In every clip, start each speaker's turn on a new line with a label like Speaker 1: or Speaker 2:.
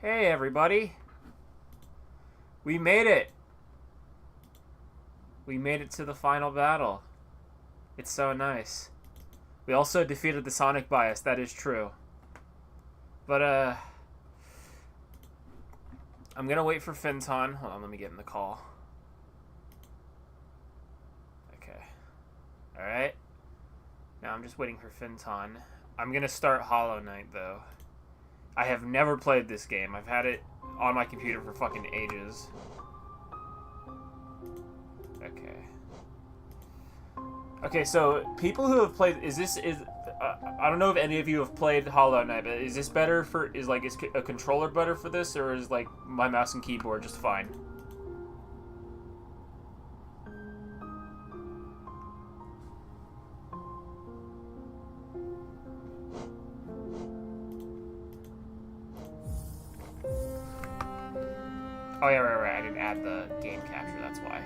Speaker 1: Hey everybody! We made it! We made it to the final battle. It's so nice. We also defeated the Sonic bias, that is true. But, I'm gonna wait for Finton. Hold on, let me get in the call. Okay. Alright. Now I'm just waiting for Finton. I'm gonna start Hollow Knight, though. I have never played this game. I've had it on my computer for fucking ages. Okay. Okay, so people who have played, I don't know if any of you have played Hollow Knight, but is this better for, is a controller better for this, or is like my mouse and keyboard just fine? Oh yeah, right. I didn't add the game capture, that's why.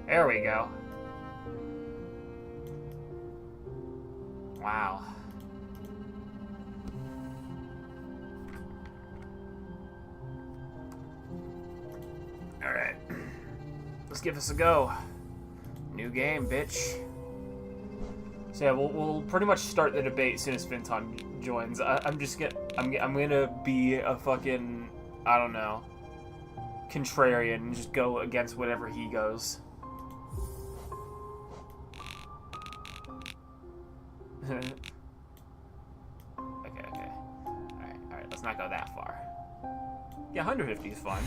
Speaker 1: There we go. Wow. Alright. Let's give this a go. New game, bitch. So yeah, we'll pretty much start the debate as soon as Finton joins. I'm gonna be a fucking, I don't know, contrarian and just go against whatever he goes. Okay. Alright, let's not go that far. Yeah, 150 is fine.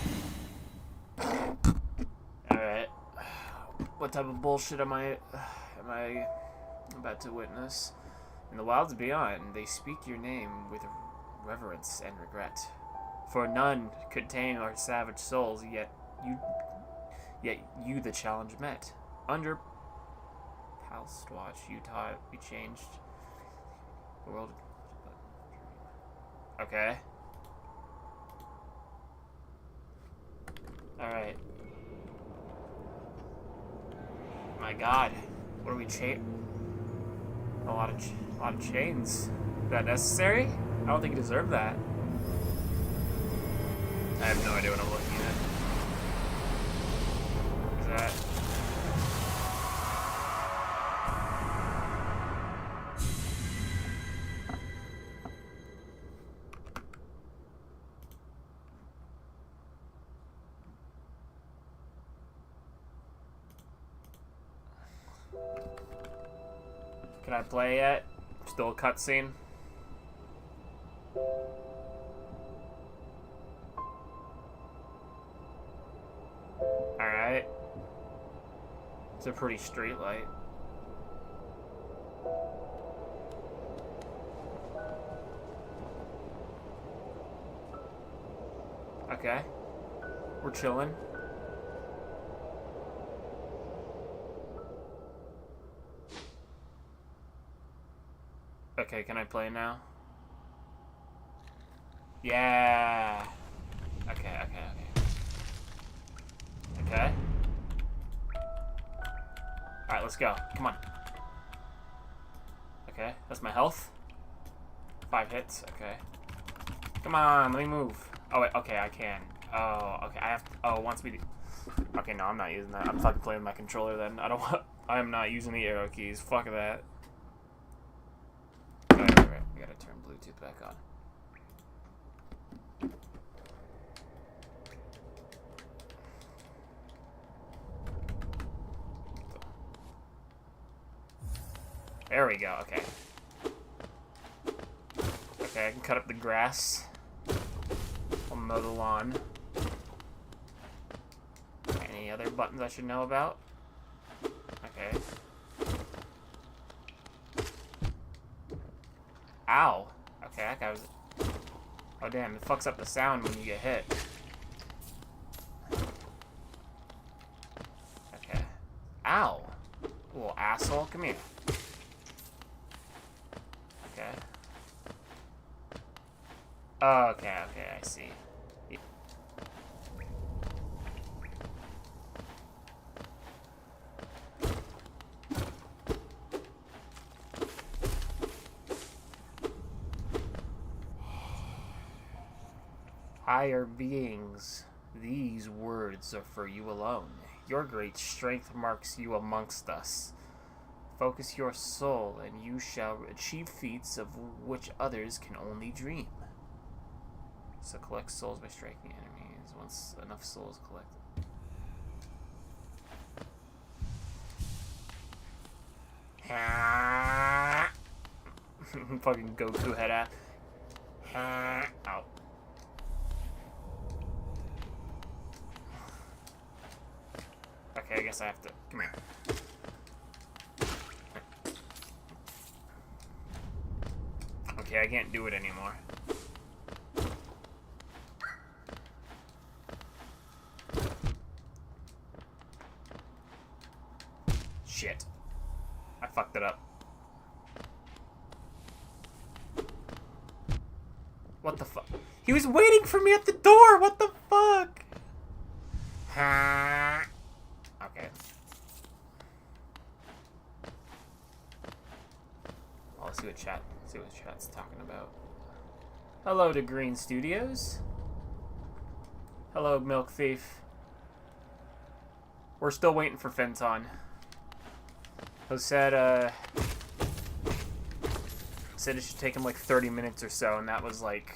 Speaker 1: Alright. What type of bullshit am I about to witness? In the wilds beyond, they speak your name with reverence and regret. For none could tame our savage souls, yet you the challenge met. Under Pal's watch, you taught, we changed the world. Okay. Alright. My god. What are we a lot of chains. Is that necessary? I don't think you deserve that. I have no idea what I'm looking at. What is that? Can I play yet? Still a cutscene? Alright. It's a pretty street light. Okay. We're chilling. Okay, can I play now? Yeah. Okay. Alright, let's go. Come on. Okay, that's my health. 5 hits, okay. Come on, let me move. Oh, wait, okay, I can. Oh, okay, I have to, oh, once we do. Okay, no, I'm not using that. I'm fucking playing with my controller then. I am not using the arrow keys. Fuck that. Right. We gotta turn Bluetooth back on. There we go, okay. Okay, I can cut up the grass. I'll mow the lawn. Any other buttons I should know about? Okay. Ow. Okay, that guy was... Oh, damn, it fucks up the sound when you get hit. Okay. Ow. Little asshole, come here. Okay. Oh, okay, I see. Higher beings, these words are for you alone. Your great strength marks you amongst us. Focus your soul, and you shall achieve feats of which others can only dream. So collect souls by striking enemies. Once enough souls collected. Fucking Goku head at. Ow. Okay, I guess I have to. Come here. Okay, I can't do it anymore. Shit. I fucked it up. What the fuck? He was waiting for me at the door! What the fuck? Okay. Well, let's see what chat's talking about. Hello to Green Studios. Hello, Milk Thief. We're still waiting for Fenton. Who said it should take him like 30 minutes or so, and that was like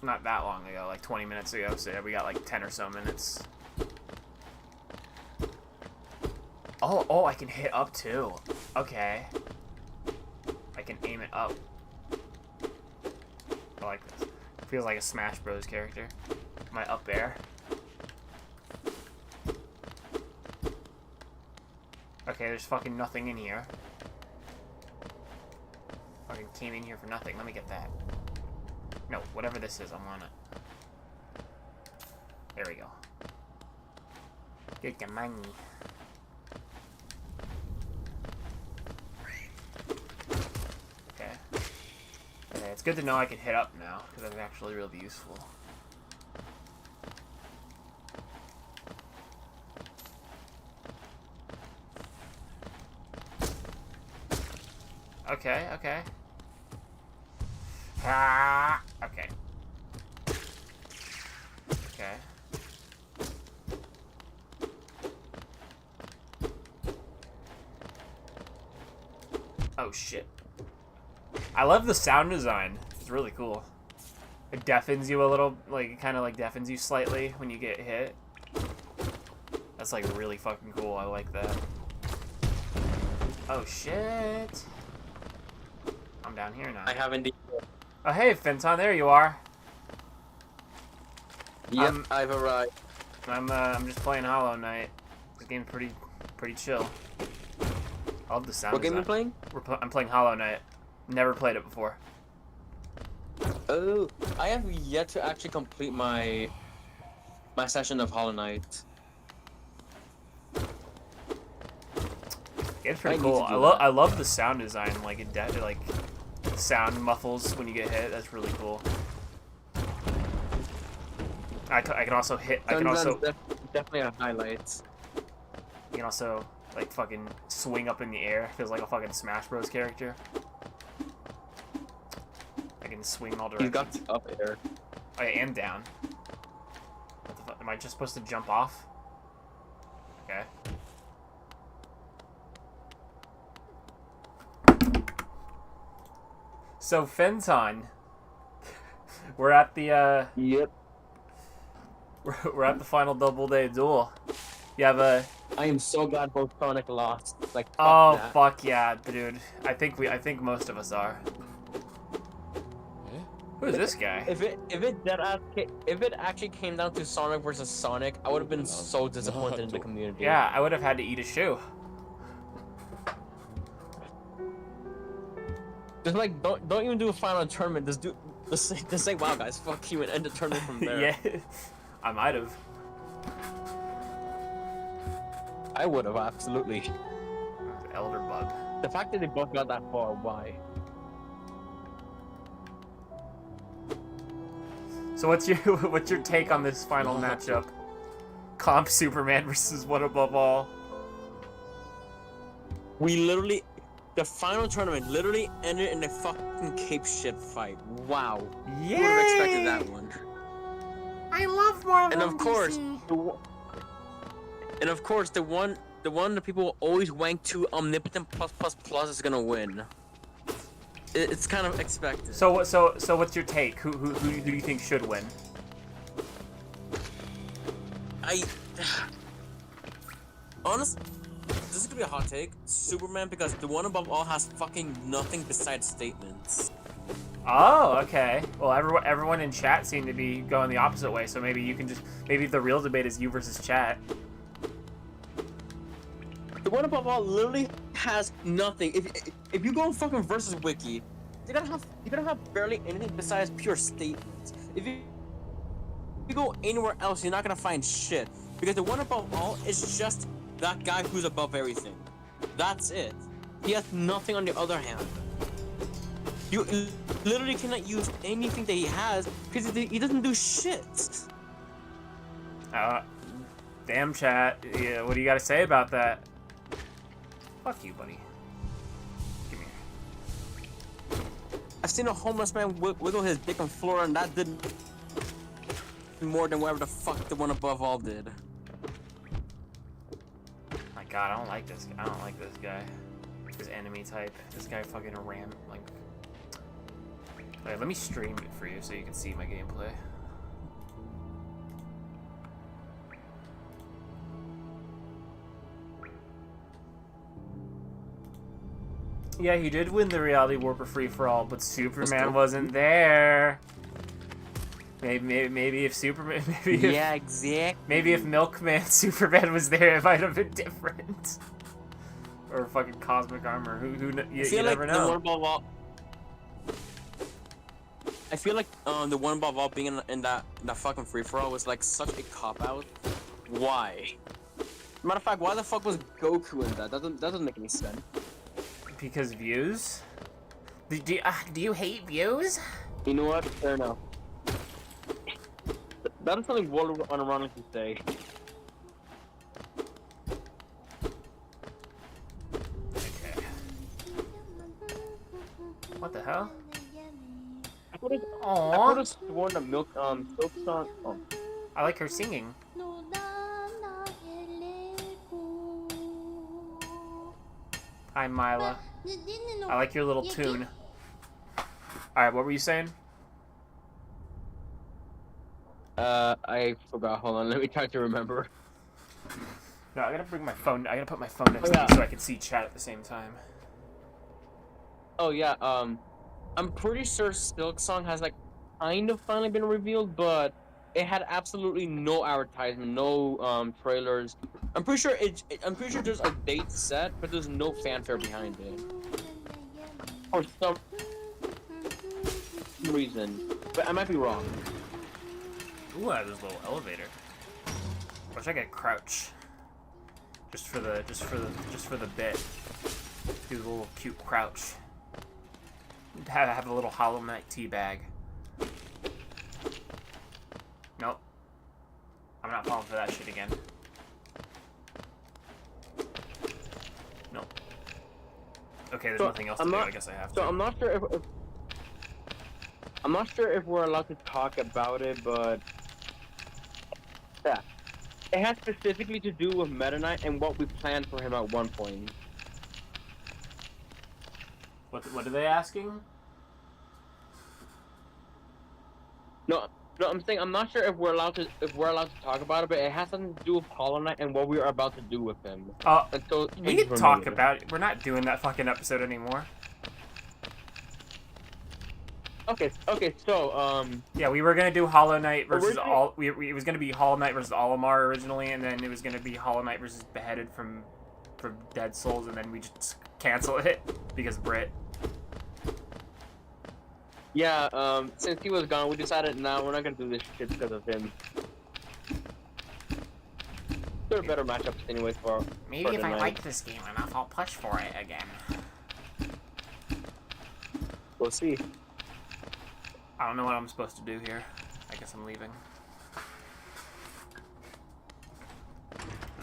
Speaker 1: not that long ago, like 20 minutes ago, so yeah, we got like 10 or so minutes. Oh, I can hit up too. Okay. I can aim it up. I like this. Feels like a Smash Bros. Character. Am I up there? Okay, there's fucking nothing in here. Fucking came in here for nothing. Let me get that. No, whatever this is, I'm on it. There we go. Get your money. Okay. Okay, it's good to know I can hit up now, because that's actually really useful. Okay, okay. Ah, okay. Okay. Oh shit. I love the sound design. It's really cool. It deafens you a little, like it kind of like deafens you slightly when you get hit. That's like really fucking cool. I like that. Oh shit. I'm down here now.
Speaker 2: I have indeed.
Speaker 1: Oh hey, Fenton, there you are.
Speaker 2: Yep, I've arrived.
Speaker 1: I'm just playing Hollow Knight. This game's pretty chill. I love the sound.
Speaker 2: What game are you playing?
Speaker 1: I'm playing Hollow Knight. Never played it before.
Speaker 2: Oh, I have yet to actually complete my session of Hollow Knight.
Speaker 1: It's pretty cool. I love the sound design. Like it like sound muffles when you get hit. That's really cool. I can also hit. I can also
Speaker 2: definitely have highlights.
Speaker 1: You can also like fucking swing up in the air. Feels like a fucking Smash Bros. Character. I can swing all directions.
Speaker 2: You got up air.
Speaker 1: I am down. What the fuck? Am I just supposed to jump off? Okay. So Fenton, we're at the
Speaker 2: Yep.
Speaker 1: we're at the final double day duel. You have a.
Speaker 2: I am so glad both Sonic lost. Like.
Speaker 1: Oh
Speaker 2: that.
Speaker 1: fuck yeah, dude! I think most of us are. Who is this guy?
Speaker 2: If it actually came down to Sonic versus Sonic, I would have been so disappointed in the community.
Speaker 1: Yeah, I would have had to eat a shoe.
Speaker 2: Just like don't even do a final tournament. Just say wow guys, fuck you, and end the tournament from there.
Speaker 1: Yeah, I might have.
Speaker 2: I would have absolutely.
Speaker 1: Elder bug.
Speaker 2: The fact that they both got that far, why?
Speaker 1: So what's your take on this final matchup? Comp Superman versus One Above All.
Speaker 2: We literally, the final tournament literally ended in a fucking cape shit fight. Wow.
Speaker 1: Yay!
Speaker 2: Who would have expected that one?
Speaker 1: I love Marvel.
Speaker 2: And of course, the one that people always wank to, Omnipotent plus plus plus is gonna win. It's kind of expected.
Speaker 1: So what's your take? Who do you think should win?
Speaker 2: Honestly, this is gonna be a hot take. Superman, because the One Above All has fucking nothing besides statements.
Speaker 1: Oh, okay. Well, everyone in chat seemed to be going the opposite way, so maybe the real debate is you versus chat.
Speaker 2: The One Above All literally has nothing. If you go fucking versus wiki, you're gonna have barely anything besides pure statements. If you go anywhere else, you're not gonna find shit, because the One Above All is just that guy who's above everything. That's it. He has nothing on the other hand. You literally cannot use anything that he has because he doesn't do shit.
Speaker 1: Damn chat. Yeah, what do you got to say about that? Fuck you, buddy. Give me here.
Speaker 2: I've seen a homeless man wiggle his dick on the floor, and that did more than whatever the fuck the One Above All did.
Speaker 1: My God, I don't like this. I don't like this guy. His enemy type. This guy fucking ran like. Wait, let me stream it for you so you can see my gameplay. Yeah, he did win the Reality Warper free-for-all, but Superman wasn't there. Maybe if Superman,
Speaker 2: yeah, exactly.
Speaker 1: Maybe if Milkman Superman was there, it might have been different. Or fucking Cosmic Armor. You never know.
Speaker 2: The One Above All. I feel like the One Above All being in that fucking free-for-all was like such a cop-out. Why? Matter of fact, why the fuck was Goku in that? That doesn't make any sense.
Speaker 1: Because views? Do you hate views?
Speaker 2: You know what? Fair enough. That is something Water unironically to say.
Speaker 1: Okay. What the hell?
Speaker 2: I could have sworn the Silk song. Oh.
Speaker 1: I like her singing. Hi, Mila. I like your little tune. Alright, what were you saying?
Speaker 2: I forgot. Hold on, let me try to remember.
Speaker 1: No, I gotta bring my phone. I gotta put my phone next to me so I can see chat at the same time.
Speaker 2: Oh yeah, I'm pretty sure Silk Song has like kind of finally been revealed, but it had absolutely no advertisement, no trailers. I'm pretty sure there's a date set, but there's no fanfare behind it. For some reason, but I might be wrong.
Speaker 1: Ooh, I have this little elevator. Wish I could crouch. Just for the bit. Do a little cute crouch. Have a little Hollow Knight tea bag. Nope. I'm not falling for that shit again. Nope. Okay, there's nothing else to do. I guess I have to.
Speaker 2: So I'm not sure if we're allowed to talk about it, but yeah, it has specifically to do with Meta Knight and what we planned for him at one point.
Speaker 1: What are they asking?
Speaker 2: No, I'm saying I'm not sure if we're allowed to talk about it, but it has something to do with Hollow Knight and what we are about to do with him. So
Speaker 1: we can talk about it. We're not doing that fucking episode anymore.
Speaker 2: Okay, so
Speaker 1: yeah, we were gonna do Hollow Knight versus it was gonna be Hollow Knight versus Olimar originally, and then it was gonna be Hollow Knight versus Beheaded from Dead Souls, and then we just canceled it because Brit.
Speaker 2: Yeah, since he was gone, we decided now we're not gonna do this shit because of him. There are better matchups anyways for
Speaker 1: maybe if I like this game enough, I'll push for it again.
Speaker 2: We'll see.
Speaker 1: I don't know what I'm supposed to do here. I guess I'm leaving.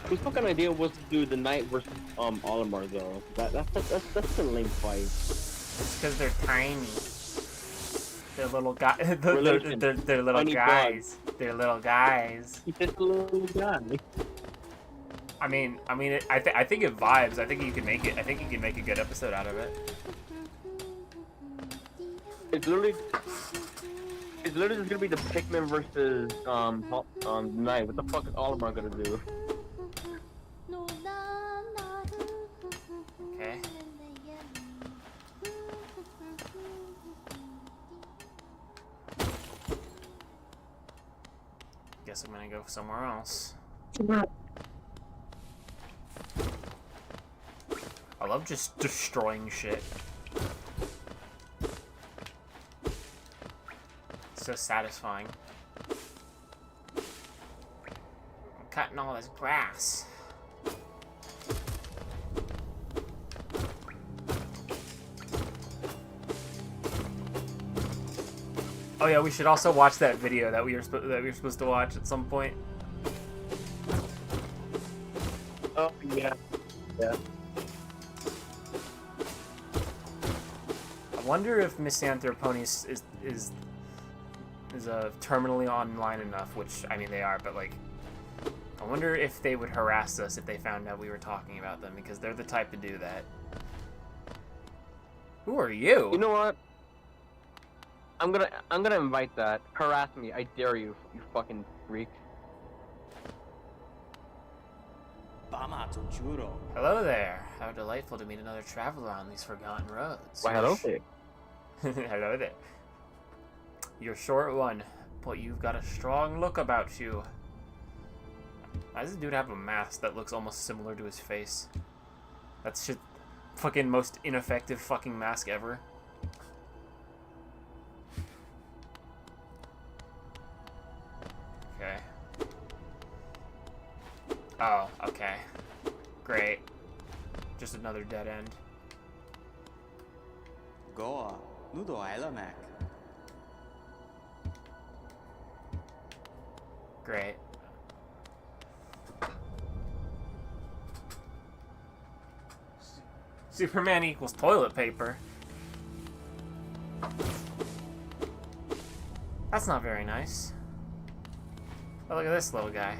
Speaker 2: Whose fucking idea was to do the Knight versus Olimar though? That's a lame fight.
Speaker 1: It's because they're tiny. They're little guys. They're little
Speaker 2: Tiny
Speaker 1: guys. They're little guys.
Speaker 2: He's just a little guy.
Speaker 1: I mean, I think it vibes. I think you can make it. I think you can make a good episode out of it.
Speaker 2: It's literally just gonna be the Pikmin versus Knight. What the fuck is Olimar gonna do?
Speaker 1: Okay. Guess I'm gonna go somewhere else. I love just destroying shit. It's so satisfying. I'm cutting all this grass. Oh yeah, we should also watch that video that we were supposed to watch at some point.
Speaker 2: Oh yeah, yeah.
Speaker 1: I wonder if MisAnthro Pony is terminally online enough, which I mean they are, but like, I wonder if they would harass us if they found out we were talking about them, because they're the type to do that. Who are you?
Speaker 2: You know what? I'm gonna invite that. Harass me, I dare you, you fucking freak.
Speaker 1: Hello there. How delightful to meet another traveler on these forgotten roads.
Speaker 2: Why, hello there.
Speaker 1: Hello there. You're a short one, but you've got a strong look about you. Why does this dude have a mask that looks almost similar to his face? That's just fucking most ineffective fucking mask ever. Okay. Oh, okay. Great. Just another dead end.
Speaker 3: Goa, nudo Ilamak.
Speaker 1: Great. Superman equals toilet paper. That's not very nice. Oh, look at this little guy.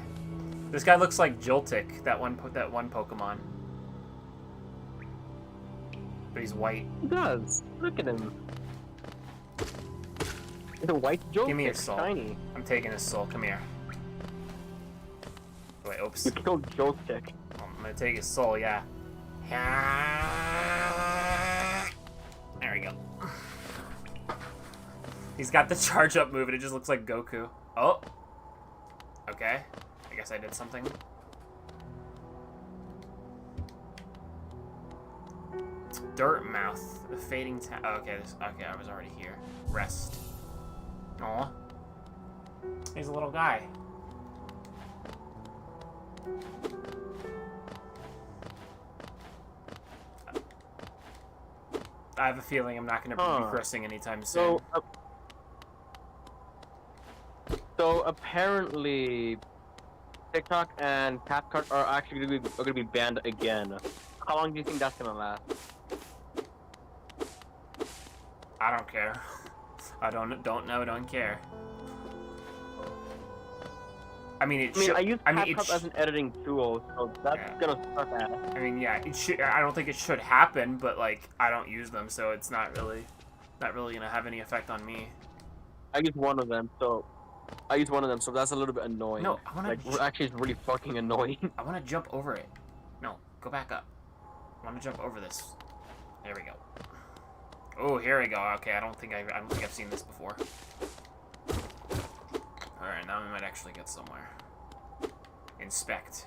Speaker 1: This guy looks like Joltik, that one Pokemon. But he's white.
Speaker 2: He does. Look at him. It's a white joke.
Speaker 1: Give me his soul.
Speaker 2: Shiny.
Speaker 1: I'm taking his soul. Come here. Wait, oops.
Speaker 2: You killed Joltik.
Speaker 1: I'm gonna take his soul, yeah. There we go. He's got the charge up move and it just looks like Goku. Oh. Okay. I guess I did something. Dirt mouth. The fading oh, okay, okay, I was already here. Rest. Aw. He's a little guy. I have a feeling I'm not going to be progressing anytime soon.
Speaker 2: So apparently, TikTok and CapCut are actually going to be banned again. How long do you think that's going to last?
Speaker 1: I don't care. I don't know, don't care. I mean,
Speaker 2: I use CapCut as an editing tool, so that's gonna start that.
Speaker 1: I mean, yeah, it should. I don't think it should happen, but like, I don't use them, so it's not really gonna have any effect on me.
Speaker 2: I use one of them, so that's a little bit annoying.
Speaker 1: No, I wanna.
Speaker 2: Like, actually, it's really fucking annoying.
Speaker 1: I wanna jump over it. No, go back up. I wanna jump over this. There we go. Oh, here we go. Okay, I don't think I've seen this before. Alright, now we might actually get somewhere. Inspect.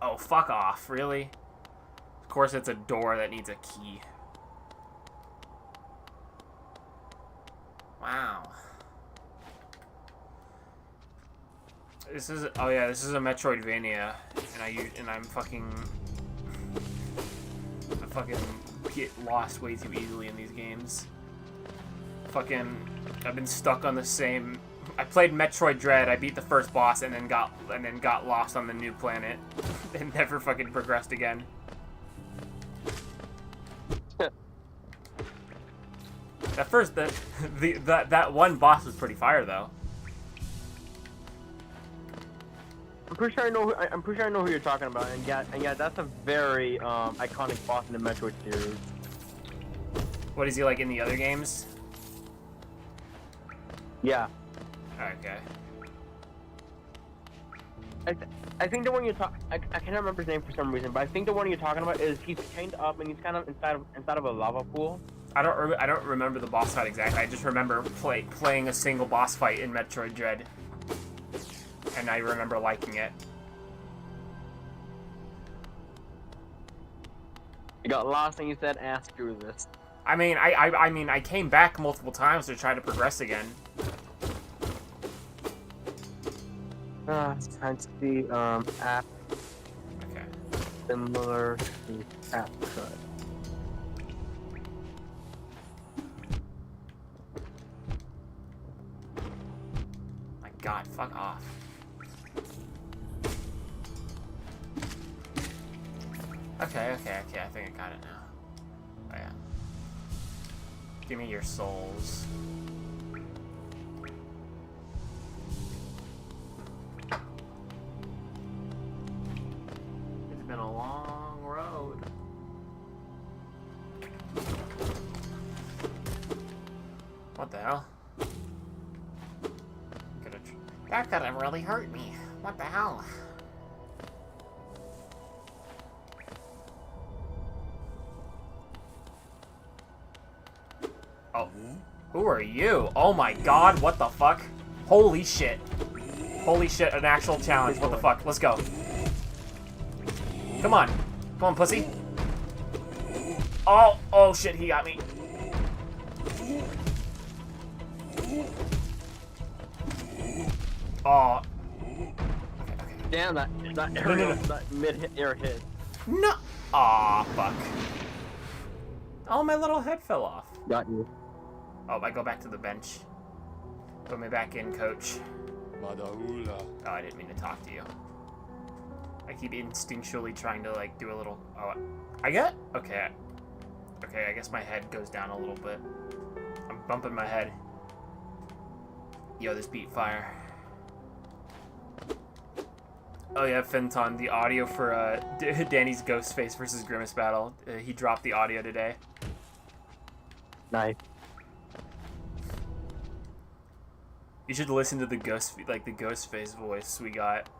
Speaker 1: Oh, fuck off. Really? Of course it's a door that needs a key. Wow. This is... Oh yeah, this is a Metroidvania. And I'm fucking... I fucking get lost way too easily in these games. Fucking... I've been stuck on the same I played Metroid Dread. I beat the first boss and then got lost on the new planet and never fucking progressed again. At first, that one boss was pretty fire though.
Speaker 4: I'm pretty sure I know. I'm pretty sure I know who you're talking about, and yeah, that's a very iconic boss in the Metroid series.
Speaker 1: What is he like in the other games?
Speaker 4: Yeah.
Speaker 1: Okay.
Speaker 4: I think the one you're talking. I can't remember his name for some reason, but I think the one you're talking about is he's chained up and he's kind of inside of a lava pool.
Speaker 1: I don't remember the boss fight exactly. I just remember playing a single boss fight in Metroid Dread, and I remember liking it.
Speaker 4: You got lost and you said, "Ask through this."
Speaker 1: I mean, I came back multiple times to try to progress again.
Speaker 4: It's trying to see app
Speaker 1: Okay.
Speaker 4: similar to app cut.
Speaker 1: My God, fuck off. Okay, I think I got it now. Oh yeah. Give me your souls. It's been a long road. What the hell? That could have really hurt me. What the hell? Oh, who are you? Oh my God, what the fuck? Holy shit. Holy shit, an actual challenge. What the fuck? Let's go. Come on. Come on, pussy. Oh shit, he got me. Oh. Okay.
Speaker 4: Damn, that mid-air hit.
Speaker 1: No. Aw, fuck. Oh, my little head fell off.
Speaker 4: Got you.
Speaker 1: Oh, I go back to the bench. Put me back in, coach. Oh, I didn't mean to talk to you. I keep instinctually trying to, like, do a little... Oh, I get... Okay. Okay, I guess my head goes down a little bit. I'm bumping my head. Yo, this beat fire. Oh yeah, Fenton, the audio for Danny's Ghostface versus Grimace battle. He dropped the audio today.
Speaker 4: Nice.
Speaker 1: You should listen to the Ghostface voice we got.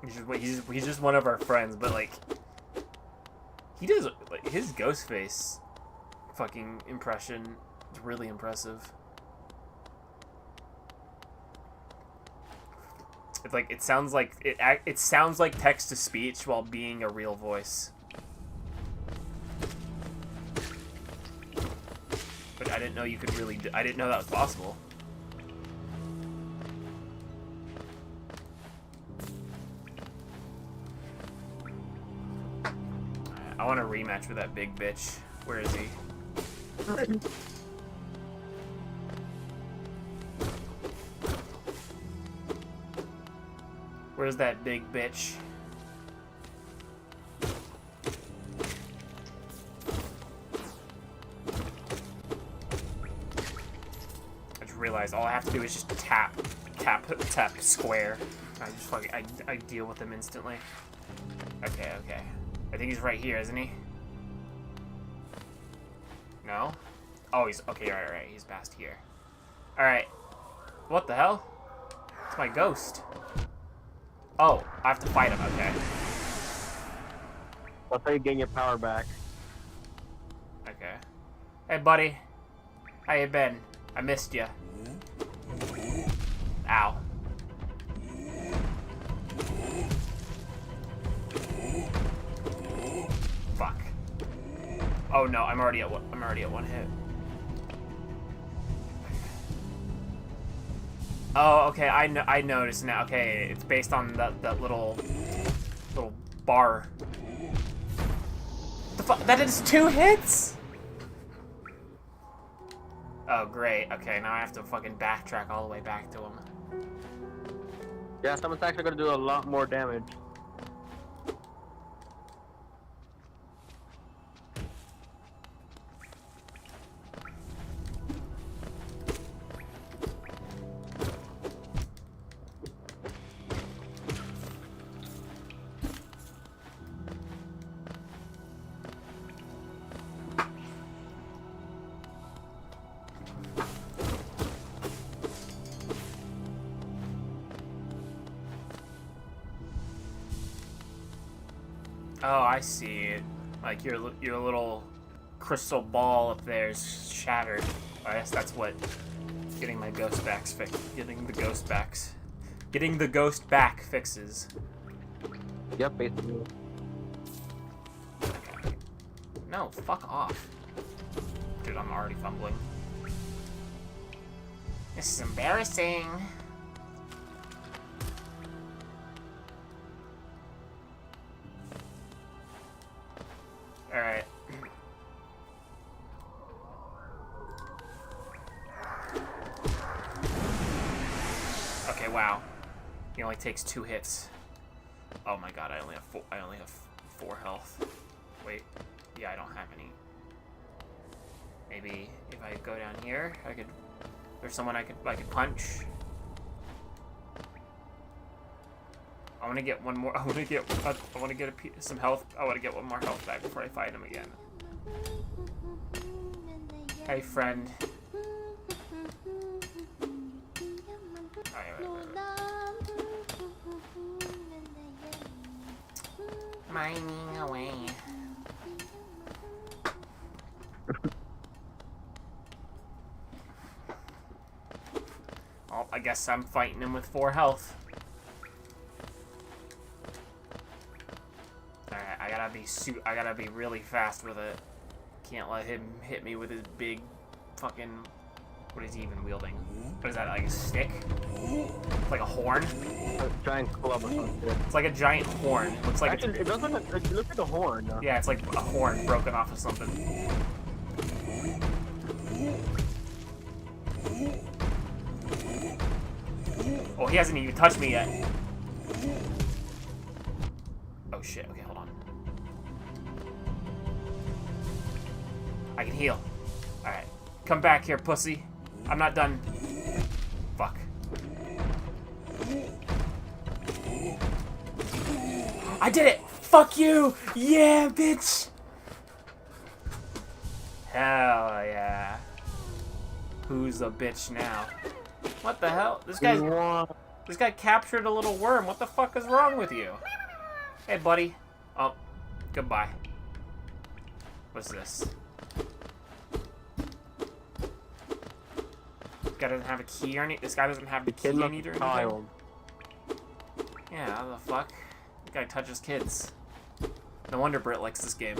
Speaker 1: He's just one of our friends, but like he does like his Ghostface fucking impression is really impressive. It's like it sounds like text to speech while being a real voice. But I didn't know you could really I didn't know that was possible. I want a rematch with that big bitch. Where is he? Where's that big bitch? I just realized all I have to do is just tap square. I just fucking I deal with him instantly. Okay. I think he's right here, isn't he? No? Oh, he's okay. Right. He's past here. All right. What the hell? It's my ghost. Oh, I have to fight him, okay.
Speaker 4: That's how you gain your power back.
Speaker 1: Okay. Hey, buddy. How you been? I missed you. Ow. Fuck. Oh no, I'm already at one hit. Oh, okay. I noticed now. Okay, it's based on that little bar. The fuck? That is 2 hits. Oh, great. Okay, now I have to fucking backtrack all the way back to him.
Speaker 4: Yeah, someone's actually gonna do a lot more damage.
Speaker 1: Oh, I see it. Like your little crystal ball up there is shattered. I guess that's what getting the ghost back fixes.
Speaker 4: Yep, basically.
Speaker 1: No, fuck off. Dude, I'm already fumbling. This is embarrassing. Alright. Okay, wow. He only takes 2 hits. Oh my god, I only have 4 health. Wait. Yeah, I don't have any. Maybe if I go down here, I could. There's someone I could punch. I want to get one more. I want to get some health. I want to get one more health back before I fight him again. Hey, friend. Alright. Mining away. Oh, I guess I'm fighting him with 4 health. Alright, I gotta be really fast with it. Can't let him hit me with his big fucking... What is he even wielding? What is that, like a stick? It's like a horn?
Speaker 4: A giant club or something.
Speaker 1: It's like a giant horn. It looks like
Speaker 4: Actually, it looks like a horn. Though.
Speaker 1: Yeah, it's like a horn broken off of something. Oh, he hasn't even touched me yet. Oh shit, okay, hold on. I can heal. Alright. Come back here, pussy. I'm not done. Fuck. I did it! Fuck you! Yeah, bitch! Hell yeah. Who's a bitch now? What the hell? This guy captured a little worm. What the fuck is wrong with you? Hey, buddy. Oh, goodbye. What's this? This guy doesn't have a key or anything. This guy doesn't have the key or anything. Yeah, how the fuck? This guy touches kids. No wonder Britt likes this game.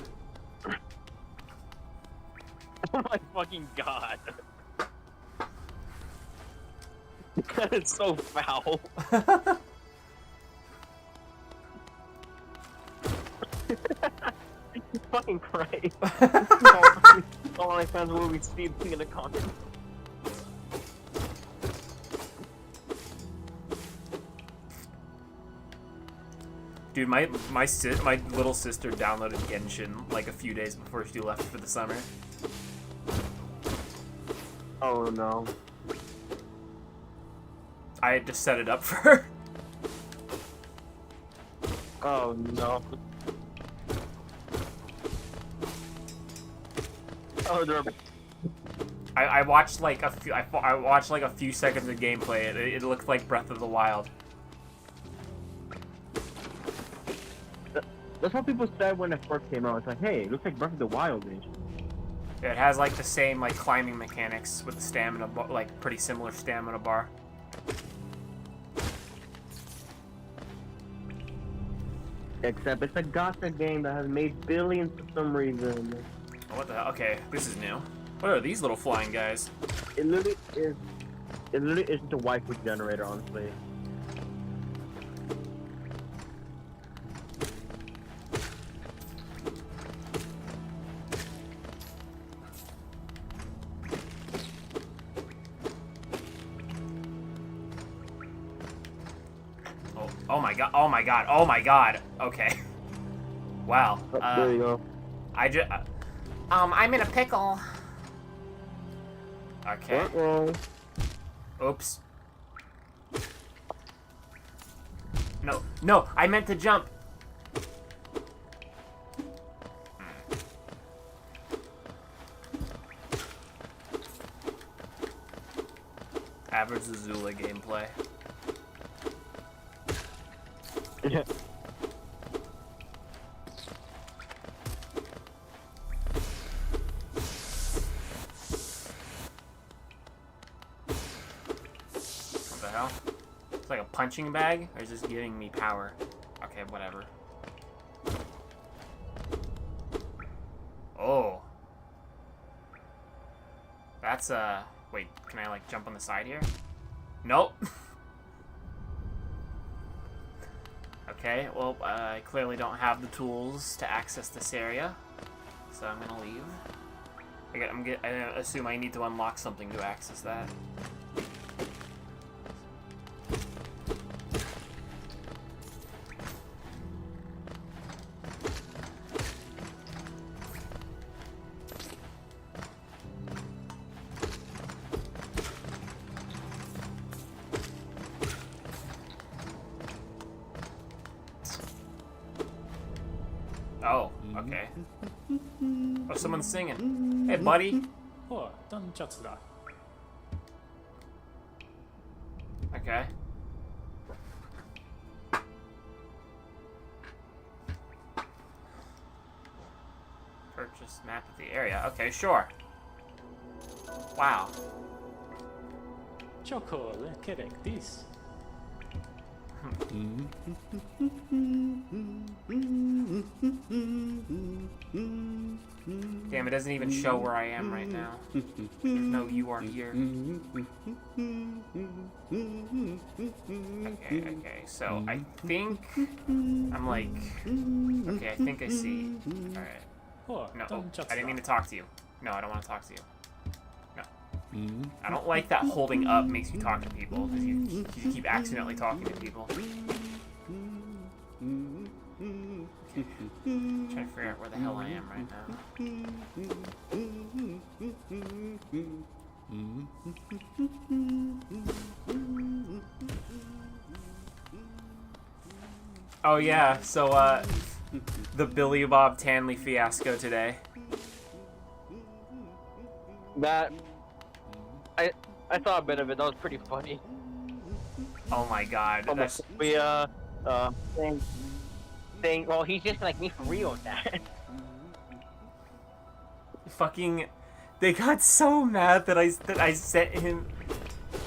Speaker 4: Oh my fucking god. That is so foul. Fucking Christ. All my fans will be speaking in the comments.
Speaker 1: Dude, my little sister downloaded Genshin like a few days before she left for the summer.
Speaker 4: Oh no.
Speaker 1: I had to set it up for her.
Speaker 4: Oh no. Oh, they're...
Speaker 1: I watched like a few. I watched like a few seconds of gameplay. It looked like Breath of the Wild.
Speaker 4: That's what people said when it first came out. It's like, hey, it looks like Breath of the Wild, bitch.
Speaker 1: Yeah, it has like the same like climbing mechanics with the stamina, like pretty similar stamina bar.
Speaker 4: Except it's a gacha game that has made billions for some reason.
Speaker 1: What the hell? Okay, this is new. What are these little flying guys?
Speaker 4: It literally is just a waifu generator, honestly.
Speaker 1: Oh my god, oh my god, oh my god. Okay. Wow.
Speaker 4: There you go.
Speaker 1: I'm in a pickle. Okay.
Speaker 4: Uh-oh.
Speaker 1: Oops. No, no, I meant to jump. Average Zazula gameplay.
Speaker 4: Yeah.
Speaker 1: What the hell? It's like a punching bag, or is this giving me power? Okay, whatever. Oh. That's, wait, can I, like, jump on the side here? Nope. Okay, well, I clearly don't have the tools to access this area, so I'm gonna leave. I assume I need to unlock something to access that. Oh, okay. Oh, someone's singing. Hey, buddy.
Speaker 5: おい、ダンチャツだ。
Speaker 1: Okay. Purchase map of the area. Okay, sure. Wow.
Speaker 5: チョコレケレクディス。
Speaker 1: Damn, it doesn't even show where I am right now. There's no you are here. Okay, so I think I'm like, okay, I think I see. Alright.
Speaker 5: おい、
Speaker 1: No,
Speaker 5: ダ
Speaker 1: oh,
Speaker 5: ンチャ
Speaker 1: I
Speaker 5: ツ
Speaker 1: didn't
Speaker 5: だ
Speaker 1: mean。to talk to you. No, I don't want to talk to you. No. I don't like that holding up makes you talk to people, because you keep accidentally talking to people. Okay. Trying to figure out where the hell I am right now. Oh yeah, so the Billy Bob Tanley fiasco today.
Speaker 4: That I saw a bit of it. That was pretty funny.
Speaker 1: Oh my god. That's,
Speaker 4: Saying, well, he's just like me for real, Dad.
Speaker 1: fucking, they got so mad that I sent him,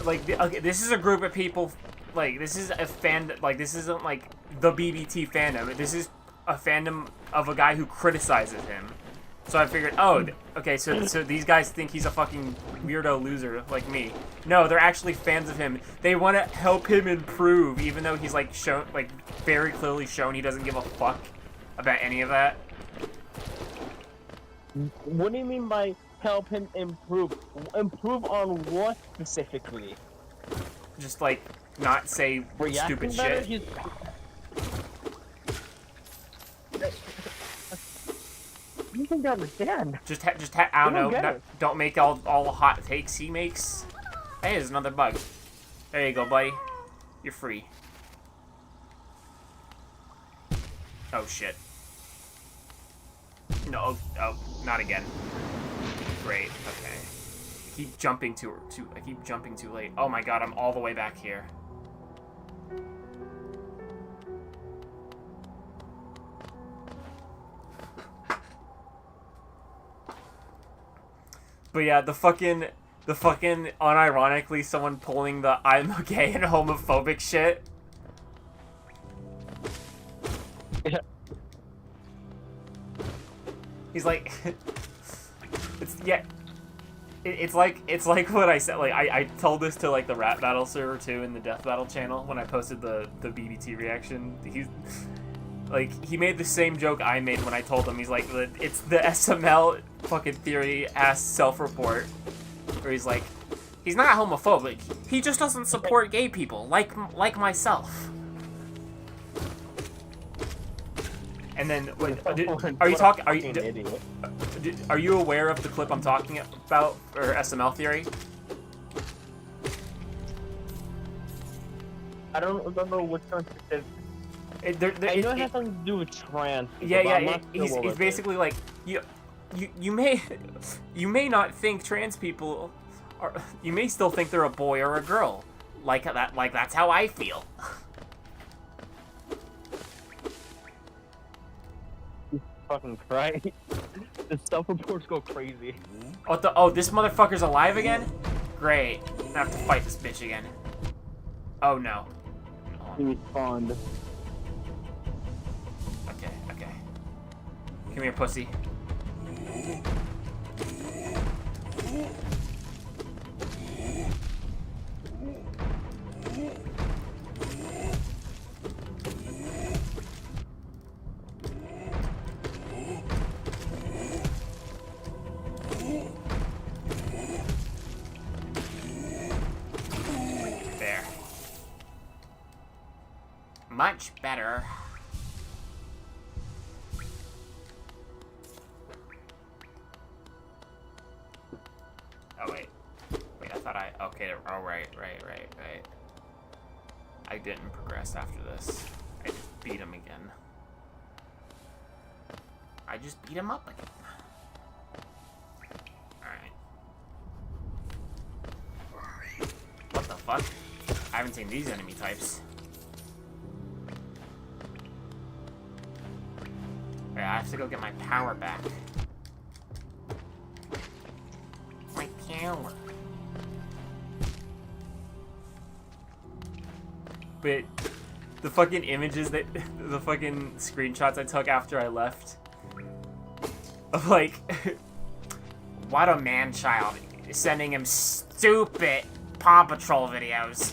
Speaker 1: like, okay, this is a group of people, like, this is a fan, like, this isn't like the BBT fandom, this is a fandom of a guy who criticizes him. So I figured, oh, okay, so these guys think he's a fucking weirdo loser like me. No, they're actually fans of him. They want to help him improve, even though he's like shown, like very clearly shown he doesn't give a fuck about any of that.
Speaker 4: What do you mean by help him improve? Improve on what specifically?
Speaker 1: Just like not say
Speaker 4: Reacting
Speaker 1: stupid
Speaker 4: better?
Speaker 1: shit.
Speaker 4: You think I understand?
Speaker 1: I don't know.
Speaker 4: get it.
Speaker 1: Don't make all the hot takes he makes. Hey, there's another bug. There you go, buddy. You're free. Oh shit. No, oh, not again. Great. Okay. I keep jumping too late. Oh my god, I'm all the way back here. But yeah, the fucking unironically someone pulling the I'm gay and homophobic shit.
Speaker 4: Yeah.
Speaker 1: He's like, it's like what I said. Like I told this to like the rap battle server too in the death battle channel when I posted the BBT reaction. He's like, he made the same joke I made when I told him. He's like, it's the SML fucking theory ass self-report, where he's like, he's not homophobic. He just doesn't support gay people like myself. And then, wait,
Speaker 4: What
Speaker 1: are you
Speaker 4: a
Speaker 1: talking?
Speaker 4: fucking idiot.
Speaker 1: Are you aware of the clip I'm talking about, or SML theory?
Speaker 4: I don't remember which one specific. I know it has something to do with trans. People,
Speaker 1: Yeah,
Speaker 4: but I'm
Speaker 1: yeah.
Speaker 4: not sure what
Speaker 1: He's
Speaker 4: was it.
Speaker 1: basically like you may not think trans people are. You may still think they're a boy or a girl. Like that. Like that's how I feel.
Speaker 4: Fucking Christ. The stuff reports go crazy.
Speaker 1: Oh, this motherfucker's alive again? Great. I have to fight this bitch again. Oh no.
Speaker 4: He respawned.
Speaker 1: Okay. Come here, pussy. There. Much better. Oh, wait. I thought okay, oh, right. I didn't progress after this. I just beat him again. I just beat him up again. Alright. What the fuck? I haven't seen these enemy types. Alright, I have to go get my power back. My power. But the fucking images the fucking screenshots I took after I left of like what a man-child sending him stupid Paw Patrol videos.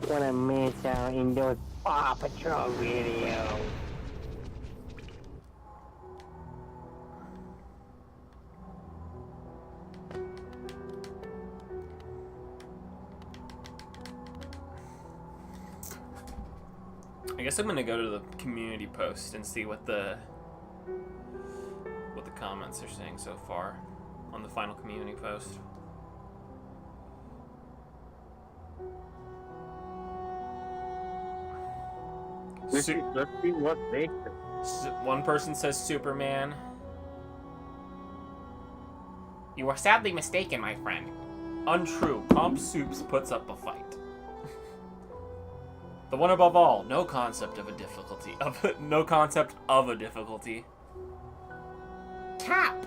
Speaker 4: Wanna miss out in those Paw Patrol videos.
Speaker 1: I guess I'm gonna go to the community post and see what the comments are saying so far on the final community post.
Speaker 4: Let's see what they say.
Speaker 1: One person says Superman. You are sadly mistaken, my friend. Untrue. Comp Soups puts up a fight. The one above all, no concept of a difficulty. No concept of a difficulty. Cap!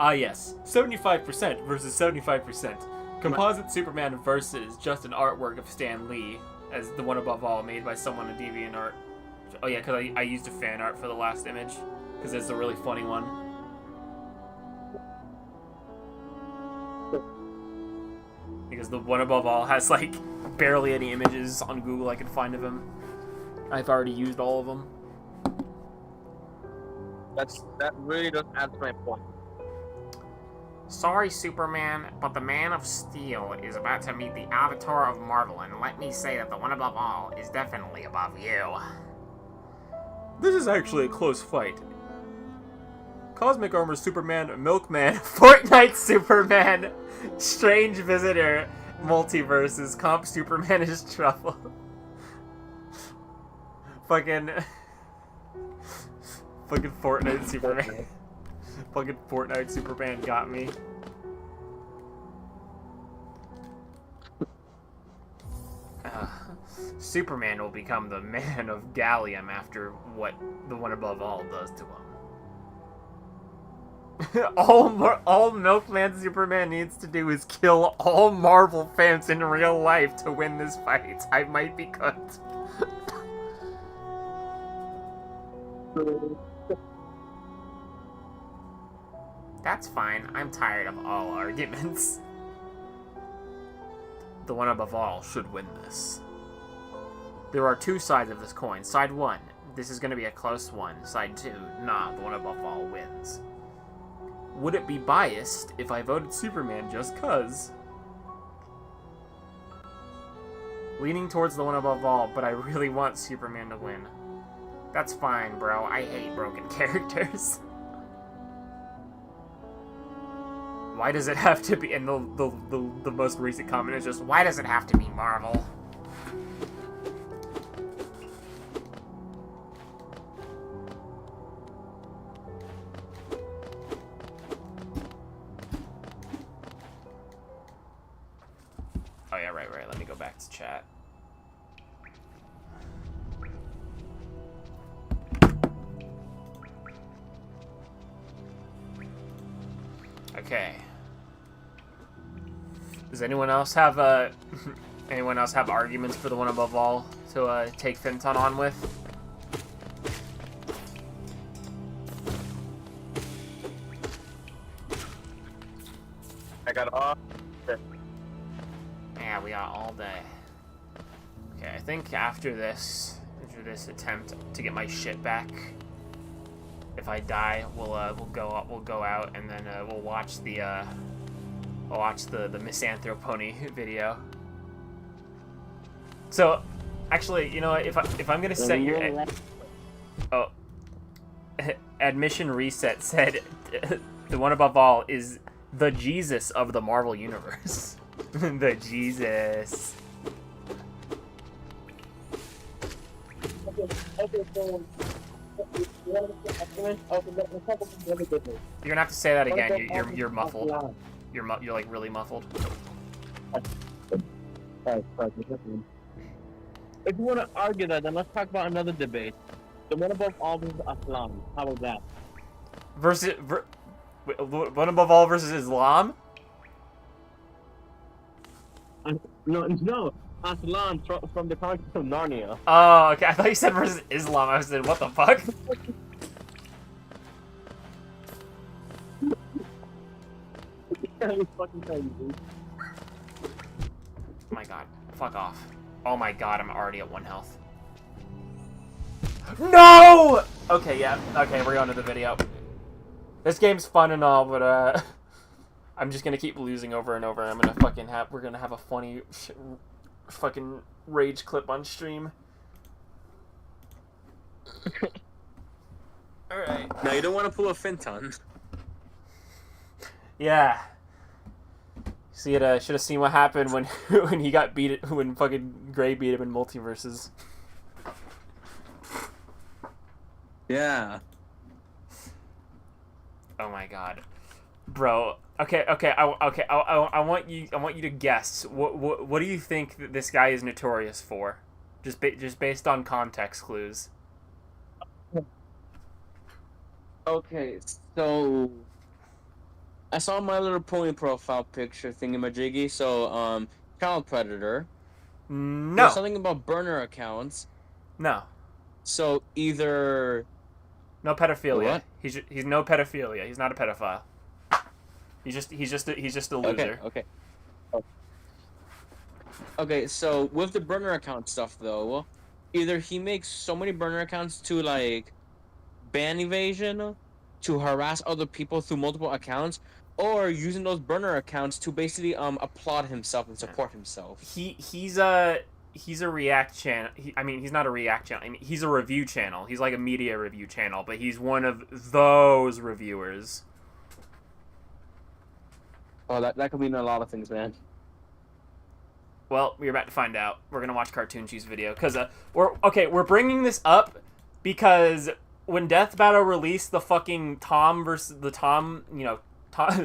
Speaker 1: Ah yes, 75% versus 75%. Composite Superman versus just an artwork of Stan Lee as the one above all, made by someone in DeviantArt. Oh yeah, because I used a fan art for the last image, because it's a really funny one. Because the one above all has like barely any images on Google I can find of him. I've already used all of them.
Speaker 4: That really doesn't answer my point.
Speaker 1: Sorry, Superman, but the Man of Steel is about to meet the Avatar of Marvel, and let me say that the one above all is definitely above you. This is actually a close fight. Cosmic Armor Superman, Milkman, Fortnite Superman, Strange Visitor, Multiverses, Comp Superman is trouble. Fucking Fortnite Superman. Fucking Fortnite Superman got me. Superman will become the man of Gallium after what the one above all does to him. all Milkman Superman needs to do is kill all Marvel fans in real life to win this fight. I might be cooked. That's fine. I'm tired of all arguments. The one above all should win this. There are two sides of this coin. Side 1, this is going to be a close one. Side 2, nah, the one above all wins. Would it be biased if I voted Superman just cuz? Leaning towards the one above all, but I really want Superman to win. That's fine, bro. I hate broken characters. Why does it have to be... And the most recent comment is just, why does it have to be Marvel? Oh yeah, right. Let me go back to chat. Okay. Does anyone else have anyone else have arguments for the one above all to take Finton on with?
Speaker 4: I got all.
Speaker 1: Yeah, we got all day. Okay, I think after this attempt to get my shit back, if I die, we'll go out and then we'll watch the MisAnthro Pony video. So, actually, you know what? If I'm gonna set your admission reset said the one above all is the Jesus of the Marvel universe. The Jesus. You're gonna have to say that again. You're muffled. You're like really muffled.
Speaker 4: If you want to argue that, then let's talk about another debate. The one above all versus Islam. How about that?
Speaker 1: One above all versus Islam?
Speaker 4: No. Aslan from the Chronicles of Narnia.
Speaker 1: Oh, okay. I thought you said versus Islam. I was saying, what the fuck? Oh my god. Fuck off. Oh my god, I'm already at 1 health. No! Okay, yeah. Okay, we're going to the video. This game's fun and all, but I'm just gonna keep losing over and over. I'm gonna fucking we're gonna have a funny fucking rage clip on stream. Alright.
Speaker 2: Now you don't want to pull a Finton.
Speaker 1: Yeah. See, it should have seen what happened when when he got when fucking Gray beat him in Multiverses.
Speaker 2: Yeah.
Speaker 1: Oh my god, bro. Okay. I want you to guess. What do you think that this guy is notorious for? Just based on context clues.
Speaker 2: Okay, so I saw My Little Pony profile picture thingamajiggy. So child predator.
Speaker 1: No.
Speaker 2: There's something about burner accounts.
Speaker 1: No.
Speaker 2: So either
Speaker 1: no pedophilia.
Speaker 2: What?
Speaker 1: He's no pedophilia. He's not a pedophile. He's just a loser.
Speaker 2: Okay. Okay, so with the burner account stuff though, either he makes so many burner accounts to like ban evasion, to harass other people through multiple accounts, or using those burner accounts to basically applaud himself and support himself.
Speaker 1: He's a React channel. I mean, he's not a React channel. I mean, he's a review channel. He's like a media review channel, but he's one of those reviewers.
Speaker 2: Oh, that could mean a lot of things, man.
Speaker 1: Well, we're about to find out. We're gonna watch Cartoon Chief's video because we're bringing this up because when Death Battle released the fucking Tom versus the Tom,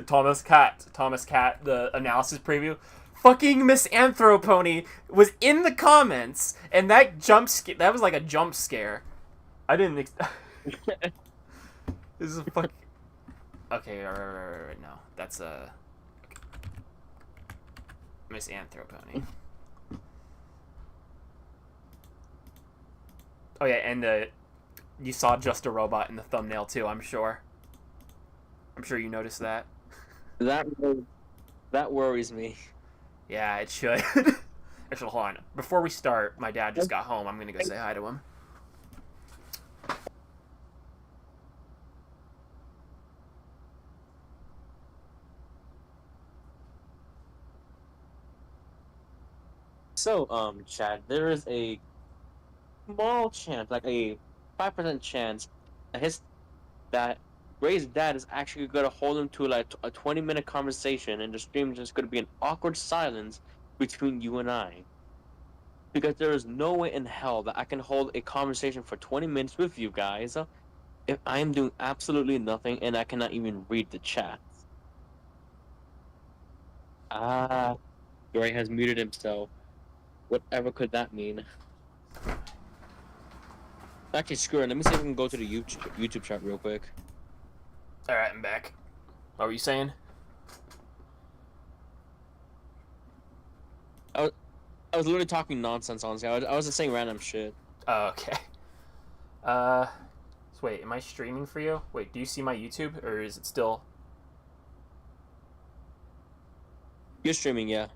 Speaker 1: Thomas Cat, the analysis preview, fucking MisAnthro Pony was in the comments, and that that was like a jump scare. I didn't. This is a fuck. Okay, right, no, that's a. MisAnthro Pony. Oh yeah, and you saw Just a Robot in the thumbnail too, I'm sure. I'm sure you noticed that.
Speaker 2: That worries me.
Speaker 1: Yeah, it should. Actually, hold on. Before we start, my dad just got home. I'm gonna go say hi to him.
Speaker 2: So, Chad, there is a small chance, like a 5% chance, that Ray's dad is actually gonna hold him to like a 20-minute conversation, and the stream is just gonna be an awkward silence between you and I. Because there is no way in hell that I can hold a conversation for 20 minutes with you guys if I am doing absolutely nothing and I cannot even read the chat. Ah, Ray has muted himself. Whatever could that mean? Actually, screw it. Let me see if I can go to the YouTube chat real quick.
Speaker 1: All right, I'm back. What were you saying?
Speaker 2: I was literally talking nonsense, honestly. I was just saying random shit.
Speaker 1: Oh, okay. So wait, am I streaming for you? Wait, do you see my YouTube, or is it still...
Speaker 2: You're streaming, yeah.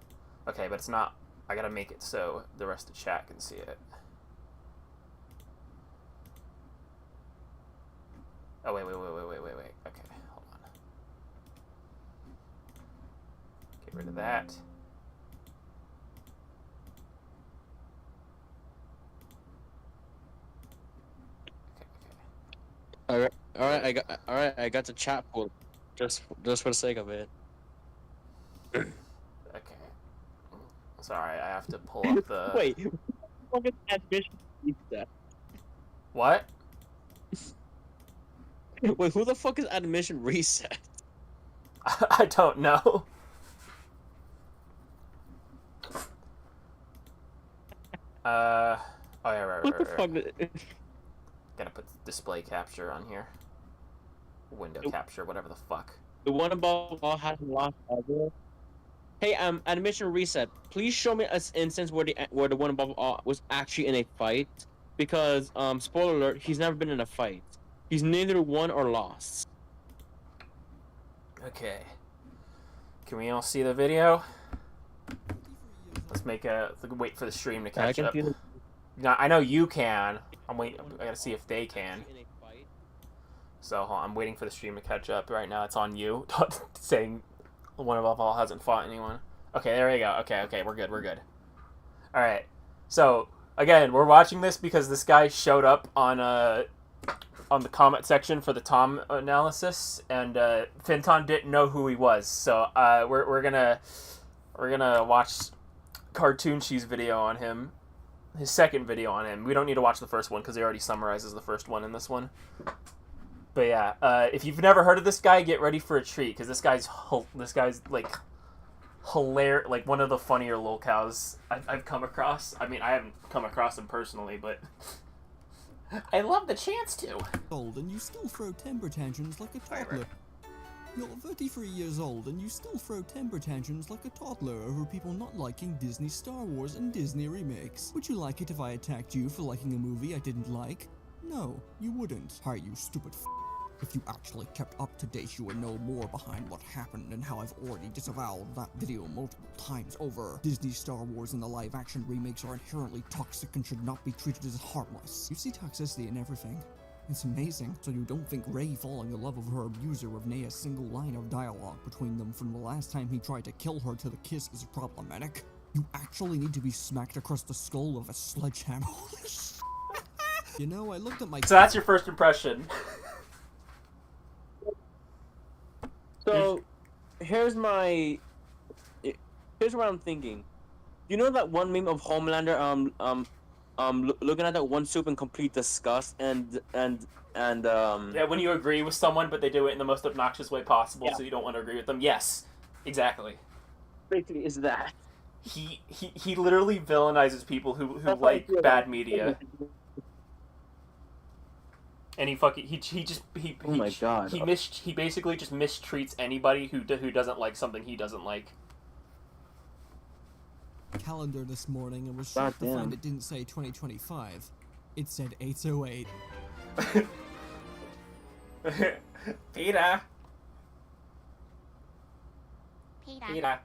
Speaker 1: Okay, but it's not... I gotta make it so the rest of the chat can see it. Oh, wait. Okay, hold on. Get rid of that. Okay.
Speaker 2: I got the chat pulled, just for the sake of it.
Speaker 1: Okay. Sorry, I have to pull up the...
Speaker 2: Wait, what is admission reset?
Speaker 1: What?
Speaker 2: Wait, who the fuck is admission reset?
Speaker 1: I don't know. Oh yeah, right.
Speaker 2: What the fuck?
Speaker 1: Gotta put display capture on here. Window capture, whatever the fuck.
Speaker 2: The one above all hasn't lost ever. Hey, admission reset. Please show me an instance where the one above all was actually in a fight, because spoiler alert, he's never been in a fight. He's neither won or lost.
Speaker 1: Okay. Can we all see the video? Let's wait for the stream to catch up. Now, I know you can. I'm waiting. I gotta see if they can. So hold on, I'm waiting for the stream to catch up. Right now, it's on you, saying one above all hasn't fought anyone. Okay, there we go. Okay, we're good. All right. So again, we're watching this because this guy showed up on the comment section for the Tom analysis, and Finton didn't know who he was. So we're gonna watch Cartoon Cheese video on him. His second video on him. We don't need to watch the first one because he already summarizes the first one in this one. But yeah, if you've never heard of this guy, get ready for a treat because this guy's like hilarious, like one of the funnier lolcows I've come across. I mean, I haven't come across him personally, but I love the chance to.
Speaker 6: Old and you still throw temper tantrums like a toddler.
Speaker 1: Right.
Speaker 6: You're 33 years old and you still throw temper tantrums like a toddler over people not liking Disney Star Wars and Disney remakes. Would you like it if I attacked you for liking a movie I didn't like? No, you wouldn't. Hi, you stupid f***. If you actually kept up to date, you would know more behind what happened and how I've already disavowed that video multiple times over. Disney Star Wars and the live-action remakes are inherently toxic and should not be treated as harmless. You see toxicity in everything. It's amazing, so you don't think Ray falling in love with her abuser with nay a single line of dialogue between them from the last time he tried to kill her to the kiss is problematic? You actually need to be smacked across the skull with a sledgehammer. Holy sh**. You know, I looked at my...
Speaker 1: So that's your first impression.
Speaker 2: So, here's what I'm thinking. You know that one meme of Homelander, looking at that one soup in complete disgust and
Speaker 1: Yeah, when you agree with someone, but they do it in the most obnoxious way possible, so you don't want to agree with them. Yes, exactly.
Speaker 2: basically is that.
Speaker 1: He literally villainizes people who like bad media. And he
Speaker 2: oh my god.
Speaker 1: He basically just mistreats anybody who doesn't like something he doesn't like.
Speaker 6: Calendar this morning and was shocked to find it didn't say 2025. It said 808.
Speaker 1: Peter.
Speaker 7: Peter.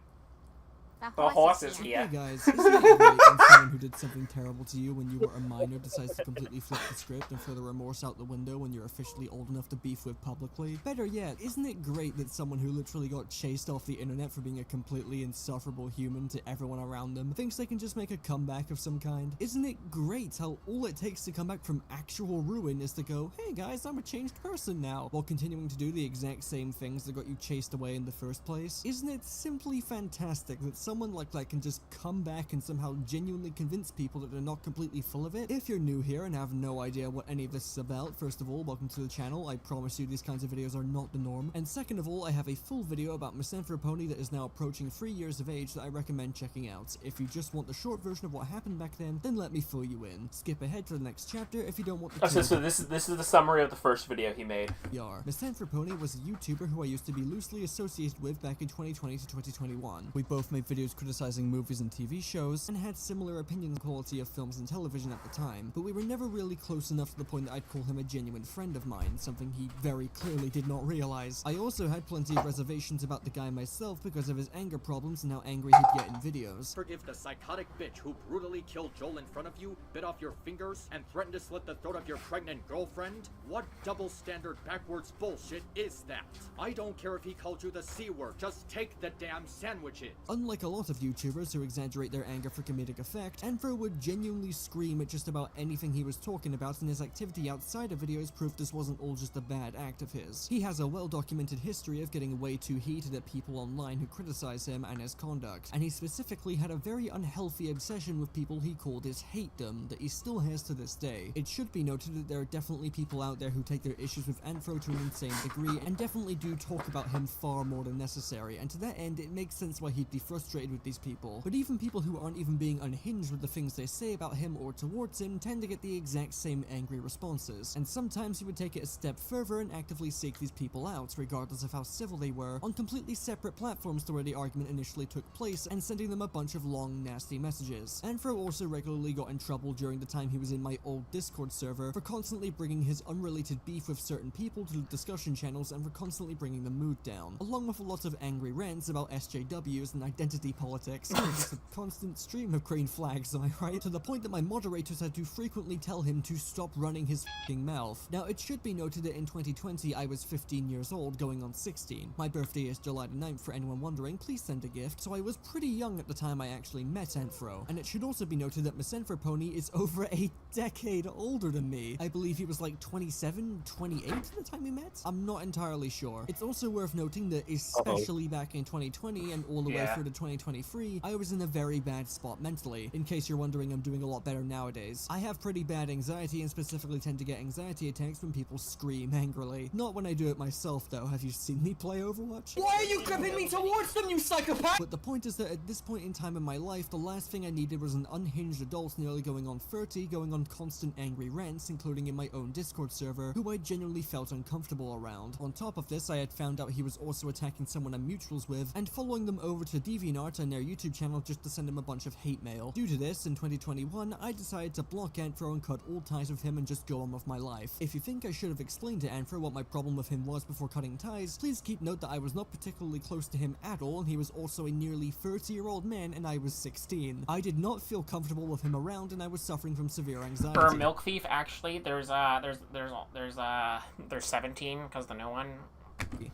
Speaker 1: The horse is here.
Speaker 6: Hey guys, is the 808 in front someone who did something terrible to you when you were a minor decides to completely flip the script and throw the remorse out the window when you're officially old enough to beef with publicly? Better yet, isn't it great that someone who literally got chased off the internet for being a completely insufferable human to everyone around them thinks they can just make a comeback of some kind? Isn't it great how all it takes to come back from actual ruin is to go, hey guys, I'm a changed person now, while continuing to do the exact same things that got you chased away in the first place? Isn't it simply fantastic that someone like that can just come back and somehow genuinely convince people that they're not completely full of it? If you're new here and have no idea what any of this is about, first of all, welcome to the channel. I promise you these kinds of videos are not the norm. And second of all, I have a full video about MisAnthro Pony that is now approaching 3 years of age that I recommend checking out. If you just want the short version of what happened back then let me fill you in. Skip ahead to the next chapter if you don't want the
Speaker 1: So this is the summary of the first video he made.
Speaker 6: MisAnthro Pony was a YouTuber who I used to be loosely associated with back in 2020 to 2021. We both made videos criticizing movies and TV shows, and had similar opinion quality of films and television at the time, but we were never really close enough to the point that I'd call him a genuine friend of mine, something he very clearly did not realize. I also had plenty of reservations about the guy myself because of his anger problems and how angry he'd get in videos.
Speaker 7: Forgive the psychotic bitch who brutally killed Joel in front of you, bit off your fingers, and threatened to slit the throat of your pregnant girlfriend? What double standard backwards bullshit is that? I don't care if he called you the C word, just take the damn sandwiches.
Speaker 6: Unlike a lot of YouTubers who exaggerate their anger for comedic effect, Anthro would genuinely scream at just about anything he was talking about, and his activity outside of videos proved this wasn't all just a bad act of his. He has a well-documented history of getting way too heated at people online who criticize him and his conduct, and he specifically had a very unhealthy obsession with people he called his hate-dom that he still has to this day. It should be noted that there are definitely people out there who take their issues with Anthro to an insane degree, and definitely do talk about him far more than necessary, and to that end it makes sense why he'd be frustrated with these people. But even people who aren't even being unhinged with the things they say about him or towards him tend to get the exact same angry responses, and sometimes he would take it a step further and actively seek these people out, regardless of how civil they were, on completely separate platforms to where the argument initially took place, and sending them a bunch of long, nasty messages. Anthro also regularly got in trouble during the time he was in my old Discord server for constantly bringing his unrelated beef with certain people to the discussion channels and for constantly bringing the mood down, along with a lot of angry rants about SJWs and identity politics. Just a constant stream of green flags, am I right? To the point that my moderators had to frequently tell him to stop running his f***ing mouth. Now, it should be noted that in 2020 I was 15 years old, going on 16. My birthday is July the 9th, for anyone wondering, please send a gift, so I was pretty young at the time I actually met Anthro. And it should also be noted that MisAnthro Pony is over a decade older than me. I believe he was like 27, 28 at the time we met? I'm not entirely sure. It's also worth noting that especially back in 2020 and all the way through to 2023, I was in a very bad spot mentally. In case you're wondering, I'm doing a lot better nowadays. I have pretty bad anxiety and specifically tend to get anxiety attacks when people scream angrily. Not when I do it myself though. Have you seen me play Overwatch?
Speaker 2: Why are you gripping me towards them, you psychopath?
Speaker 6: But the point is that at this point in time in my life, the last thing I needed was an unhinged adult nearly going on 30, going on constant angry rants, including in my own Discord server, who I genuinely felt uncomfortable around. On top of this, I had found out he was also attacking someone I'm mutuals with, and following them over to DeviantArt and their YouTube channel just to send him a bunch of hate mail. Due to this, in 2021, I decided to block Anthro and cut all ties with him and just go on with my life. If you think I should have explained to Anthro what my problem with him was before cutting ties, please keep note that I was not particularly close to him at all, and he was also a nearly 30-year-old man and I was 16. I did not feel comfortable with him around, and I was suffering from severe anxiety.
Speaker 1: For a milk thief, actually, there's 17 because the new one.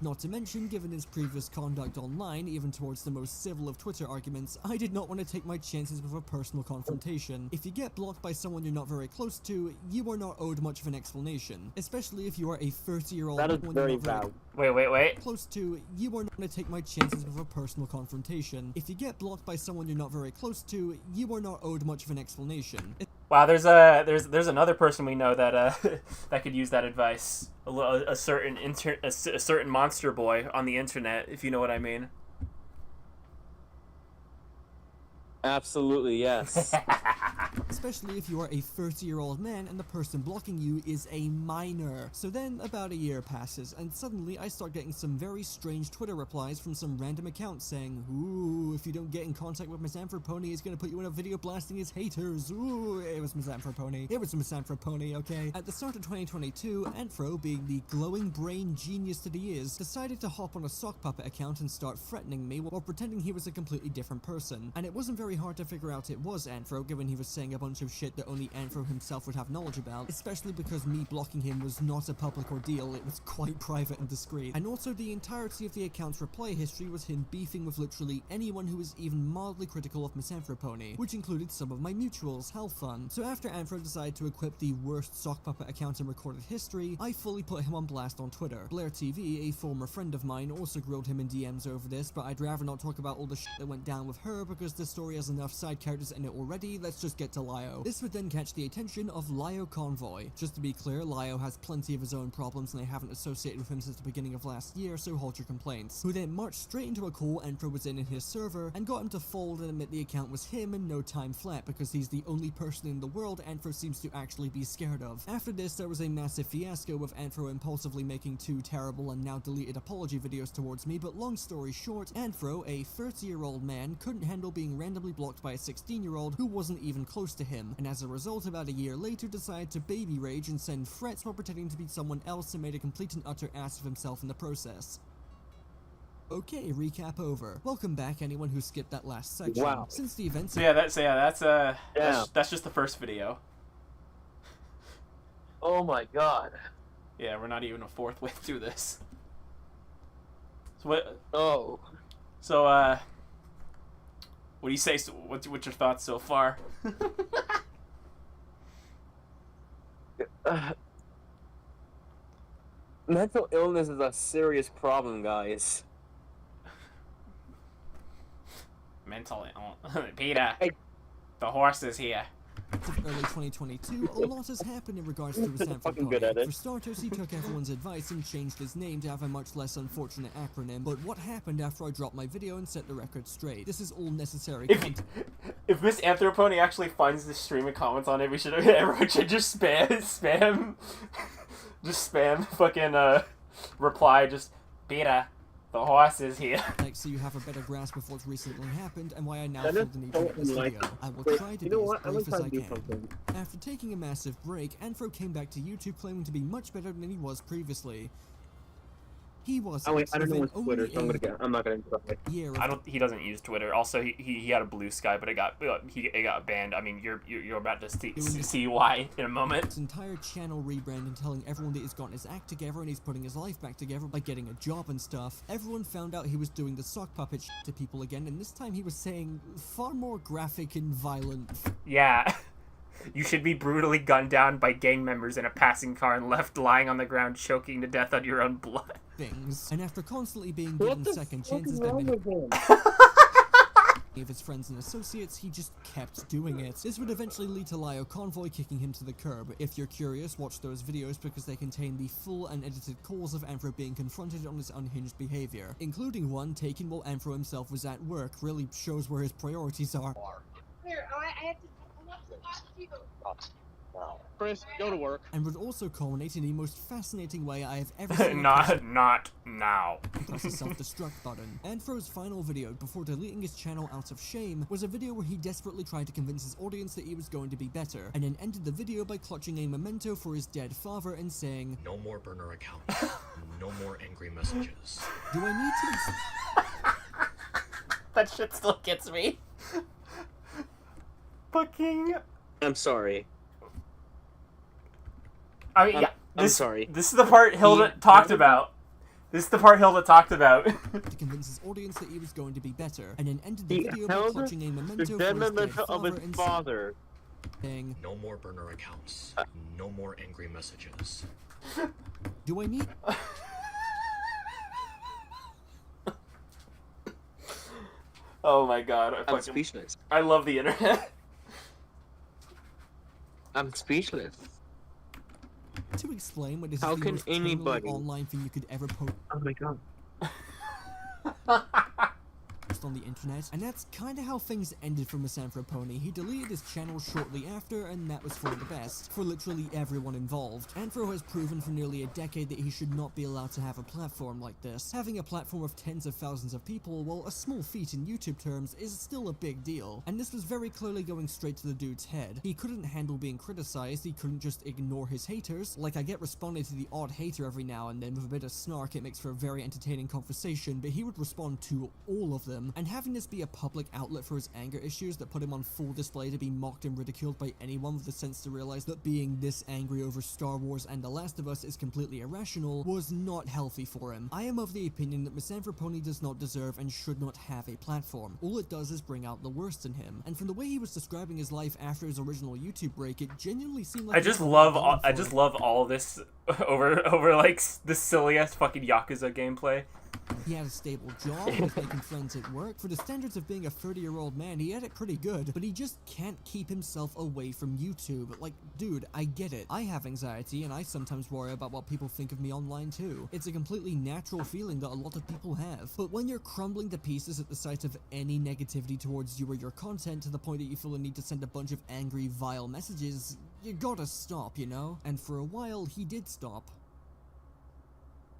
Speaker 6: Not to mention, given his previous conduct online, even towards the most civil of Twitter arguments, I did not want to take my chances with a personal confrontation. If you get blocked by someone you're not very close to, you are not owed much of an explanation, especially if you are a 30-year-old.
Speaker 4: That is very valid.
Speaker 1: Wait.
Speaker 6: Close to, you are not going to take my chances with a personal confrontation. If you get blocked by someone you're not very close to, you are not owed much of an explanation.
Speaker 1: Wow, there's another person we know that that could use that advice. A certain monster boy on the internet, if you know what I mean.
Speaker 2: Absolutely, yes.
Speaker 6: especially if you are a 30-year-old man and the person blocking you is a minor. So then about a year passes and suddenly I start getting some very strange Twitter replies from some random accounts saying, ooh, if you don't get in contact with MisAnthro Pony, he's gonna put you in a video blasting his haters. Ooh, it was MisAnthro Pony. It was MisAnthro Pony, okay? At the start of 2022, Anthro, being the glowing brain genius that he is, decided to hop on a sock puppet account and start threatening me while pretending he was a completely different person. And it wasn't very hard to figure out it was Anthro, given he was saying a bunch of shit that only Anthro himself would have knowledge about, especially because me blocking him was not a public ordeal, it was quite private and discreet. And also the entirety of the account's reply history was him beefing with literally anyone who was even mildly critical of MisAnthro Pony, which included some of my mutuals, Hellfun. So after Anthro decided to equip the worst sock puppet account in recorded history, I fully put him on blast on Twitter. Blair TV, a former friend of mine, also grilled him in DMs over this, but I'd rather not talk about all the shit that went down with her because the story has enough side characters in it already. Let's just get to Lio. This would then catch the attention of Lio Convoy. Just to be clear, Lio has plenty of his own problems and I haven't associated with him since the beginning of last year, so hold your complaints. Who then marched straight into a call Anthro was in his server and got him to fold and admit the account was him in no time flat because he's the only person in the world Anthro seems to actually be scared of. After this, there was a massive fiasco with Anthro impulsively making 2 terrible and now deleted apology videos towards me, but long story short, Anthro, a 30-year-old man, couldn't handle being randomly blocked by a 16-year-old who wasn't even close to him, and as a result, about a year later decided to baby rage and send threats while pretending to be someone else and made a complete and utter ass of himself in the process. Okay, recap over. Welcome back, anyone who skipped that last section.
Speaker 4: Wow.
Speaker 6: Since the events.
Speaker 1: So that's just the first video.
Speaker 4: Oh my god.
Speaker 1: Yeah, we're not even a fourth way through this. So what?
Speaker 4: Oh.
Speaker 1: So what do you say? What's your thoughts so far?
Speaker 4: Mental illness is a serious problem, guys.
Speaker 1: Mental Peter,
Speaker 4: Hey.
Speaker 1: the horse is here.
Speaker 6: Of early 2022, a lot has happened in regards to MisAnthro
Speaker 4: Fucking
Speaker 6: Pony.
Speaker 4: good at it.
Speaker 6: For starters, he took everyone's advice and changed his name to have a much less unfortunate acronym. But what happened after I dropped my video and set the record straight? This is all necessary content.
Speaker 1: If MisAnthro Pony actually finds this stream and comments on it, everyone should just spam fucking reply just Peter, the horse is here.
Speaker 6: So you have a better grasp of what's recently happened and why I now
Speaker 4: That
Speaker 6: feel
Speaker 4: is
Speaker 6: the need
Speaker 4: so
Speaker 6: to make this video.
Speaker 4: unlikely.
Speaker 6: I will
Speaker 4: Wait,
Speaker 6: try to
Speaker 4: you
Speaker 6: be
Speaker 4: know
Speaker 6: as
Speaker 4: what? I'm
Speaker 6: brief
Speaker 4: gonna
Speaker 6: as
Speaker 4: try
Speaker 6: I
Speaker 4: to do
Speaker 6: can.
Speaker 4: something.
Speaker 6: After taking a massive break, Anthro came back to YouTube claiming to be much better than he was previously. He was.
Speaker 4: Oh wait, I don't know
Speaker 6: within
Speaker 4: what's Twitter, so
Speaker 6: only
Speaker 4: I'm not gonna try.
Speaker 6: a year of
Speaker 1: He doesn't use Twitter. Also, he had a blue sky, but it got banned. I mean, you're about to see why in a moment.
Speaker 6: his entire channel rebrand and telling everyone that he's gotten his act together and he's putting his life back together by getting a job and stuff. Everyone found out he was doing the sock puppet shit to people again, and this time he was saying far more graphic and violent
Speaker 1: Yeah. You should be brutally gunned down by gang members in a passing car and left lying on the ground choking to death on your own blood.
Speaker 6: things. And after constantly being
Speaker 4: What
Speaker 6: given
Speaker 4: the
Speaker 6: second
Speaker 4: fuck
Speaker 6: chances
Speaker 4: is
Speaker 6: by
Speaker 4: wrong
Speaker 6: many
Speaker 4: with him?
Speaker 6: of his friends and associates, he just kept doing it. This would eventually lead to Lio Convoy kicking him to the curb. If you're curious, watch those videos because they contain the full and edited calls of Anthro being confronted on his unhinged behavior, including one taken while Anthro himself was at work. Really shows where his priorities are.
Speaker 8: Here, I have to watch you.
Speaker 4: Chris, go to work.
Speaker 6: And would also culminate in the most fascinating way I have ever seen.
Speaker 1: Not now.
Speaker 6: Press the self-destruct button. Anthro's final video before deleting his channel out of shame was a video where he desperately tried to convince his audience that he was going to be better, and then ended the video by clutching a memento for his dead father and saying,
Speaker 9: No more burner accounts. No more angry messages.
Speaker 6: "Do I need to
Speaker 1: That shit still gets me. Fucking.
Speaker 2: I'm sorry.
Speaker 1: I mean, yeah.
Speaker 2: I'm sorry.
Speaker 1: This is the part Hilda talked about. This is the part Hilda talked about.
Speaker 6: to convince his audience that he was going to be better, and then ended the
Speaker 4: He
Speaker 6: video by
Speaker 4: held
Speaker 6: clutching a memento
Speaker 4: The
Speaker 6: for
Speaker 4: dead
Speaker 6: his dead
Speaker 4: memento of
Speaker 6: father
Speaker 4: his
Speaker 6: and
Speaker 4: father.
Speaker 6: saying,
Speaker 9: No more burner accounts. No more angry messages.
Speaker 6: "Do I need..."
Speaker 1: Oh my god.
Speaker 2: I'm speechless.
Speaker 1: I love the internet.
Speaker 2: I'm speechless.
Speaker 6: To explain what is
Speaker 2: How
Speaker 6: the
Speaker 2: can
Speaker 6: most tonally
Speaker 2: anybody-
Speaker 6: online thing you could ever post.
Speaker 2: Oh my god.
Speaker 6: post on the internet, and that's kinda how things ended for MisAnthro Pony. He deleted his channel shortly after, and that was for the best, for literally everyone involved. Anthro has proven for nearly a decade that he should not be allowed to have a platform like this. Having a platform of tens of thousands of people, while a small feat in YouTube terms, is still a big deal, and this was very clearly going straight to the dude's head. He couldn't handle being criticized, he couldn't just ignore his haters. Like, I get responding to the odd hater every now and then with a bit of snark, it makes for a very entertaining conversation, but he would respond to all of them, and having this be a public outlet for his anger issues that put him on full display to be mocked and ridiculed by anyone with the sense to realize that being this angry over Star Wars and The Last of Us is completely irrational was not healthy for him. I am of the opinion that MisAnthro Pony does not deserve and should not have a platform. All it does is bring out the worst in him, and from the way he was describing his life after his original YouTube break, it genuinely seemed like
Speaker 1: I just love all this over like this silly ass fucking Yakuza gameplay.
Speaker 6: He had a stable job, he was making friends at work. For the standards of being a 30-year-old man, he had it pretty good, but he just can't keep himself away from YouTube. Like, dude, I get it. I have anxiety, and I sometimes worry about what people think of me online too. It's a completely natural feeling that a lot of people have. But when you're crumbling to pieces at the sight of any negativity towards you or your content to the point that you feel the need to send a bunch of angry, vile messages, you gotta stop, you know? And for a while, he did stop.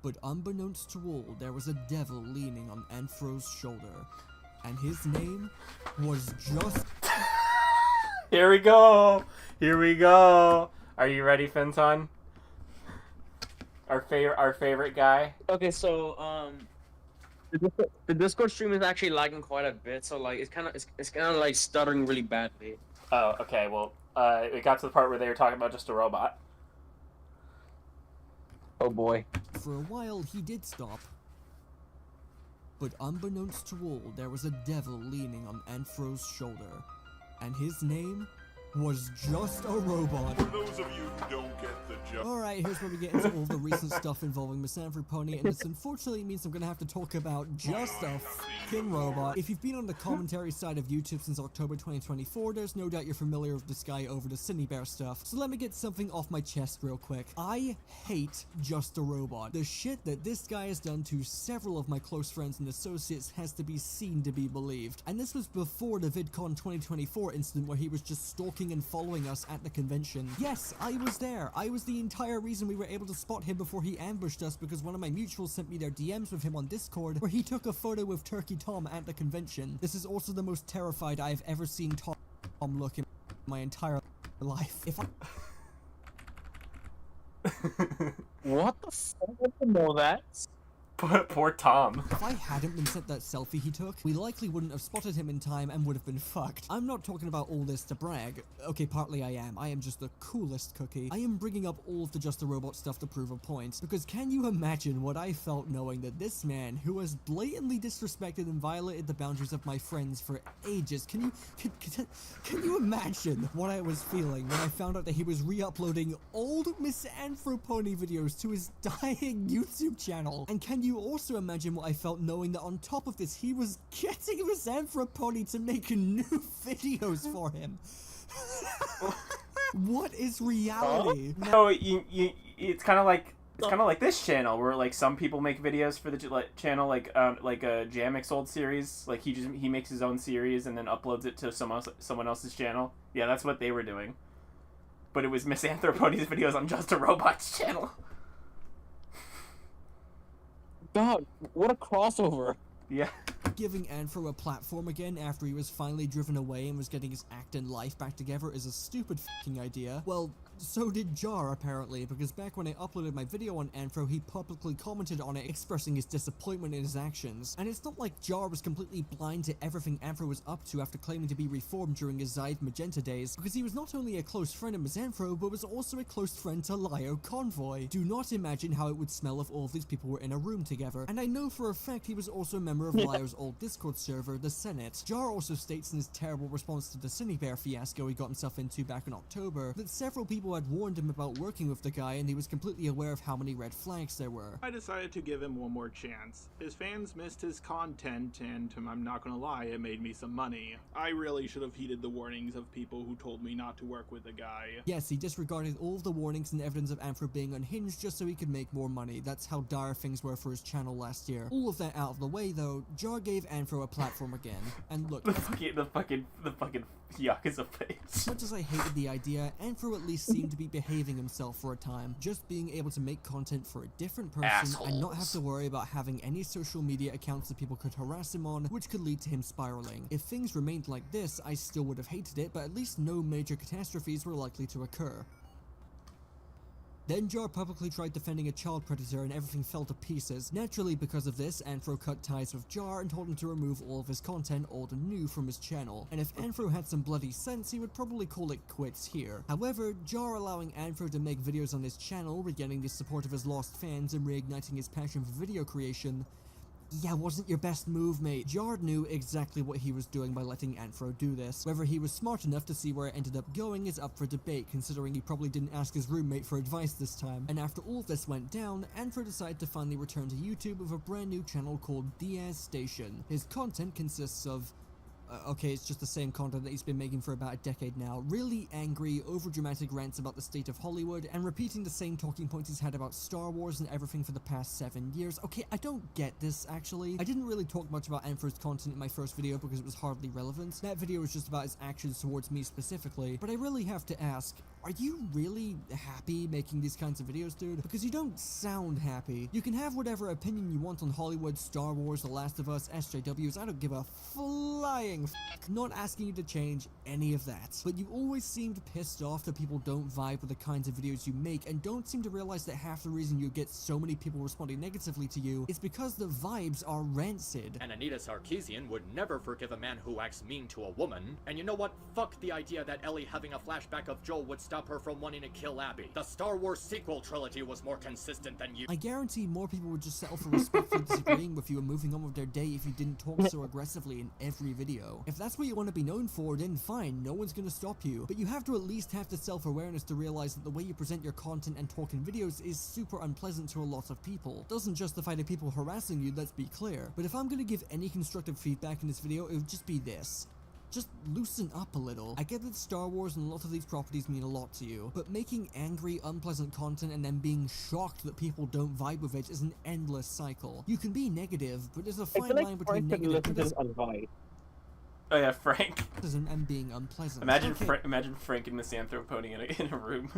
Speaker 6: But unbeknownst to all, there was a devil leaning on Anthro's shoulder, and his name was just...
Speaker 1: Here we go! Here we go! Are you ready, Fenton? Our favorite guy?
Speaker 2: Okay, so the Discord stream is actually lagging quite a bit, so like it's kind of like stuttering really badly.
Speaker 1: Oh, okay, well, it got to the part where they were talking about just a robot.
Speaker 2: Oh boy.
Speaker 6: For a while, he did stop. But unbeknownst to all, there was a devil leaning on Anthro's shoulder, and his name was just a robot.
Speaker 10: For those of you who don't get the joke.
Speaker 6: Alright, here's where we get into all the recent stuff involving MisAnthro Pony, and this unfortunately means I'm gonna have to talk about just a fucking robot. If you've been on the commentary side of YouTube since October 2024, there's no doubt you're familiar with this guy over the Cindy Bear stuff. So let me get something off my chest real quick. I hate Just a Robot. The shit that this guy has done to several of my close friends and associates has to be seen to be believed. And this was before the VidCon 2024 incident where he was just stalking and following us at the convention. Yes, I was there. I was the entire reason we were able to spot him before he ambushed us, because one of my mutuals sent me their DMs with him on Discord where he took a photo with Turkey Tom at the convention. This is also the most terrified I've ever seen Tom look in my entire life. If I...
Speaker 2: What the fuck? I didn't know that.
Speaker 1: Poor Tom.
Speaker 6: If I hadn't been sent that selfie he took, we likely wouldn't have spotted him in time and would have been fucked. I'm not talking about all this to brag. Okay, partly I am just the coolest cookie. I am bringing up all of the Just a Robot stuff to prove a point, because can you imagine what I felt knowing that this man, who has blatantly disrespected and violated the boundaries of my friends for ages, can you imagine what I was feeling when I found out that he was re-uploading old MisAnthro Pony videos to his dying YouTube channel? And can you also imagine what I felt knowing that on top of this, he was getting MisAnthro Pony to make new videos for him? What is reality?
Speaker 1: No, it's kind of like this channel where like some people make videos for the channel, like a Jamix old series. Like he makes his own series and then uploads it to someone else's channel. Yeah, that's what they were doing. But it was MisAnthro Pony's videos on Just a Robot's channel.
Speaker 2: God, what a crossover.
Speaker 1: Yeah.
Speaker 6: Giving Anthro a platform again after he was finally driven away and was getting his act and life back together is a stupid fucking idea. Well, so did Jar, apparently, because back when I uploaded my video on Anthro, he publicly commented on it, expressing his disappointment in his actions. And it's not like Jar was completely blind to everything Anthro was up to after claiming to be reformed during his Zyde Magenta days, because he was not only a close friend of MisAnthro, but was also a close friend to Lio Convoy. Do not imagine how it would smell if all of these people were in a room together. And I know for a fact he was also a member of Lio's old Discord server, the Senate. Jar also states in his terrible response to the Cindy Bear fiasco he got himself into back in October that several people people had warned him about working with the guy, and he was completely aware of how many red flags there were.
Speaker 11: I decided to give him one more chance. His fans missed his content, and I'm not gonna lie, it made me some money. I really should have heeded the warnings of people who told me not to work with the guy.
Speaker 6: Yes, he disregarded all of the warnings and evidence of Anthro being unhinged just so he could make more money. That's how dire things were for his channel last year. All of that out of the way though, Jar gave Anthro a platform again. And look,
Speaker 1: the fucking Yakuza face.
Speaker 6: as much as I hated the idea, Anthro at least seemed to be behaving himself for a time, just being able to make content for a different person and not have to worry about having any social media accounts that people could harass him on, which could lead to him spiraling. If things remained like this, I still would have hated it, but at least no major catastrophes were likely to occur. Then Jar publicly tried defending a child predator and everything fell to pieces. Naturally, because of this, Anthro cut ties with Jar and told him to remove all of his content, old and new, from his channel. And if Anthro had some bloody sense, he would probably call it quits here. However, Jar allowing Anthro to make videos on his channel, regaining the support of his lost fans and reigniting his passion for video creation, yeah, wasn't your best move, mate. Jar knew exactly what he was doing by letting Anthro do this. Whether he was smart enough to see where it ended up going is up for debate, considering he probably didn't ask his roommate for advice this time. And after all of this went down, Anthro decided to finally return to YouTube with a brand new channel called Diaz Station. His content consists of okay, it's just the same content that he's been making for about a decade now. Really angry, overdramatic rants about the state of Hollywood, and repeating the same talking points he's had about Star Wars and everything for the past 7 years. Okay, I don't get this, actually. I didn't really talk much about Anthro's content in my first video because it was hardly relevant. That video was just about his actions towards me specifically, but I really have to ask, are you really happy making these kinds of videos, dude? Because you don't sound happy. You can have whatever opinion you want on Hollywood, Star Wars, The Last of Us, SJWs, I don't give a flying f***. Not asking you to change any of that. But you always seemed pissed off that people don't vibe with the kinds of videos you make and don't seem to realize that half the reason you get so many people responding negatively to you is because the vibes are rancid.
Speaker 7: And Anita Sarkeesian would never forgive a man who acts mean to a woman. And you know what? Fuck the idea that Ellie having a flashback of Joel would stop her from wanting to kill Abby. The Star Wars sequel trilogy was more consistent than you.
Speaker 6: I guarantee more people would just settle for respectfully disagreeing with you and moving on with their day if you didn't talk so aggressively in every video. If that's what you want to be known for, then fine, no one's gonna stop you. But you have to at least have the self-awareness to realize that the way you present your content and talk in videos is super unpleasant to a lot of people. Doesn't justify the people harassing you, let's be clear. But if I'm gonna give any constructive feedback in this video, it would just be this. Just loosen up a little. I get that Star Wars and a lot of these properties mean a lot to you, but making angry, unpleasant content and then being shocked that people don't vibe with it is an endless cycle. You can be negative, but there's a fine line between negative criticism.
Speaker 1: Oh yeah, Frank.
Speaker 6: And being unpleasant.
Speaker 1: Imagine Frank and MisAnthro Pony in a room.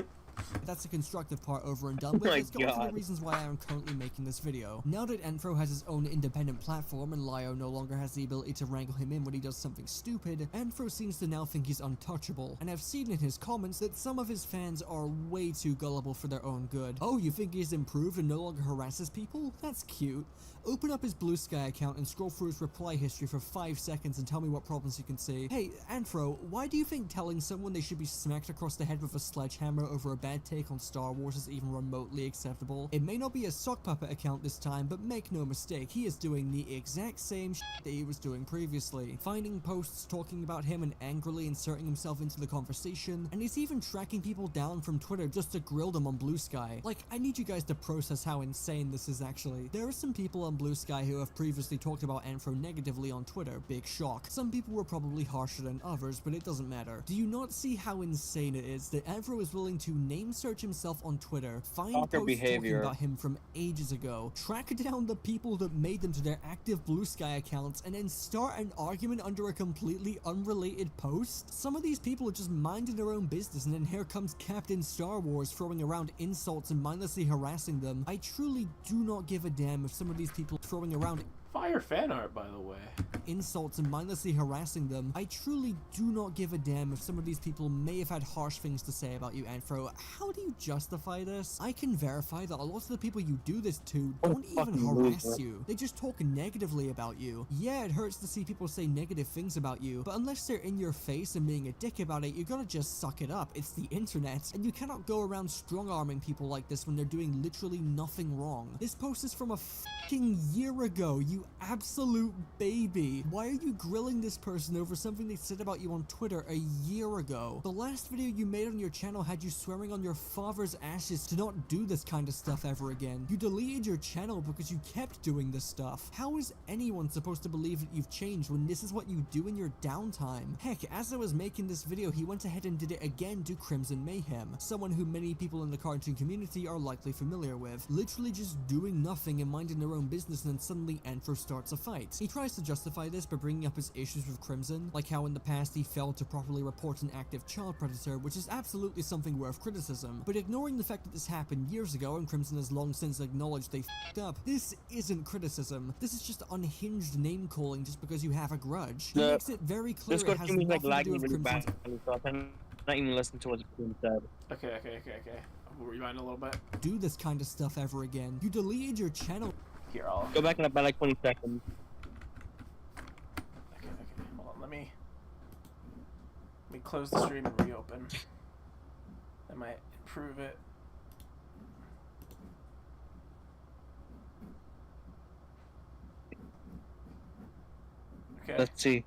Speaker 6: That's the constructive part over and done with. Let's go into the reasons why I am currently making this video. Now that Anthro has his own independent platform and Lio no longer has the ability to wrangle him in when he does something stupid, Anthro seems to now think he's untouchable. And I've seen in his comments that some of his fans are way too gullible for their own good. Oh, you think he's improved and no longer harasses people? That's cute. Open up his Blue Sky account and scroll through his reply history for 5 seconds and tell me what problems you can see. Hey, Anthro, why do you think telling someone they should be smacked across the head with a sledgehammer over a bad take on Star Wars is even remotely acceptable? It may not be a sock puppet account this time, but make no mistake, he is doing the exact same shit that he was doing previously. Finding posts talking about him and angrily inserting himself into the conversation, and he's even tracking people down from Twitter just to grill them on Blue Sky. Like, I need you guys to process how insane this is actually. There are some people on Blue Sky who have previously talked about Anthro negatively on Twitter, big shock. Some people were probably harsher than others, but it doesn't matter. Do you not see how insane it is that Anthro is willing to name search himself on Twitter, find posts talking about him from ages ago, track down the people that made them to their active Blue Sky accounts, and then start an argument under a completely unrelated post? Some of these people are just minding their own business, and then here comes Captain Star Wars throwing around insults and mindlessly harassing them. I truly do not give a damn if some of these people throwing around
Speaker 1: Fire fan art, by the way.
Speaker 6: Insults and mindlessly harassing them. I truly do not give a damn if some of these people may have had harsh things to say about you, Anthro. How do you justify this? I can verify that a lot of the people you do this to don't even harass you. They just talk negatively about you. Yeah, it hurts to see people say negative things about you, but unless they're in your face and being a dick about it, you gotta just suck it up. It's the internet, and you cannot go around strong-arming people like this when they're doing literally nothing wrong. This post is from a fucking year ago, you absolute baby. baby. Why are you grilling this person over something they said about you on Twitter a year ago? The last video you made on your channel had you swearing on your father's ashes to not do this kind of stuff ever again. You deleted your channel because you kept doing this stuff. How is anyone supposed to believe that you've changed when this is what you do in your downtime? Heck, as I was making this video, he went ahead and did it again to Crimson Mayhem, someone who many people in the cartoon community are likely familiar with. Literally just doing nothing and minding their own business, and then suddenly MisAnthro starts a fight. He tries to justify this by bringing up his issues with Crimson, like how in the past he failed to properly report an active child predator, which is absolutely something worth criticism, but ignoring the fact that this happened years ago and Crimson has long since acknowledged they f***ed up. This isn't criticism. This is just unhinged name calling just because you have a grudge. He makes it very clear it has nothing to do with Crimson's...
Speaker 4: I'm not even listening to what's being said.
Speaker 1: Okay. We'll rewind a little bit.
Speaker 6: Do this kind of stuff ever again. You deleted your channel.
Speaker 1: Here, I'll...
Speaker 4: Go back in about like 20 seconds.
Speaker 1: Okay. Hold on, let me close the stream and reopen. That might improve it. Okay.
Speaker 4: Let's see.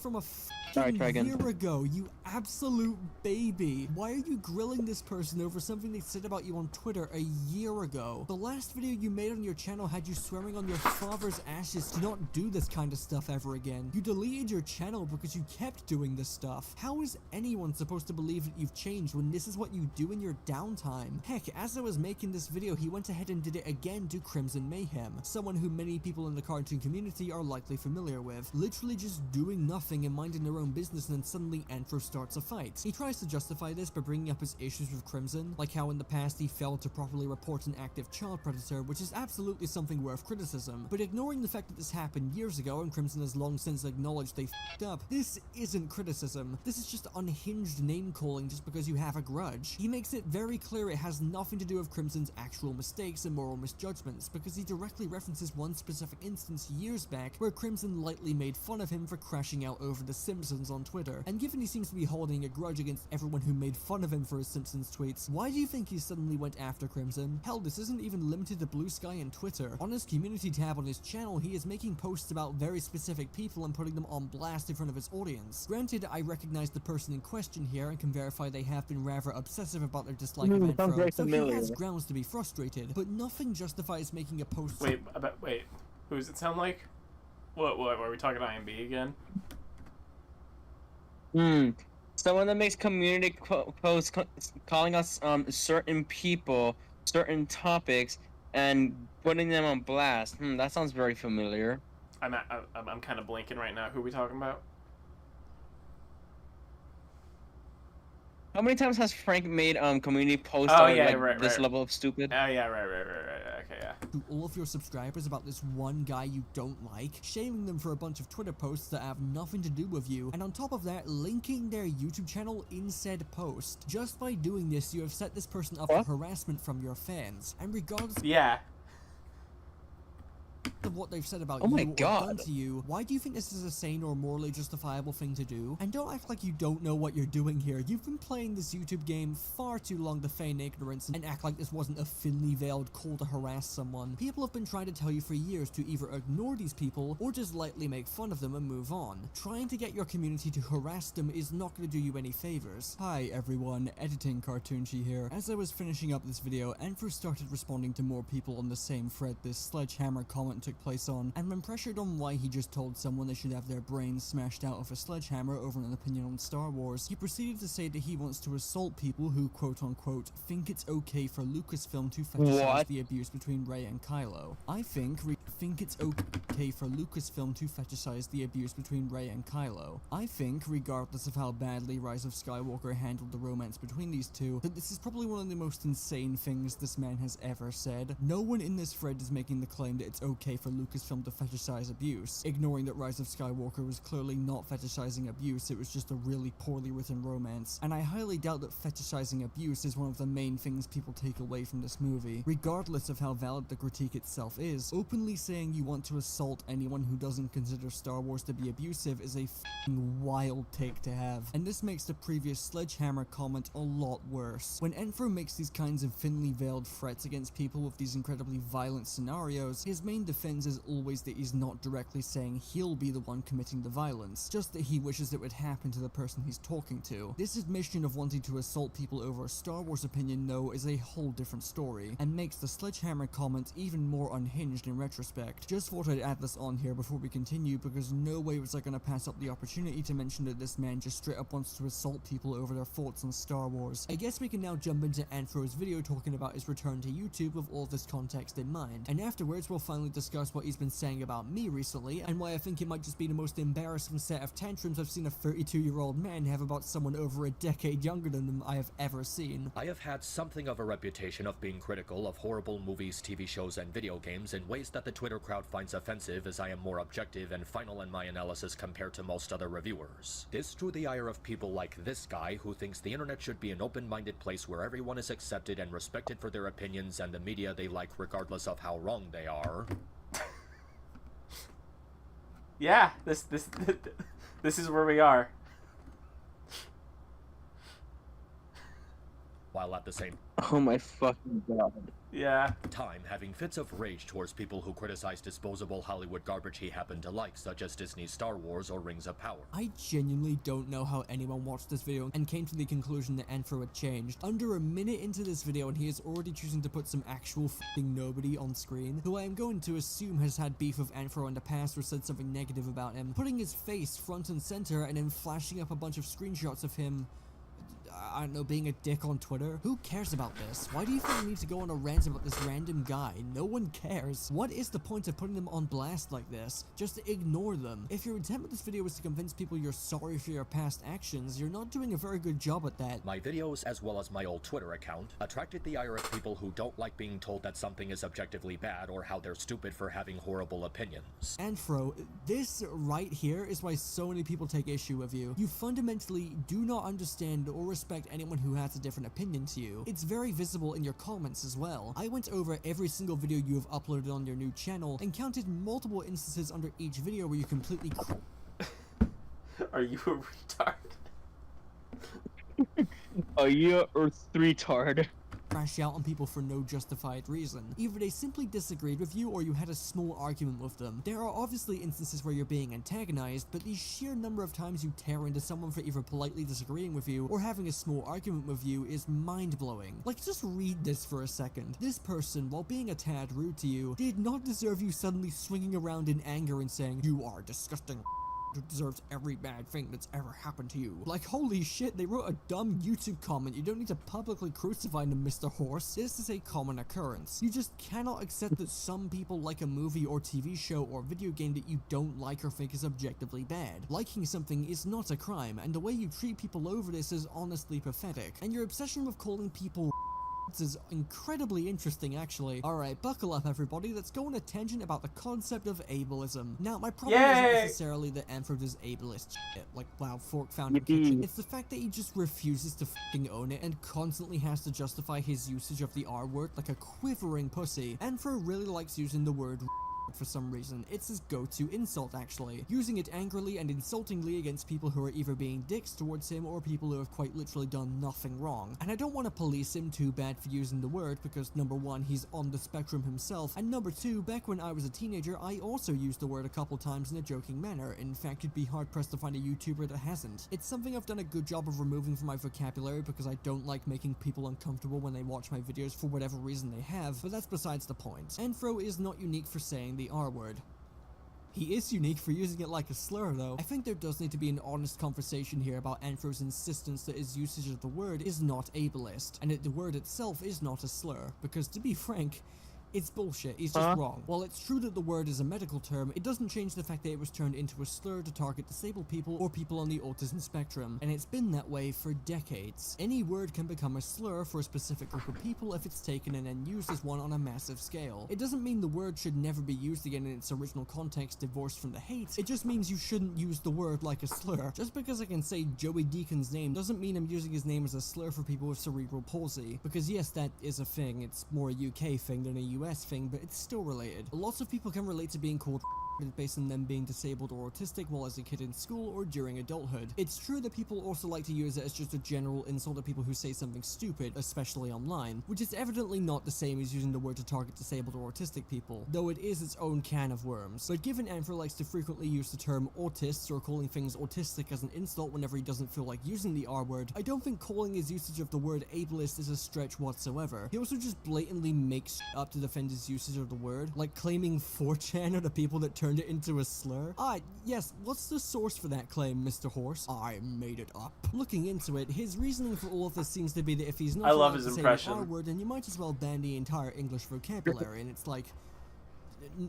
Speaker 6: From a
Speaker 4: try again.
Speaker 6: year ago, you absolute baby. Why are you grilling this person over something they said about you on Twitter a year ago? The last video you made on your channel had you swearing on your father's ashes to not do this kind of stuff ever again. You deleted your channel because you kept doing this stuff. How is anyone supposed to believe that you've changed when this is what you do in your downtime? Heck, as I was making this video, he went ahead and did it again to Crimson Mayhem, someone who many people in the cartoon community are likely familiar with. Literally just doing nothing and minding their own business, and then suddenly MisAnthro starts a fight. He tries to justify this by bringing up his issues with Crimson, like how in the past he failed to properly report an active child predator, which is absolutely something worth criticism, but ignoring the fact that this happened years ago and Crimson has long since acknowledged they f***ed up. This isn't criticism. This is just unhinged name calling just because you have a grudge. He makes it very clear it has nothing to do with Crimson's actual mistakes and moral misjudgments, because he directly references one specific instance years back where Crimson lightly made fun of him for crashing out over The Simpsons on Twitter. And given he seems to be holding a grudge against everyone who made fun of him for his Simpsons tweets, why do you think he suddenly went after Crimson? Hell, this isn't even limited to Blue Sky and Twitter. On his community tab on his channel, he is making posts about very specific people and putting them on blast in front of his audience. Granted, I recognize the person in question here and can verify they have been rather obsessive about their dislike of MisAnthro, so he has grounds to be frustrated, but nothing justifies making a post...
Speaker 1: Wait, who does it sound like? What, are we talking IMB again?
Speaker 4: Someone that makes community posts calling us certain people, certain topics, and putting them on blast. That sounds very familiar.
Speaker 1: I'm kind of blanking right now. Who are we talking about?
Speaker 4: How many times has Frank made community posts on this level of stupid?
Speaker 1: Oh yeah, right. Okay, yeah.
Speaker 6: To all of your subscribers about this one guy you don't like, shaming them for a bunch of Twitter posts that have nothing to do with you, and on top of that, linking their YouTube channel in said post. Just by doing this, you have set this person up for harassment from your fans, and regardless of what they've said about you or done to you, why do you think this is a sane or morally justifiable thing to do? And don't act like you don't know what you're doing here. You've been playing this YouTube game far too long to feign ignorance and act like this wasn't a thinly veiled call to harass someone. People have been trying to tell you for years to either ignore these people or just lightly make fun of them and move on. Trying to get your community to harass them is not going to do you any favors. Hi everyone, Editing Cartoonchi here. As I was finishing up this video, MisAnthro started responding to more people on the same thread this sledgehammer comment took place on, and when pressured on why he just told someone they should have their brains smashed out with a sledgehammer over an opinion on Star Wars, he proceeded to say that he wants to assault people who quote-unquote think it's okay for Lucasfilm to fetishize the abuse between Rey and Kylo. I think it's okay for Lucasfilm to fetishize the abuse between Rey and Kylo. I think, regardless of how badly Rise of Skywalker handled the romance between these two, that this is probably one of the most insane things this man has ever said. No one in this thread is making the claim that it's okay for Lucasfilm to fetishize abuse, ignoring that Rise of Skywalker was clearly not fetishizing abuse, it was just a really poorly written romance, and I highly doubt that fetishizing abuse is one of the main things people take away from this movie. Regardless of how valid the critique itself is, openly saying saying you want to assault anyone who doesn't consider Star Wars to be abusive is a f***ing wild take to have, and this makes the previous Sledgehammer comment a lot worse. When MisAnthro makes these kinds of thinly veiled threats against people with these incredibly violent scenarios, his main defense is always that he's not directly saying he'll be the one committing the violence, just that he wishes it would happen to the person he's talking to. This admission of wanting to assault people over a Star Wars opinion, though, is a whole different story, and makes the Sledgehammer comment even more unhinged in retrospect. Just thought I'd add this on here before we continue, because no way was I gonna pass up the opportunity to mention that this man just straight up wants to assault people over their thoughts on Star Wars. I guess we can now jump into MisAnthro's video talking about his return to YouTube with all this context in mind, and afterwards we'll finally discuss what he's been saying about me recently, and why I think it might just be the most embarrassing set of tantrums I've seen a 32-year-old man have about someone over a decade younger than them I have ever seen.
Speaker 9: I have had something of a reputation of being critical of horrible movies, TV shows, and video games in ways that the Twitter crowd finds offensive, as I am more objective and final in my analysis compared to most other reviewers. This drew the ire of people like this guy, who thinks the internet should be an open-minded place where everyone is accepted and respected for their opinions and the media they like regardless of how wrong they are.
Speaker 1: Yeah, this is where we are.
Speaker 9: While at the same
Speaker 4: Oh my fucking god.
Speaker 1: Yeah.
Speaker 9: time having fits of rage towards people who criticize disposable Hollywood garbage he happened to like, such as Disney's Star Wars or Rings of Power.
Speaker 6: I genuinely don't know how anyone watched this video and came to the conclusion that MisAnthro had changed. Under a minute into this video and he is already choosing to put some actual f***ing nobody on screen, who I am going to assume has had beef with MisAnthro in the past or said something negative about him, putting his face front and center and then flashing up a bunch of screenshots of him, I don't know, being a dick on Twitter. Who cares about this? Why do you think I need to go on a rant about this random guy? No one cares. What is the point of putting them on blast like this? Just ignore them. If your intent with this video is to convince people you're sorry for your past actions, you're not doing a very good job at that.
Speaker 9: My videos, as well as my old Twitter account, attracted the ire of people who don't like being told that something is objectively bad or how they're stupid for having horrible opinions.
Speaker 6: MisAnthro, this right here is why so many people take issue with you. You fundamentally do not understand or respect anyone who has a different opinion to you. It's very visible in your comments as well. I went over every single video you have uploaded on your new channel and counted multiple instances under each video where you completely
Speaker 1: Are you a retard?
Speaker 4: Are you a retard?
Speaker 6: crash out on people for no justified reason. Either they simply disagreed with you or you had a small argument with them. There are obviously instances where you're being antagonized, but the sheer number of times you tear into someone for either politely disagreeing with you or having a small argument with you is mind-blowing. Like, just read this for a second. This person, while being a tad rude to you, did not deserve you suddenly swinging around in anger and saying, "You are disgusting who deserves every bad thing that's ever happened to you." Like, holy shit, they wrote a dumb YouTube comment. You don't need to publicly crucify them, Mr. Horse. This is a common occurrence. You just cannot accept that some people like a movie or TV show or video game that you don't like or think is objectively bad. Liking something is not a crime, and the way you treat people over this is honestly pathetic. And your obsession with calling people is incredibly interesting, actually. Alright, buckle up everybody, let's go on a tangent about the concept of ableism. Now, my problem isn't necessarily that MisAnthro does ableist shit, like, wow, fork found in kitchen. It's the fact that he just refuses to fucking own it and constantly has to justify his usage of the R word like a quivering pussy. MisAnthro really likes using the word for some reason. It's his go-to insult, actually. Using it angrily and insultingly against people who are either being dicks towards him or people who have quite literally done nothing wrong. And I don't want to police him too bad for using the word because, number one, he's on the spectrum himself, and number two, back when I was a teenager, I also used the word a couple times in a joking manner. In fact, you'd be hard-pressed to find a YouTuber that hasn't. It's something I've done a good job of removing from my vocabulary because I don't like making people uncomfortable when they watch my videos for whatever reason they have, but that's besides the point. MisAnthro is not unique for saying the R word. He is unique for using it like a slur, though. I think there does need to be an honest conversation here about MisAnthro's insistence that his usage of the word is not ableist, and that the word itself is not a slur, because to be frank, it's bullshit. He's just wrong. While it's true that the word is a medical term, it doesn't change the fact that it was turned into a slur to target disabled people or people on the autism spectrum, and it's been that way for decades. Any word can become a slur for a specific group of people if it's taken and then used as one on a massive scale. It doesn't mean the word should never be used again in its original context divorced from the hate. It just means you shouldn't use the word like a slur. Just because I can say Joey Deacon's name doesn't mean I'm using his name as a slur for people with cerebral palsy. Because yes, that is a thing. It's more a UK thing than a US thing, but it's still related. Lots of people can relate to being called based on them being disabled or autistic while as a kid in school or during adulthood. It's true that people also like to use it as just a general insult to people who say something stupid, especially online, which is evidently not the same as using the word to target disabled or autistic people, though it is its own can of worms. But given Anthro likes to frequently use the term autists or calling things autistic as an insult whenever he doesn't feel like using the R word, I don't think calling his usage of the word ableist is a stretch whatsoever. He also just blatantly makes up to defend his usage of the word, like claiming 4chan are the people that turned it into a slur. Yes, what's the source for that claim, Mr. Horse? I made it up. Looking into it, his reasoning for all of this seems to be that if he's not allowed to say the R word, then you might as well ban the entire English vocabulary, and it's like,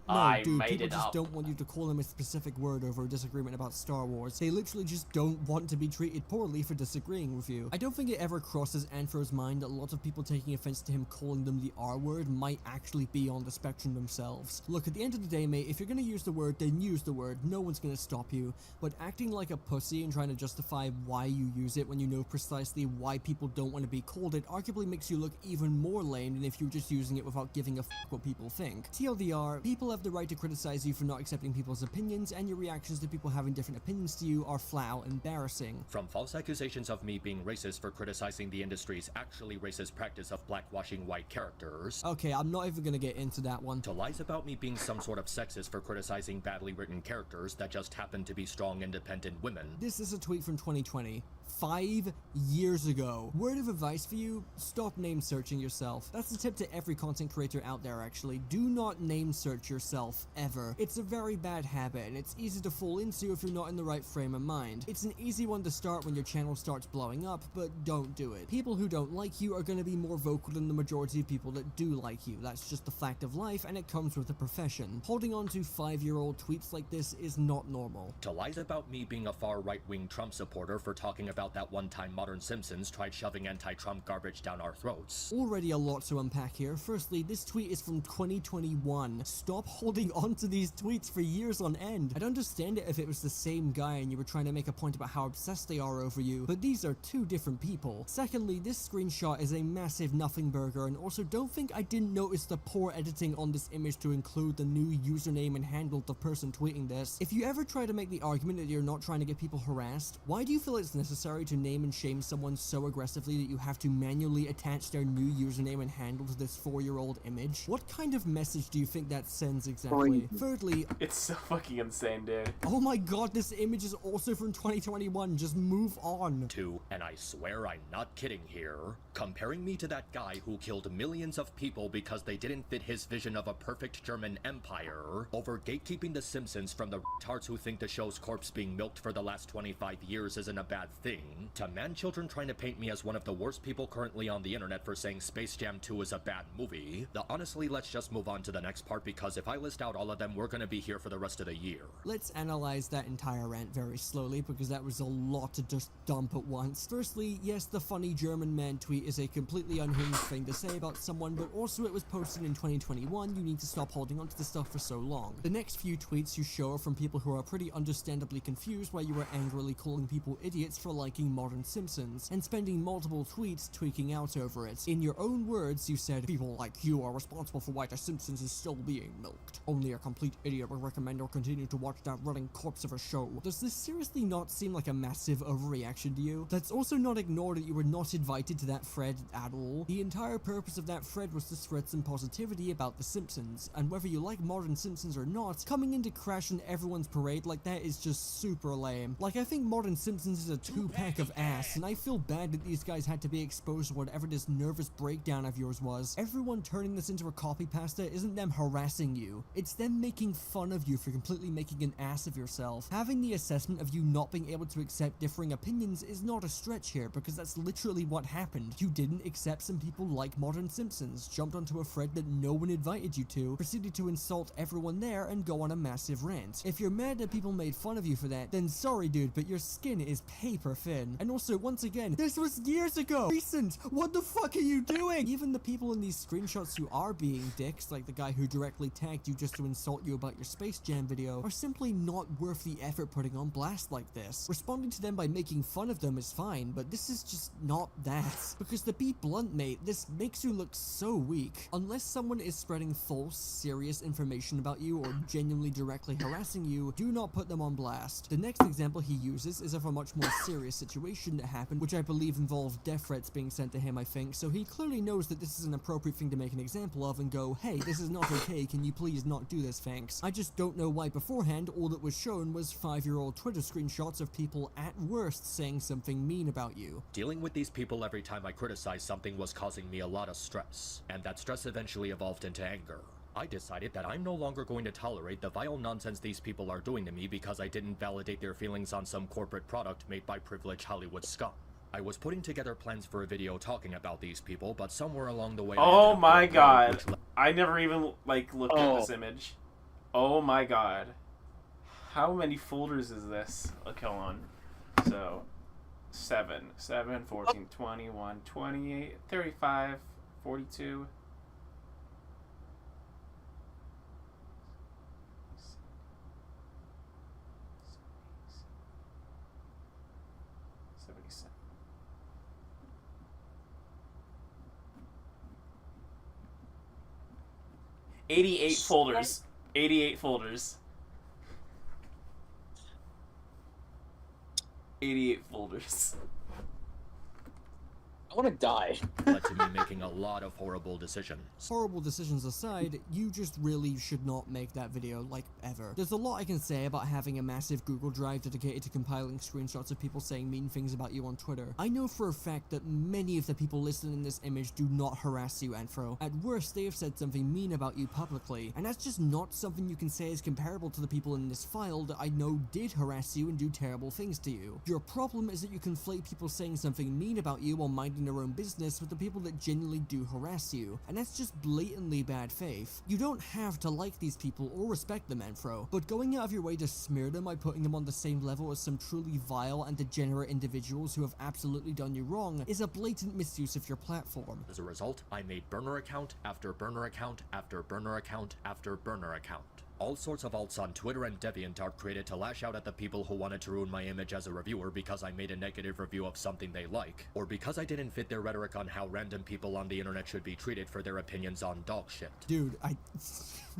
Speaker 6: no, dude, people just don't want you to call them a specific word over a disagreement about Star Wars. They literally just don't want to be treated poorly for disagreeing with you. I don't think it ever crosses Anthro's mind that a lot of people taking offense to him calling them the R word might actually be on the spectrum themselves. Look, at the end of the day, mate, if you're gonna use the word, then use the word. No one's gonna stop you. But acting like a pussy and trying to justify why you use it when you know precisely why people don't want to be called it arguably makes you look even more lame than if you were just using it without giving a fuck what people think. TLDR, people have the right to criticize you for not accepting people's opinions, and your reactions to people having different opinions to you are flat out embarrassing.
Speaker 9: From false accusations of me being racist for criticizing the industry's actually racist practice of blackwashing white characters.
Speaker 6: Okay, I'm not even gonna get into that one.
Speaker 9: To lies about me being some sort of sexist for criticizing badly written characters that just happen to be strong, independent women.
Speaker 6: This is a tweet from 2020. 5 years ago. Word of advice for you, stop name searching yourself. That's a tip to every content creator out there actually. Do not name search yourself, ever. It's a very bad habit, and it's easy to fall into if you're not in the right frame of mind. It's an easy one to start when your channel starts blowing up, but don't do it. People who don't like you are going to be more vocal than the majority of people that do like you. That's just the fact of life, and it comes with the profession. Holding on to 5-year-old tweets like this is not normal.
Speaker 9: To lies about me being a far right-wing Trump supporter for talking about that one time Modern Simpsons tried shoving anti-Trump garbage down our throats.
Speaker 6: Already a lot to unpack here. Firstly, this tweet is from 2021. Stop holding on to these tweets for years on end. I'd understand it if it was the same guy and you were trying to make a point about how obsessed they are over you, but these are two different people. Secondly, this screenshot is a massive nothing burger, and also don't think I didn't notice the poor editing on this image to include the new username and handle of the person tweeting this. If you ever try to make the argument that you're not trying to get people harassed, why do you feel it's necessary to name and shame someone so aggressively that you have to manually attach their new username and handle to this 4-year-old image? What kind of message do you think that sends exactly? Thirdly,
Speaker 1: It's so fucking insane, dude.
Speaker 6: oh my god, this image is also from 2021. Just move on.
Speaker 9: 2, and I swear I'm not kidding here, comparing me to that guy who killed millions of people because they didn't fit his vision of a perfect German empire, over gatekeeping The Simpsons from the retards who think the show's corpse being milked for the last 25 years isn't a bad thing, to man-children trying to paint me as one of the worst people currently on the internet for saying Space Jam 2 is a bad movie. Honestly, let's just move on to the next part, because if I list out all of them, we're gonna be here for the rest of the year.
Speaker 6: Let's analyze that entire rant very slowly, because that was a lot to just dump at once. Firstly, yes, the funny German man tweet is a completely unhinged thing to say about someone, but also it was posted in 2021. You need to stop holding on to this stuff for so long. The next few tweets you show are from people who are pretty understandably confused why you were angrily calling people idiots for liking Modern Simpsons, and spending multiple tweets tweaking out over it. In your own words, you said, people like you are responsible for why The Simpsons is still being milked. Only a complete idiot would recommend or continue to watch that running corpse of a show. Does this seriously not seem like a massive overreaction to you? Let's also not ignore that you were not invited to that thread at all. The entire purpose of that thread was to spread some positivity about The Simpsons, and whether you like Modern Simpsons or not, coming in to crash on everyone's parade like that is just super lame. Like, I think Modern Simpsons is a 2-pack of ass, and I feel bad that these guys had to be exposed to whatever this nervous breakdown of yours was. Everyone turning this into a copy pasta isn't them harassing you, it's them making fun of you for completely making an ass of yourself. Having the assessment of you not being able to accept differing opinions is not a stretch here, because that's literally what happened. You didn't accept some people like Modern Simpsons, jumped onto a thread that no one invited you to, proceeded to insult everyone there, and go on a massive rant. If you're mad that people made fun of you for that, then sorry dude, but your skin is paper thin. And also, once again, this was years ago! Recent! What the fuck are you doing? Even the people in these screenshots who are being dicks, like the guy who directly publicly tagged you just to insult you about your Space Jam video are simply not worth the effort putting on blast like this. Responding to them by making fun of them is fine, but this is just not that. Because to be blunt, mate, this makes you look so weak. Unless someone is spreading false, serious information about you or genuinely directly harassing you, do not put them on blast. The next example he uses is of a much more serious situation that happened, which I believe involved death threats being sent to him, I think, so he clearly knows that this is an appropriate thing to make an example of and go, hey, this is not okay, can you please not do this, thanks. I just don't know why beforehand all that was shown was 5-year-old Twitter screenshots of people at worst saying something mean about you.
Speaker 9: Dealing with these people every time I criticized something was causing me a lot of stress, and that stress eventually evolved into anger. I decided that I'm no longer going to tolerate the vile nonsense these people are doing to me because I didn't validate their feelings on some corporate product made by privileged Hollywood scum. I was putting together plans for a video talking about these people, but somewhere along the way...
Speaker 1: Oh my god. I never even, like, looked at this image. Oh my god. How many folders is this? Okay, hold on. So, 7, 14, 21, 28, 35, 42... 88 folders. 88 folders. 88 folders.
Speaker 2: I want to die.
Speaker 9: Led to me making a lot of horrible decisions.
Speaker 6: Horrible decisions aside, you just really should not make that video, like, ever. There's a lot I can say about having a massive Google Drive dedicated to compiling screenshots of people saying mean things about you on Twitter. I know for a fact that many of the people listed in this image do not harass you, Anthro. At worst, they have said something mean about you publicly, and that's just not something you can say is comparable to the people in this file that I know did harass you and do terrible things to you. Your problem is that you conflate people saying something mean about you while minding their own business with the people that genuinely do harass you, and that's just blatantly bad faith. You don't have to like these people or respect them, Anthro, but going out of your way to smear them by putting them on the same level as some truly vile and degenerate individuals who have absolutely done you wrong is a blatant misuse of your platform.
Speaker 9: As a result, I made burner account after burner account after burner account after burner account. All sorts of alts on Twitter and DeviantArt created to lash out at the people who wanted to ruin my image as a reviewer because I made a negative review of something they like, or because I didn't fit their rhetoric on how random people on the internet should be treated for their opinions on dog shit.
Speaker 6: Dude,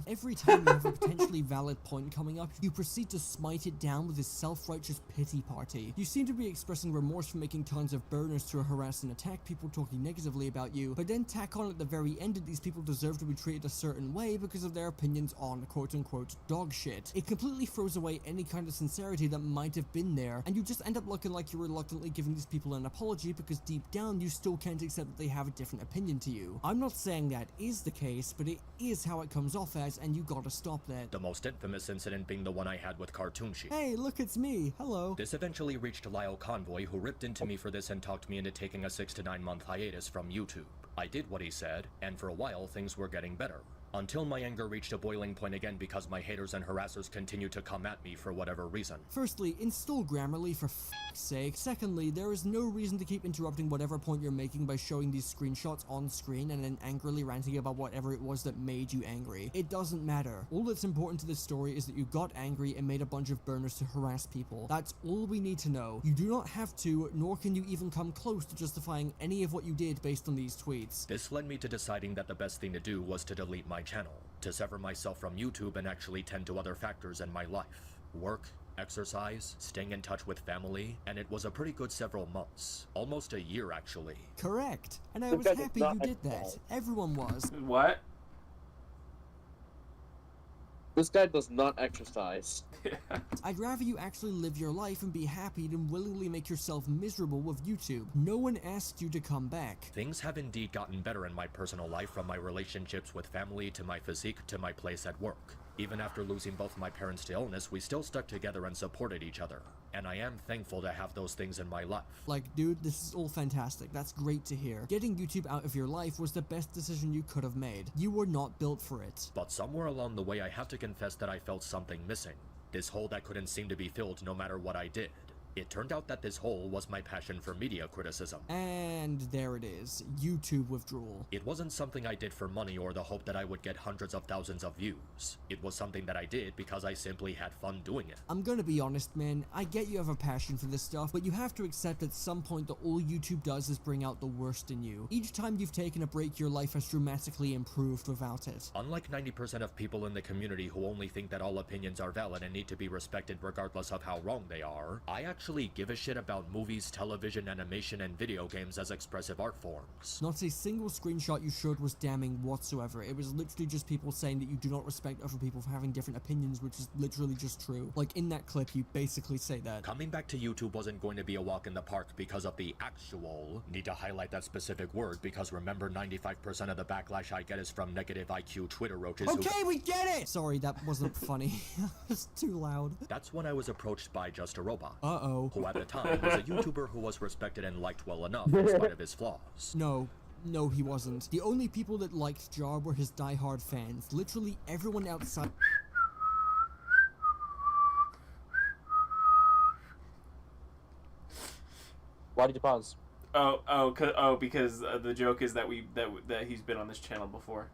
Speaker 6: every time you have a potentially valid point coming up, you proceed to smite it down with this self-righteous pity party. You seem to be expressing remorse for making tons of burners to harass and attack people talking negatively about you, but then tack on at the very end that these people deserve to be treated a certain way because of their opinions on quote-unquote dog shit. It completely throws away any kind of sincerity that might have been there, and you just end up looking like you're reluctantly giving these people an apology because deep down you still can't accept that they have a different opinion to you. I'm not saying that is the case, but it is how it comes off as, and you gotta stop that.
Speaker 9: The most infamous incident being the one I had with Cartoon Sheet.
Speaker 6: Hey, look, it's me. Hello.
Speaker 9: This eventually reached Lyle Convoy, who ripped into me for this and talked me into taking a 6 to 9 month hiatus from YouTube. I did what he said, and for a while things were getting better. Until my anger reached a boiling point again because my haters and harassers continued to come at me for whatever reason.
Speaker 6: Firstly, install Grammarly for f***'s sake. Secondly, there is no reason to keep interrupting whatever point you're making by showing these screenshots on screen and then angrily ranting about whatever it was that made you angry. It doesn't matter. All that's important to this story is that you got angry and made a bunch of burners to harass people. That's all we need to know. You do not have to, nor can you even come close to justifying any of what you did based on these tweets.
Speaker 9: This led me to deciding that the best thing to do was to delete my channel, to sever myself from YouTube and actually tend to other factors in my life. Work, exercise, staying in touch with family, and it was a pretty good several months. Almost a year, actually.
Speaker 6: Correct. And I was happy you did that. Everyone was.
Speaker 1: What?
Speaker 2: This guy does not exercise.
Speaker 6: I'd rather you actually live your life and be happy than willingly make yourself miserable with YouTube. No one asked you to come back.
Speaker 9: Things have indeed gotten better in my personal life, from my relationships with family to my physique to my place at work. Even after losing both my parents to illness, we still stuck together and supported each other. And I am thankful to have those things in my life.
Speaker 6: Like, dude, this is all fantastic. That's great to hear. Getting YouTube out of your life was the best decision you could have made. You were not built for it.
Speaker 9: But somewhere along the way, I have to confess that I felt something missing. This hole that couldn't seem to be filled no matter what I did. It turned out that this hole was my passion for media criticism.
Speaker 6: And there it is, YouTube withdrawal.
Speaker 9: It wasn't something I did for money or the hope that I would get hundreds of thousands of views. It was something that I did because I simply had fun doing it.
Speaker 6: I'm gonna be honest, man, I get you have a passion for this stuff, but you have to accept at some point that all YouTube does is bring out the worst in you. Each time you've taken a break, your life has dramatically improved without it.
Speaker 9: Unlike 90% of people in the community who only think that all opinions are valid and need to be respected regardless of how wrong they are, I actually give a shit about movies, television, animation, and video games as expressive art forms.
Speaker 6: Not a single screenshot you showed was damning whatsoever. It was literally just people saying that you do not respect other people for having different opinions, which is literally just true. Like, in that clip, you basically say that.
Speaker 9: Coming back to YouTube wasn't going to be a walk in the park because of the actual. Need to highlight that specific word because remember 95% of the backlash I get is from negative IQ Twitter roaches
Speaker 6: Okay, we get it! Sorry, that wasn't funny. It's too loud.
Speaker 9: That's when I was approached by Just a Robot.
Speaker 6: Uh-oh.
Speaker 9: Who at the time was a YouTuber who was respected and liked well enough in spite of his flaws.
Speaker 6: No, he wasn't. The only people that liked Jar were his diehard fans. Literally everyone outside.
Speaker 2: Why did you pause?
Speaker 1: Because the joke is that that he's been on this channel before.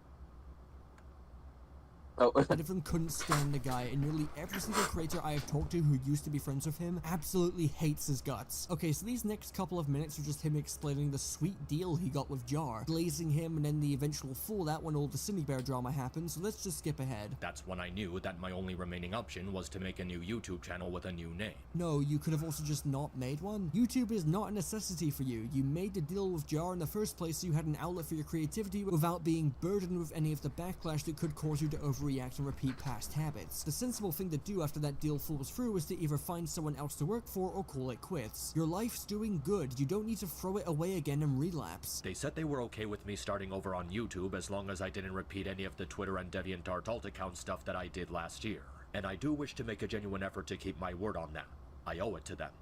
Speaker 6: None of them couldn't stand the guy, and nearly every single creator I have talked to who used to be friends with him absolutely hates his guts. Okay, so these next couple of minutes are just him explaining the sweet deal he got with Jar, glazing him, and then the eventual fallout when all the Cindy Bear drama happened, so let's just skip ahead.
Speaker 9: That's when I knew that my only remaining option was to make a new YouTube channel with a new name.
Speaker 6: No, you could have also just not made one. YouTube is not a necessity for you. You made the deal with Jar in the first place so you had an outlet for your creativity without being burdened with any of the backlash that could cause you to overreact and repeat past habits. The sensible thing to do after that deal falls through is to either find someone else to work for or call it quits. Your life's doing good. You don't need to throw it away again and relapse.
Speaker 9: They said they were okay with me starting over on YouTube as long as I didn't repeat any of the Twitter and DeviantArt alt account stuff that I did last year. And I do wish to make a genuine effort to keep my word on that. I owe it to them.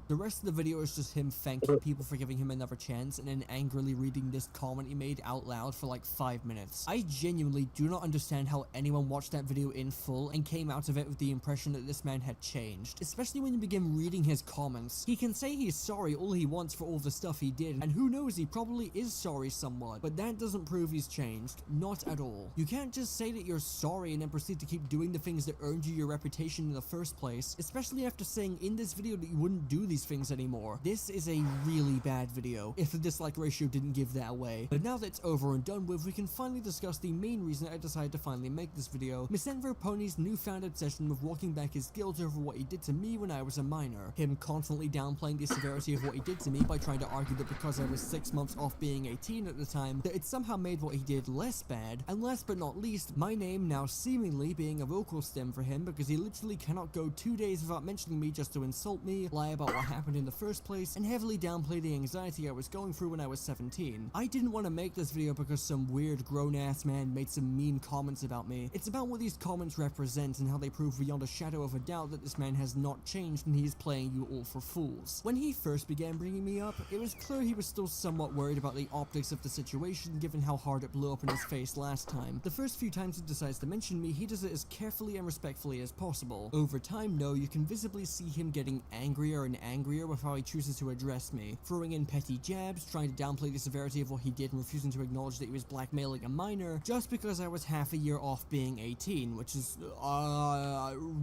Speaker 6: The rest of the video is just him thanking people for giving him another chance and then angrily reading this comment he made out loud for like 5 minutes. I genuinely do not understand how anyone watched that video in full and came out of it with the impression that this man had changed, especially when you begin reading his comments. He can say he's sorry all he wants for all the stuff he did, and who knows, he probably is sorry somewhat, but that doesn't prove he's changed. Not at all. You can't just say that you're sorry and then proceed to keep doing the things that earned you your reputation in the first place, especially after saying in this video that you wouldn't do these things anymore. This is a really bad video, if the dislike ratio didn't give that away. But now that it's over and done with, we can finally discuss the main reason I decided to finally make this video: MisAnthro Pony's newfound obsession with walking back his guilt over what he did to me when I was a minor. Him constantly downplaying the severity of what he did to me by trying to argue that because I was 6 months off being 18 at the time, that it somehow made what he did less bad. And last but not least, my name now seemingly being a vocal stem for him because he literally cannot go 2 days without mentioning me just to insult me, lie about what happened in the first place, and heavily downplay the anxiety I was going through when I was 17. I didn't want to make this video because some weird grown-ass man made some mean comments about me. It's about what these comments represent and how they prove beyond a shadow of a doubt that this man has not changed and he is playing you all for fools. When he first began bringing me up, it was clear he was still somewhat worried about the optics of the situation given how hard it blew up in his face last time. The first few times he decides to mention me, he does it as carefully and respectfully as possible. Over time, though, you can visibly see him getting angrier and angrier with how he chooses to address me, throwing in petty jabs, trying to downplay the severity of what he did and refusing to acknowledge that he was blackmailing a minor just because I was half a year off being 18, which is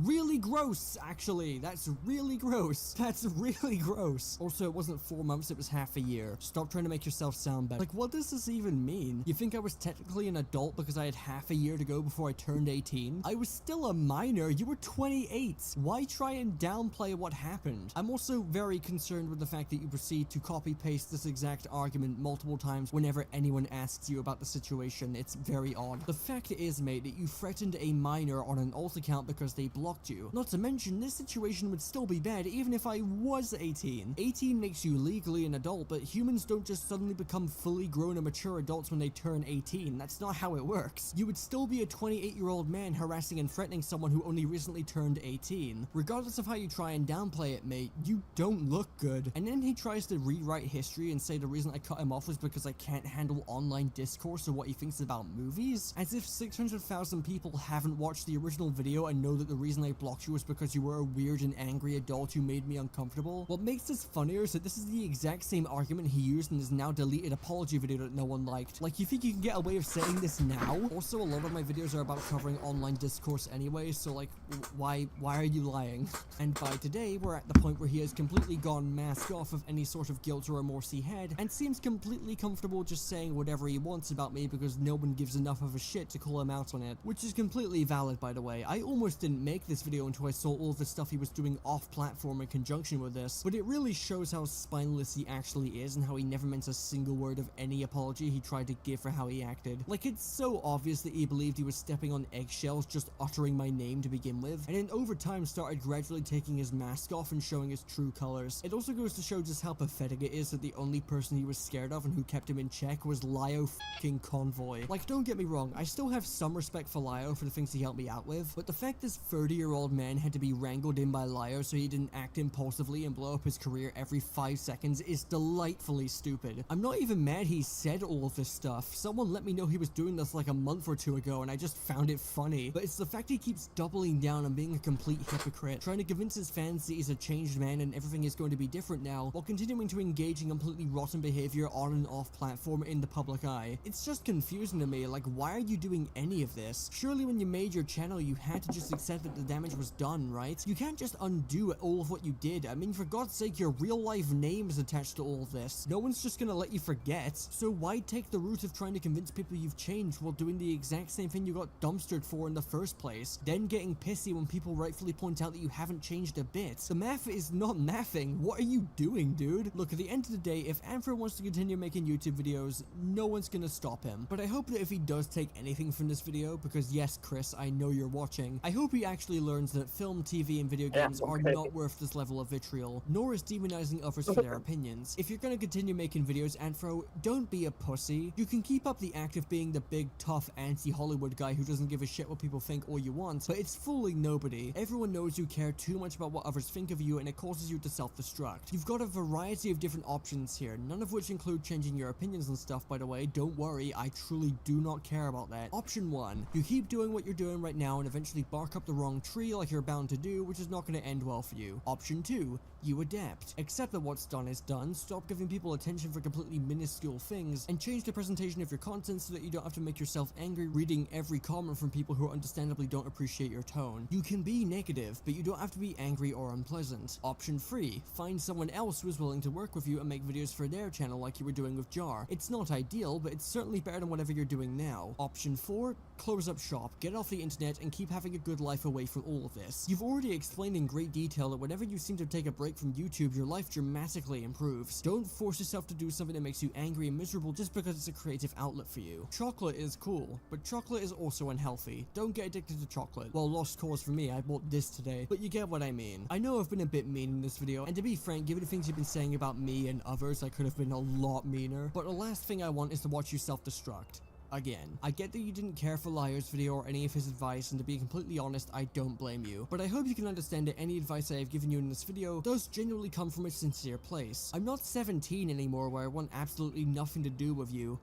Speaker 6: really gross, actually. That's really gross. That's really gross. Also, it wasn't 4 months, it was half a year. Stop trying to make yourself sound better. Like, what does this even mean? You think I was technically an adult because I had half a year to go before I turned 18? I was still a minor. You were 28. Why try and downplay what happened? I'm also very concerned with the fact that you proceed to copy-paste this exact argument multiple times whenever anyone asks you about the situation. It's very odd. The fact is, mate, that you threatened a minor on an alt account because they blocked you. Not to mention, this situation would still be bad even if I was 18. 18 makes you legally an adult, but humans don't just suddenly become fully grown and mature adults when they turn 18. That's not how it works. You would still be a 28-year-old man harassing and threatening someone who only recently turned 18. Regardless of how you try and downplay it, mate, you don't look good. And then he tries to rewrite history and say the reason I cut him off was because I can't handle online discourse or what he thinks about movies, as if 600,000 people haven't watched the original video and know that the reason I blocked you was because you were a weird and angry adult who made me uncomfortable. What makes this funnier is that this is the exact same argument he used in his now deleted apology video that no one liked. Like, you think you can get away with saying this now? Also, a lot of my videos are about covering online discourse anyway, so like, why are you lying? And by today, we're at the point where he has completely gone mask off of any sort of guilt or remorse he had, and seems completely comfortable just saying whatever he wants about me because no one gives enough of a shit to call him out on it, which is completely valid, by the way. I almost didn't make this video until I saw all of the stuff he was doing off-platform in conjunction with this, but it really shows how spineless he actually is and how he never meant a single word of any apology he tried to give for how he acted. Like, it's so obvious that he believed he was stepping on eggshells just uttering my name to begin with, and then over time started gradually taking his mask off and showing his true colors. It also goes to show just how pathetic it is that the only person he was scared of and who kept him in check was Lio f***ing Convoy. Like, don't get me wrong, I still have some respect for Lio for the things he helped me out with, but the fact this 30-year-old man had to be wrangled in by Lio so he didn't act impulsively and blow up his career every 5 seconds is delightfully stupid. I'm not even mad he said all of this stuff. Someone let me know he was doing this like a month or two ago and I just found it funny, but it's the fact he keeps doubling down and being a complete hypocrite, trying to convince his fans that he's a changed man and everything is going to be different now, while continuing to engage in completely rotten behavior on and off platform in the public eye. It's just confusing to me, like, why are you doing any of this? Surely when you made your channel you had to just accept that the damage was done, right? You can't just undo all of what you did. I mean, for God's sake, your real life name is attached to all of this. No one's just gonna let you forget, so why take the route of trying to convince people you've changed while doing the exact same thing you got dumpstered for in the first place, then getting pissy when people rightfully point out that you haven't changed a bit? The math is not mathing. What are you doing, dude? Look, at the end of the day, if Anthro wants to continue making YouTube videos, no one's gonna stop him. But I hope that if he does take anything from this video, because yes, Chris, I know you're watching, I hope he actually learns that film, TV, and video games are not worth this level of vitriol, nor is demonizing others for their opinions. If you're gonna continue making videos, Anthro, don't be a pussy. You can keep up the act of being the big, tough, anti-Hollywood guy who doesn't give a shit what people think all you want, but it's fooling nobody. Everyone knows you care too much about what others think of you, and it causes you to self-destruct. You've got a variety of different options here, none of which include changing your opinions and stuff, by the way. Don't worry, I truly do not care about that. Option 1. You keep doing what you're doing right now and eventually bark up the wrong tree like you're bound to do, which is not going to end well for you. Option 2. You adapt. Accept that what's done is done, stop giving people attention for completely minuscule things, and change the presentation of your content so that you don't have to make yourself angry reading every comment from people who understandably don't appreciate your tone. You can be negative, but you don't have to be angry or unpleasant. Option 3. Find someone else who is willing to work with you and make videos for their channel like you were doing with Jar. It's not ideal, but it's certainly better than whatever you're doing now. Option 4. Close up shop, get off the internet, and keep having a good life away from all of this. You've already explained in great detail that whenever you seem to take a break from YouTube, your life dramatically improves. Don't force yourself to do something that makes you angry and miserable just because it's a creative outlet for you. Chocolate is cool, but chocolate is also unhealthy. Don't get addicted to chocolate. Well, lost cause for me, I bought this today, but you get what I mean. I know I've been a bit mean in this video, and to be frank, given the things you've been saying about me and others, I could have been a lot meaner, but the last thing I want is to watch you self-destruct. Again, I get that you didn't care for Liar's video or any of his advice, and to be completely honest, I don't blame you. But I hope you can understand that any advice I have given you in this video does genuinely come from a sincere place. I'm not 17 anymore where I want absolutely nothing to do with you.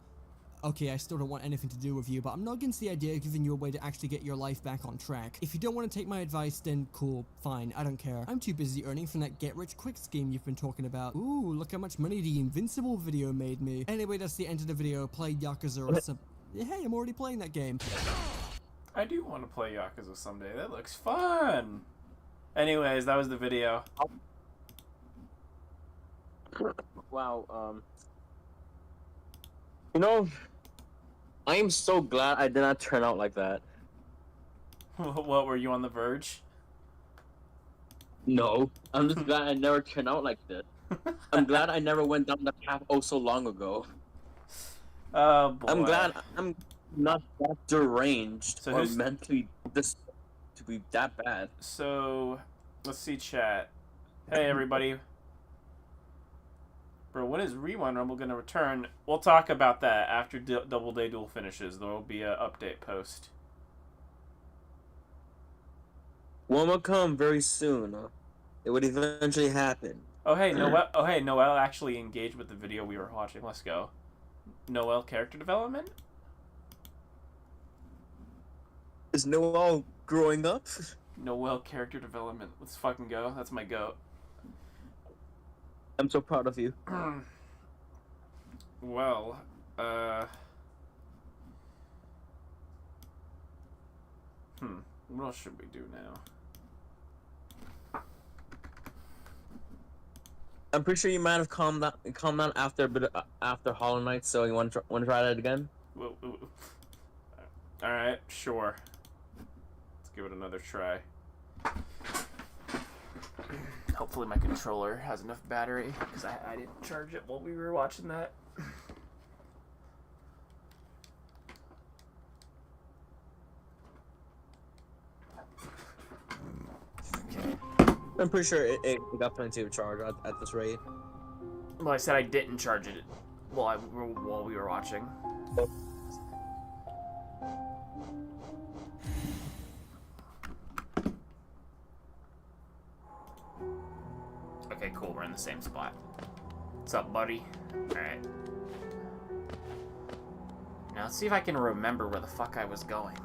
Speaker 6: Okay, I still don't want anything to do with you, but I'm not against the idea of giving you a way to actually get your life back on track. If you don't want to take my advice, then cool, fine, I don't care. I'm too busy earning from that get-rich-quick scheme you've been talking about. Ooh, look how much money the Invincible video made me. Anyway, that's the end of the video. Play Yakuza or some... Hey, I'm already playing that game.
Speaker 1: I do want to play Yakuza someday. That looks fun. Anyways, that was the video.
Speaker 4: Wow, you know, I am so glad I did not turn out like that.
Speaker 1: What, were you on the verge?
Speaker 4: No, I'm just glad I never turned out like that. I'm glad I never went down the path oh so long ago.
Speaker 1: Oh boy.
Speaker 4: I'm glad I'm not that deranged
Speaker 1: So
Speaker 4: or mentally this to be that bad.
Speaker 1: So, let's see chat. Hey everybody. Bro, when is rewindrumble gonna return? We'll talk about that after Double Day Duel finishes. There will be an update post.
Speaker 4: One will come very soon. It would eventually happen.
Speaker 1: Oh hey, Noel. Oh hey, Noel actually engaged with the video we were watching. Let's go. Noel character development.
Speaker 2: Is Noel growing up?
Speaker 1: Noel character development. Let's fucking go. That's my goat.
Speaker 2: I'm so proud of you.
Speaker 1: Well, what else should we do now?
Speaker 2: I'm pretty sure you might have calmed down after Hollow Knight, so you want to try that again?
Speaker 1: Alright, sure. Let's give it another try. Hopefully my controller has enough battery, because I didn't charge it while we were watching that. Okay.
Speaker 2: I'm pretty sure it got plenty of charge at this rate.
Speaker 1: Well, I said I didn't charge it while we were watching. Okay, cool. We're in the same spot. What's up, buddy? Alright. Now, let's see if I can remember where the fuck I was going.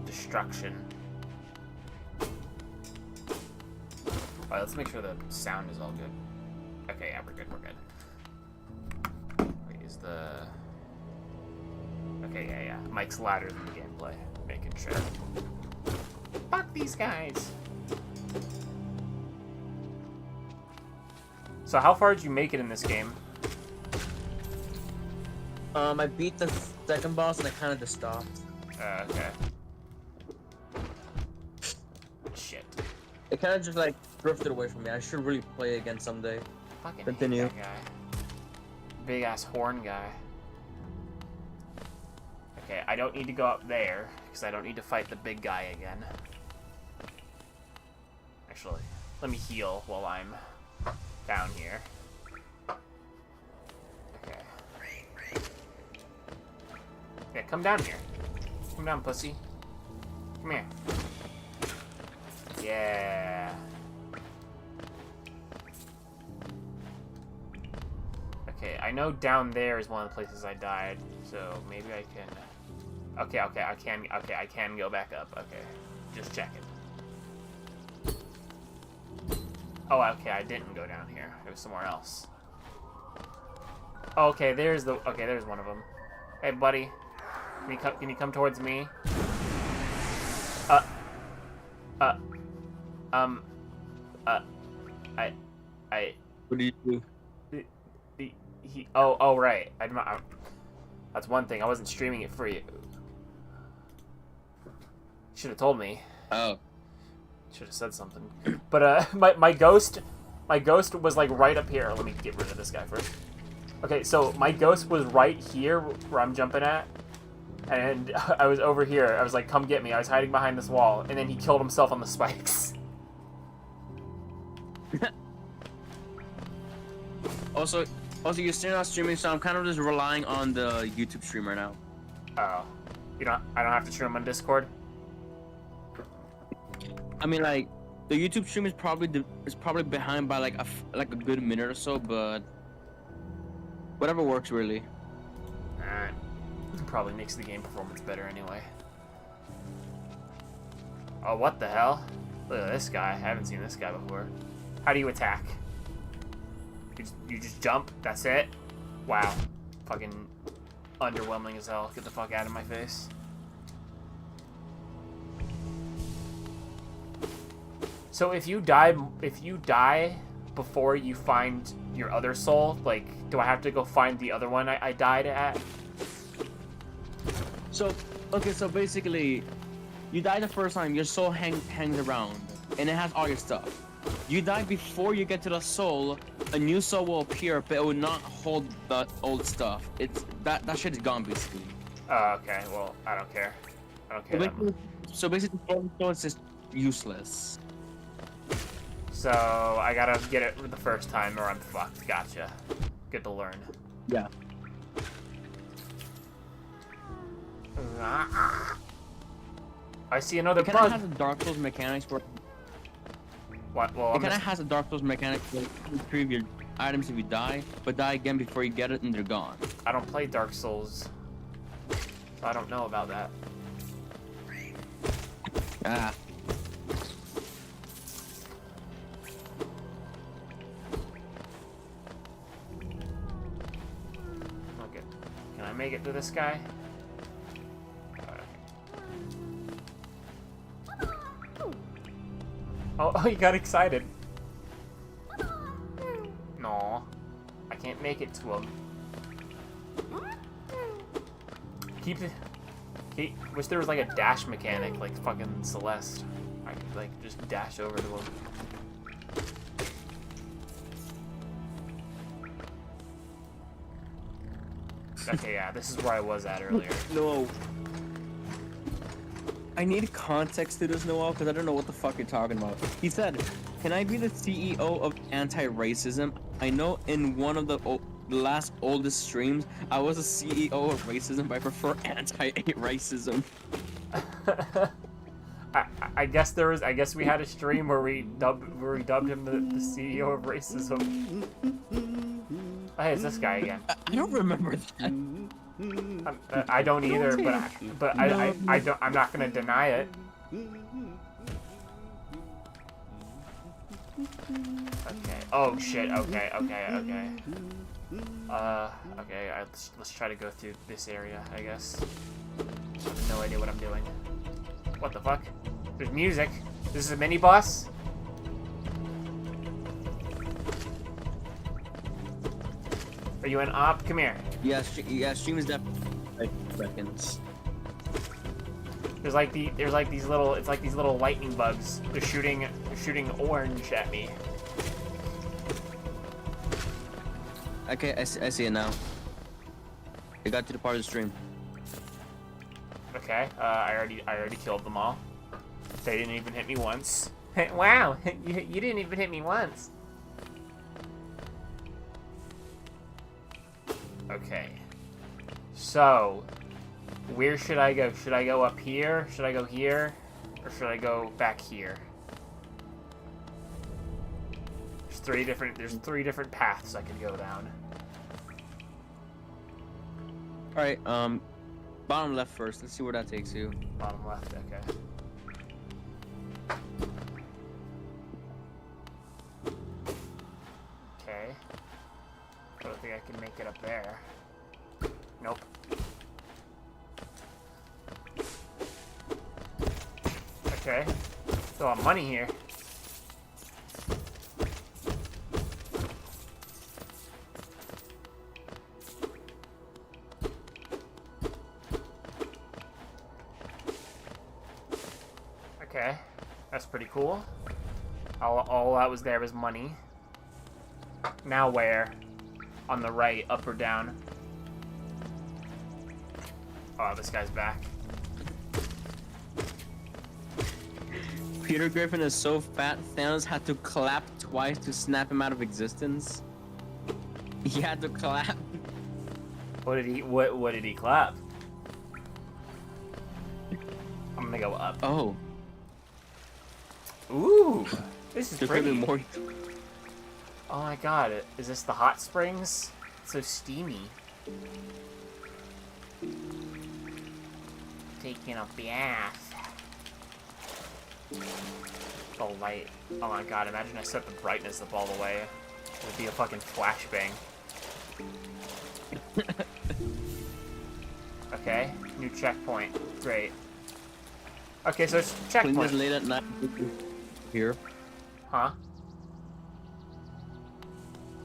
Speaker 1: Destruction. Alright, let's make sure the sound is all good. Okay, yeah, we're good, we're good. Wait, is the... Okay, yeah. Mike's louder than the gameplay. Making sure. Fuck these guys! So how far did you make it in this game?
Speaker 2: I beat the second boss and I kind of just stopped.
Speaker 1: Okay. Shit.
Speaker 2: It kind of just like drifted away from me. I should really play again someday.
Speaker 1: Fucking
Speaker 2: Continue.
Speaker 1: hate that guy. Big ass horn guy. Okay, I don't need to go up there because I don't need to fight the big guy again. Actually, let me heal while I'm down here. Okay. Yeah, come down here. Come down, pussy. Come here. Yeah. Okay, I know down there is one of the places I died, so maybe I can... Okay, I can go back up. Okay, just checking. Oh, okay, I didn't go down here. It was somewhere else. Okay, there's the... Okay, there's one of them. Hey, buddy. Can you come towards me?
Speaker 2: What do you do?
Speaker 1: Oh, right. That's one thing. I wasn't streaming it for you. Should have told me.
Speaker 2: Oh.
Speaker 1: Should have said something. But my ghost was like right up here. Let me get rid of this guy first. Okay, so my ghost was right here where I'm jumping at, and I was over here. I was like, "Come get me!" I was hiding behind this wall, and then he killed himself on the spikes.
Speaker 4: Also, you're still not streaming, so I'm kind of just relying on the YouTube streamer now.
Speaker 1: Oh, I don't have to stream on Discord.
Speaker 4: I mean, like, the YouTube stream is probably behind by like a good minute or so, but whatever works really.
Speaker 1: Alright. Probably makes the game performance better anyway. Oh, what the hell? Look at this guy. I haven't seen this guy before. How do you attack? You just jump? That's it? Wow. Fucking underwhelming as hell. Get the fuck out of my face. So if you die before you find your other soul, like, do I have to go find the other one I died at?
Speaker 4: So, okay, so basically, you die the first time, your soul hangs around, and it has all your stuff. you die before you get to the soul, a new soul will appear, but it will not hold the old stuff. It's that shit is gone basically.
Speaker 1: Oh, okay. Well, I don't care. I don't care. that much.
Speaker 4: So basically, soul is just useless.
Speaker 1: So I gotta get it the first time or I'm fucked. Gotcha. Good to learn.
Speaker 4: Yeah.
Speaker 1: I see another
Speaker 4: It kind of
Speaker 1: bug.
Speaker 4: has a Dark Souls mechanics where
Speaker 1: What? Well,
Speaker 4: it
Speaker 1: I'm
Speaker 4: kind of
Speaker 1: just...
Speaker 4: has a Dark Souls mechanic where you retrieve your items if you die, but die again before you get it and they're gone.
Speaker 1: I don't play Dark Souls, so I don't know about that.
Speaker 4: Ah.
Speaker 1: Okay. Can I make it to this guy? Oh, you got excited. No, I can't make it to him. Wish there was like a dash mechanic, like fucking Celeste. I could like just dash over to him. Okay, yeah, this is where I was at earlier.
Speaker 4: No. I need context to this, Noel, because I don't know what the fuck you're talking about. He said, "Can I be the CEO of anti-racism?" I know in one of the last oldest streams, I was a CEO of racism, but I prefer anti-racism.
Speaker 1: I guess there was. I guess we had a stream where we dubbed him the CEO of racism. Oh, hey, it's this guy again.
Speaker 4: I don't remember that.
Speaker 1: I don't either, but I don't. I'm not gonna deny it. Okay. Oh shit. Okay. Okay. Let's try to go through this area. I guess. I have no idea what I'm doing. What the fuck? There's music. This is a mini boss. Are you an op? Come here.
Speaker 4: Yeah, stream is definitely 5 seconds.
Speaker 1: There's like these little. It's like these little lightning bugs. They're shooting orange at me.
Speaker 4: Okay, I see it now. I got to the part of the stream.
Speaker 1: Okay, I already killed them all. They didn't even hit me once. Wow, you didn't even hit me once. Okay. So, where should I go? Should I go up here? Should I go here? Or should I go back here? There's three different paths I could go down.
Speaker 4: Alright, bottom left first. Let's see where that takes you.
Speaker 1: Bottom left, okay. Okay. I don't think I can make it up there. Nope. Okay. Still have money here. Okay, that's pretty cool. All that was there was money. Now where? On the right, up or down? Oh, this guy's back.
Speaker 4: Peter Griffin is so fat, Thanos had to clap twice to snap him out of existence. He had to clap.
Speaker 1: What did he clap? I'm gonna go up.
Speaker 4: Oh.
Speaker 1: Ooh, this is
Speaker 4: There could
Speaker 1: pretty.
Speaker 4: be more.
Speaker 1: Oh my god, is this the hot springs? It's so steamy. Taking a bath. The light. Oh my god, imagine I set the brightness up all the way. It would be a fucking flashbang. Okay, new checkpoint. Great. Okay, so it's
Speaker 4: Playing this
Speaker 1: checkpoint.
Speaker 4: late at night. Here.
Speaker 1: Huh?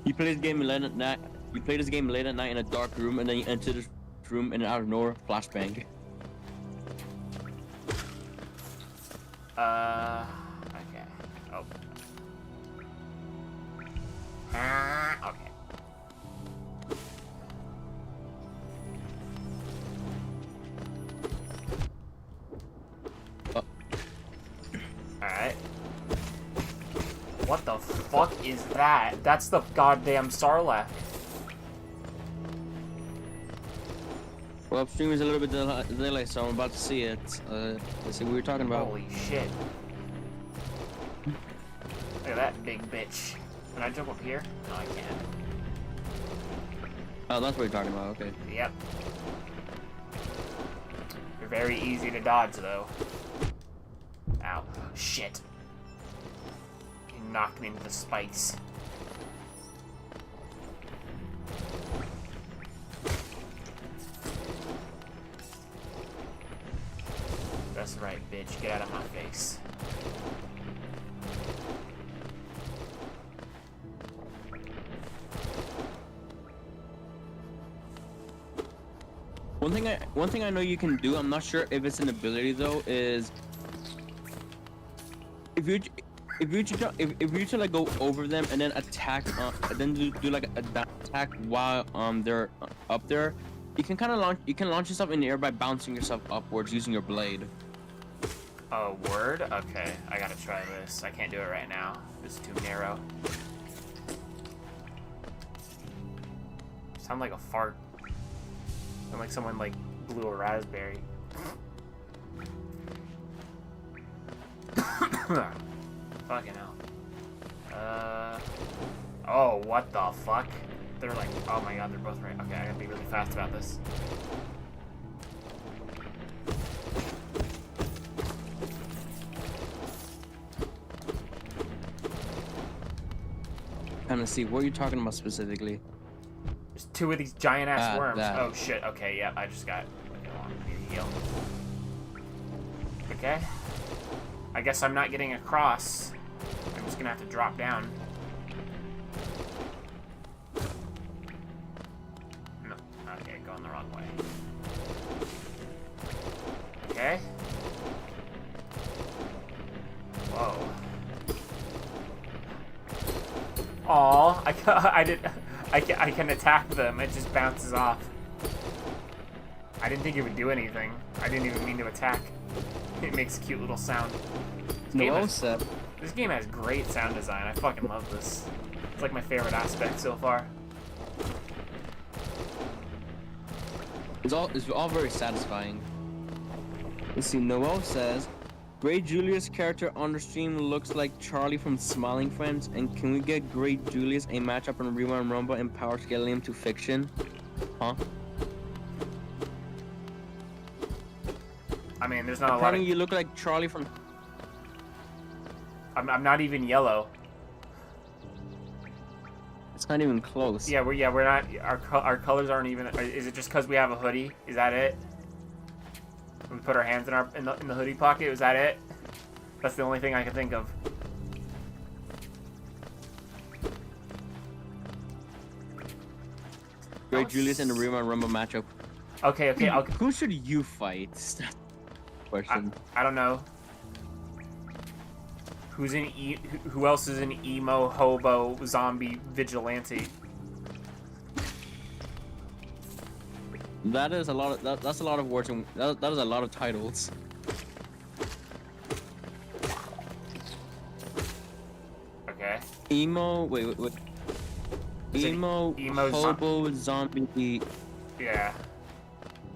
Speaker 4: You play this game late at night. You play this game late at night in a dark room, and then you enter this room, and out of nowhere, flashbang.
Speaker 1: Okay. Oh. Okay. Alright. What the fuck is that? That's the goddamn Sarlacc.
Speaker 4: Well, upstream is a little bit delayed, so I'm about to see it. Let's see what we're talking about.
Speaker 1: Holy shit. Look at that big bitch. Can I jump up here? No, I can't.
Speaker 4: Oh, that's what you're talking about, okay.
Speaker 1: Yep. You're very easy to dodge, though. Ow. Shit. You knocked me into the spikes. That's right, bitch. Get out of my face.
Speaker 4: One thing I know you can do, I'm not sure if it's an ability though, is if you to like go over them and then attack, then do like a down attack while they're up there, you can launch yourself in the air by bouncing yourself upwards using your blade.
Speaker 1: Oh, word? Okay, I gotta try this. I can't do it right now. It's too narrow. Sound like a fart. Sound like someone like blew a raspberry. Fucking hell. Oh, what the fuck? They're like, oh my god, they're both right. Okay, I gotta be really fast about this.
Speaker 4: Kind of see what you're talking about specifically.
Speaker 1: There's two of these giant ass worms.
Speaker 4: that.
Speaker 1: Oh shit. Okay, yeah, I just got. Okay, hold on, I need to heal. Okay. I guess I'm not getting across. I'm just gonna have to drop down. No. Okay, going the wrong way. Okay. Whoa. Aw, I can attack them. It just bounces off. I didn't think it would do anything. I didn't even mean to attack. It makes a cute little sound. This game has great sound design. I fucking love this. It's like my favorite aspect so far.
Speaker 4: It's all very satisfying. Let's see. Noel says, Grey Julius character on the stream looks like Charlie from Smiling Friends, and can we get Grey Julius a matchup on rewindrumble and power scaling him to fiction? Huh?
Speaker 1: I mean, there's not a lot
Speaker 4: Apparently
Speaker 1: of...
Speaker 4: you look like Charlie from...
Speaker 1: I'm not even yellow.
Speaker 4: It's not even close.
Speaker 1: Yeah, we're not... Our colors aren't even... Is it just because we have a hoodie? Is that it? We put our hands in the hoodie pocket. Was that it? That's the only thing I can think of.
Speaker 4: Grey Julius in the rewindrumble matchup.
Speaker 1: Okay.
Speaker 4: Who should you fight? Question.
Speaker 1: I don't know. Who else is an emo hobo zombie vigilante?
Speaker 4: That is a lot of that's a lot of words and that is a lot of titles.
Speaker 1: Okay.
Speaker 4: Emo emo hobo zombie.
Speaker 1: Yeah.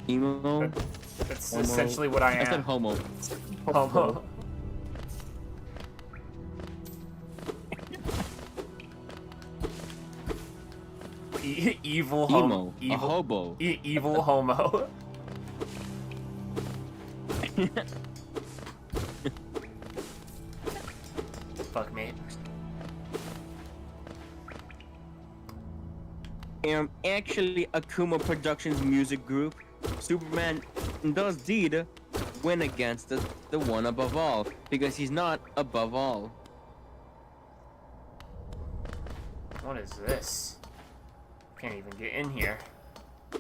Speaker 4: Emo.
Speaker 1: That's
Speaker 4: homo.
Speaker 1: essentially what I am.
Speaker 4: I said homo.
Speaker 1: Homo. Evil homo.
Speaker 4: Emo. A hobo.
Speaker 1: Evil homo. Fuck me.
Speaker 4: Actually, Akuma Productions music group, Superman does indeed win against the one above all, because he's not above all.
Speaker 1: What is this? Can't even get in here. I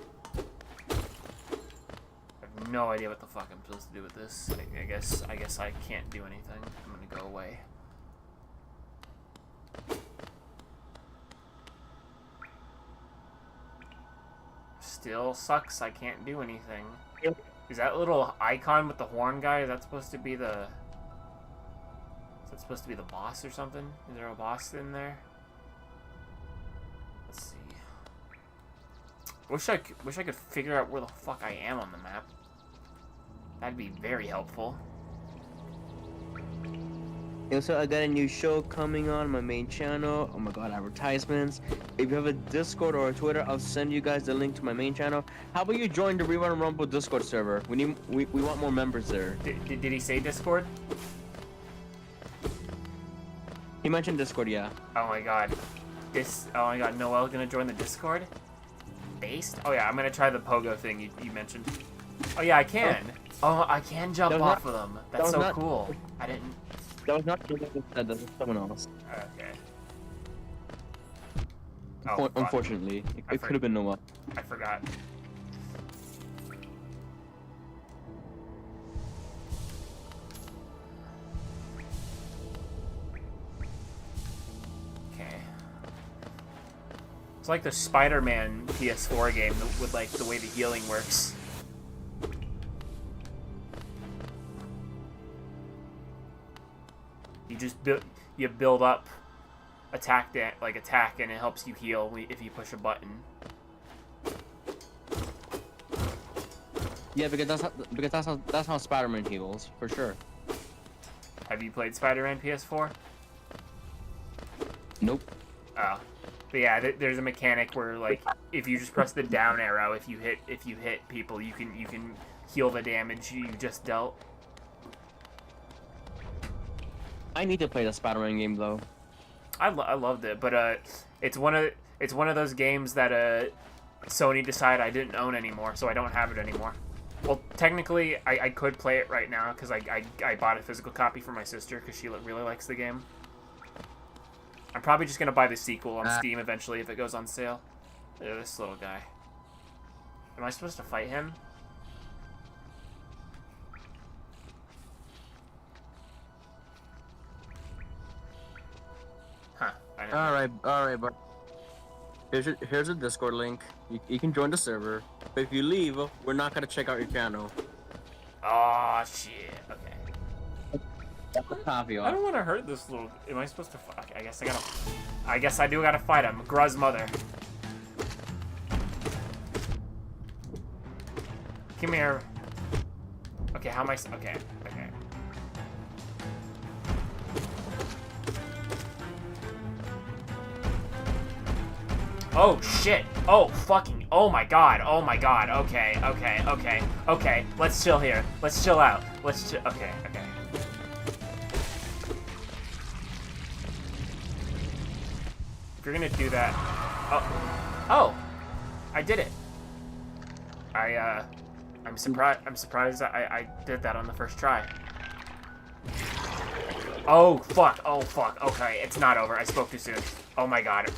Speaker 1: have no idea what the fuck I'm supposed to do with this. I guess I can't do anything. I'm gonna go away. Still sucks. I can't do anything. Is that little icon with the horn guy? Is that supposed to be the? Is that supposed to be the boss or something? Is there a boss in there? Let's see. Wish I could figure out where the fuck I am on the map. That'd be very helpful.
Speaker 4: Also, I got a new show coming on my main channel. Oh my god, advertisements. If you have a Discord or a Twitter, I'll send you guys the link to my main channel. How about you join the rewindrumble Discord server? We want more members there.
Speaker 1: Did he say Discord?
Speaker 4: He mentioned Discord, yeah.
Speaker 1: Oh my god. Oh my god, Noel gonna join the Discord? Based? Oh yeah, I'm gonna try the pogo thing you mentioned. Oh yeah, I can. Oh, I can jump off of them. That's so cool. I didn't.
Speaker 4: That was not that was someone else.
Speaker 1: Okay. Oh,
Speaker 4: Unfortunately, it could have been Noah.
Speaker 1: I forgot. Okay. It's like the Spider-Man PS4 game with like the way the healing works. You build up attack and it helps you heal if you push a button.
Speaker 4: Yeah, because that's how Spider-Man heals for sure.
Speaker 1: Have you played Spider-Man PS4?
Speaker 4: Nope.
Speaker 1: Oh, but yeah, there's a mechanic where like if you just press the down arrow, if you hit people, you can heal the damage you just dealt.
Speaker 4: I need to play the Spider-Man game though.
Speaker 1: I loved it, but it's one of those games that Sony decided I didn't own anymore, so I don't have it anymore. Well, technically, I could play it right now because I bought a physical copy for my sister because she really likes the game. I'm probably just gonna buy the sequel on Steam eventually if it goes on sale. Yeah, this little guy. Am I supposed to fight him?
Speaker 4: All right, but here's a Discord link. You can join the server, but if you leave, we're not gonna check out your channel.
Speaker 1: Oh shit. Okay.
Speaker 4: That's the caveat.
Speaker 1: I don't want to hurt this little. Am I supposed to? Okay, I guess I do gotta fight him. Gruz mother. Come here. Okay, how am I? Okay. Oh shit! Oh fucking! Oh my god! Oh my god! Okay. Let's chill here. Let's chill out. Let's chill. Okay. If you're gonna do that, oh, I did it. I'm surprised I did that on the first try. Oh fuck! Okay, it's not over. I spoke too soon. Oh my god.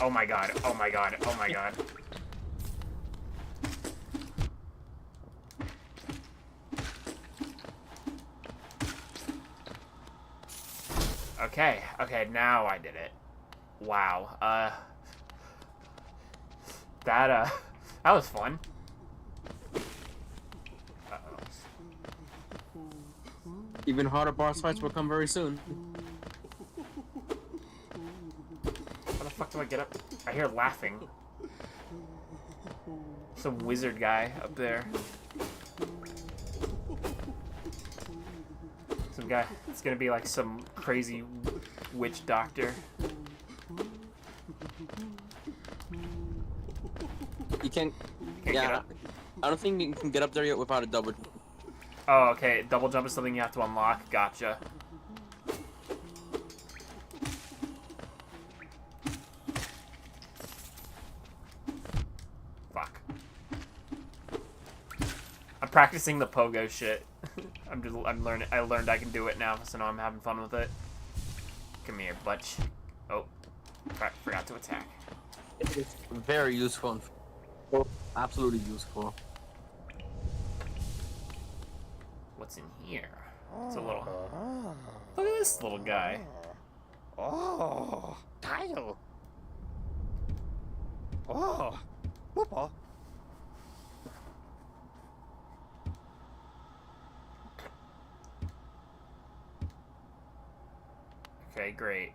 Speaker 1: Okay, now I did it. Wow. That was fun.
Speaker 4: Even harder boss fights will come very soon.
Speaker 1: How the fuck do I get up? I hear laughing. Some wizard guy up there. Some guy. It's gonna be like some crazy witch doctor.
Speaker 4: You can't
Speaker 1: get up?
Speaker 4: I don't think you can get up there yet without a double.
Speaker 1: Oh, okay. Double jump is something you have to unlock. Gotcha. Fuck. I'm practicing the pogo shit. I'm learning. I learned I can do it now, so now I'm having fun with it. Come here, butch. Oh, forgot to attack.
Speaker 4: It's very useful. Absolutely useful.
Speaker 1: What's in here? It's a little. Look at this little guy.
Speaker 3: Oh, tile. Oh, whoopa.
Speaker 1: Okay, great.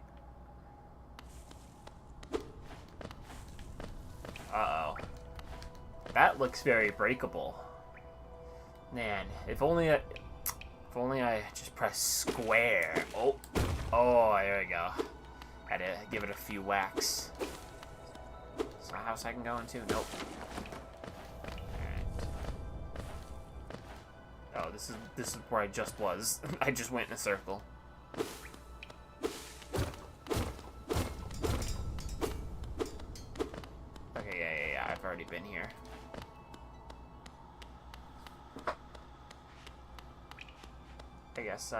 Speaker 1: Uh-oh. That looks very breakable. Man, if only I just press square. Oh, there we go. Had to give it a few whacks. Is that a house I can go into? Nope. Alright. Oh, this is where I just was. I just went in a circle. Okay, yeah. I've already been here. I guess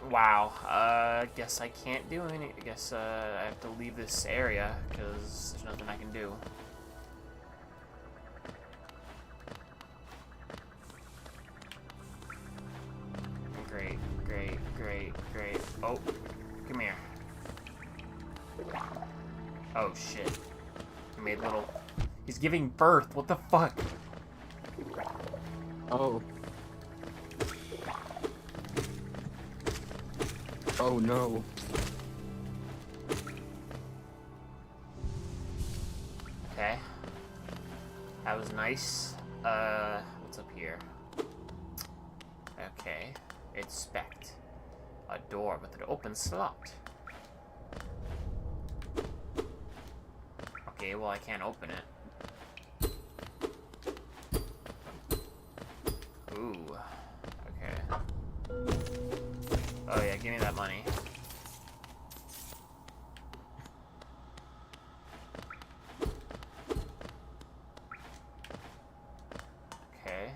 Speaker 1: wow, guess I can't do any. I guess I have to leave this area because there's nothing I can do. Great. Oh, come here. Oh shit. He made little. He's giving birth. What the fuck?
Speaker 4: Oh. Oh no.
Speaker 1: Okay. That was nice. What's up here? Okay. Inspect. A door with an open slot. Okay, well I can't open it. Ooh. Okay. Oh yeah, give me that money. Okay.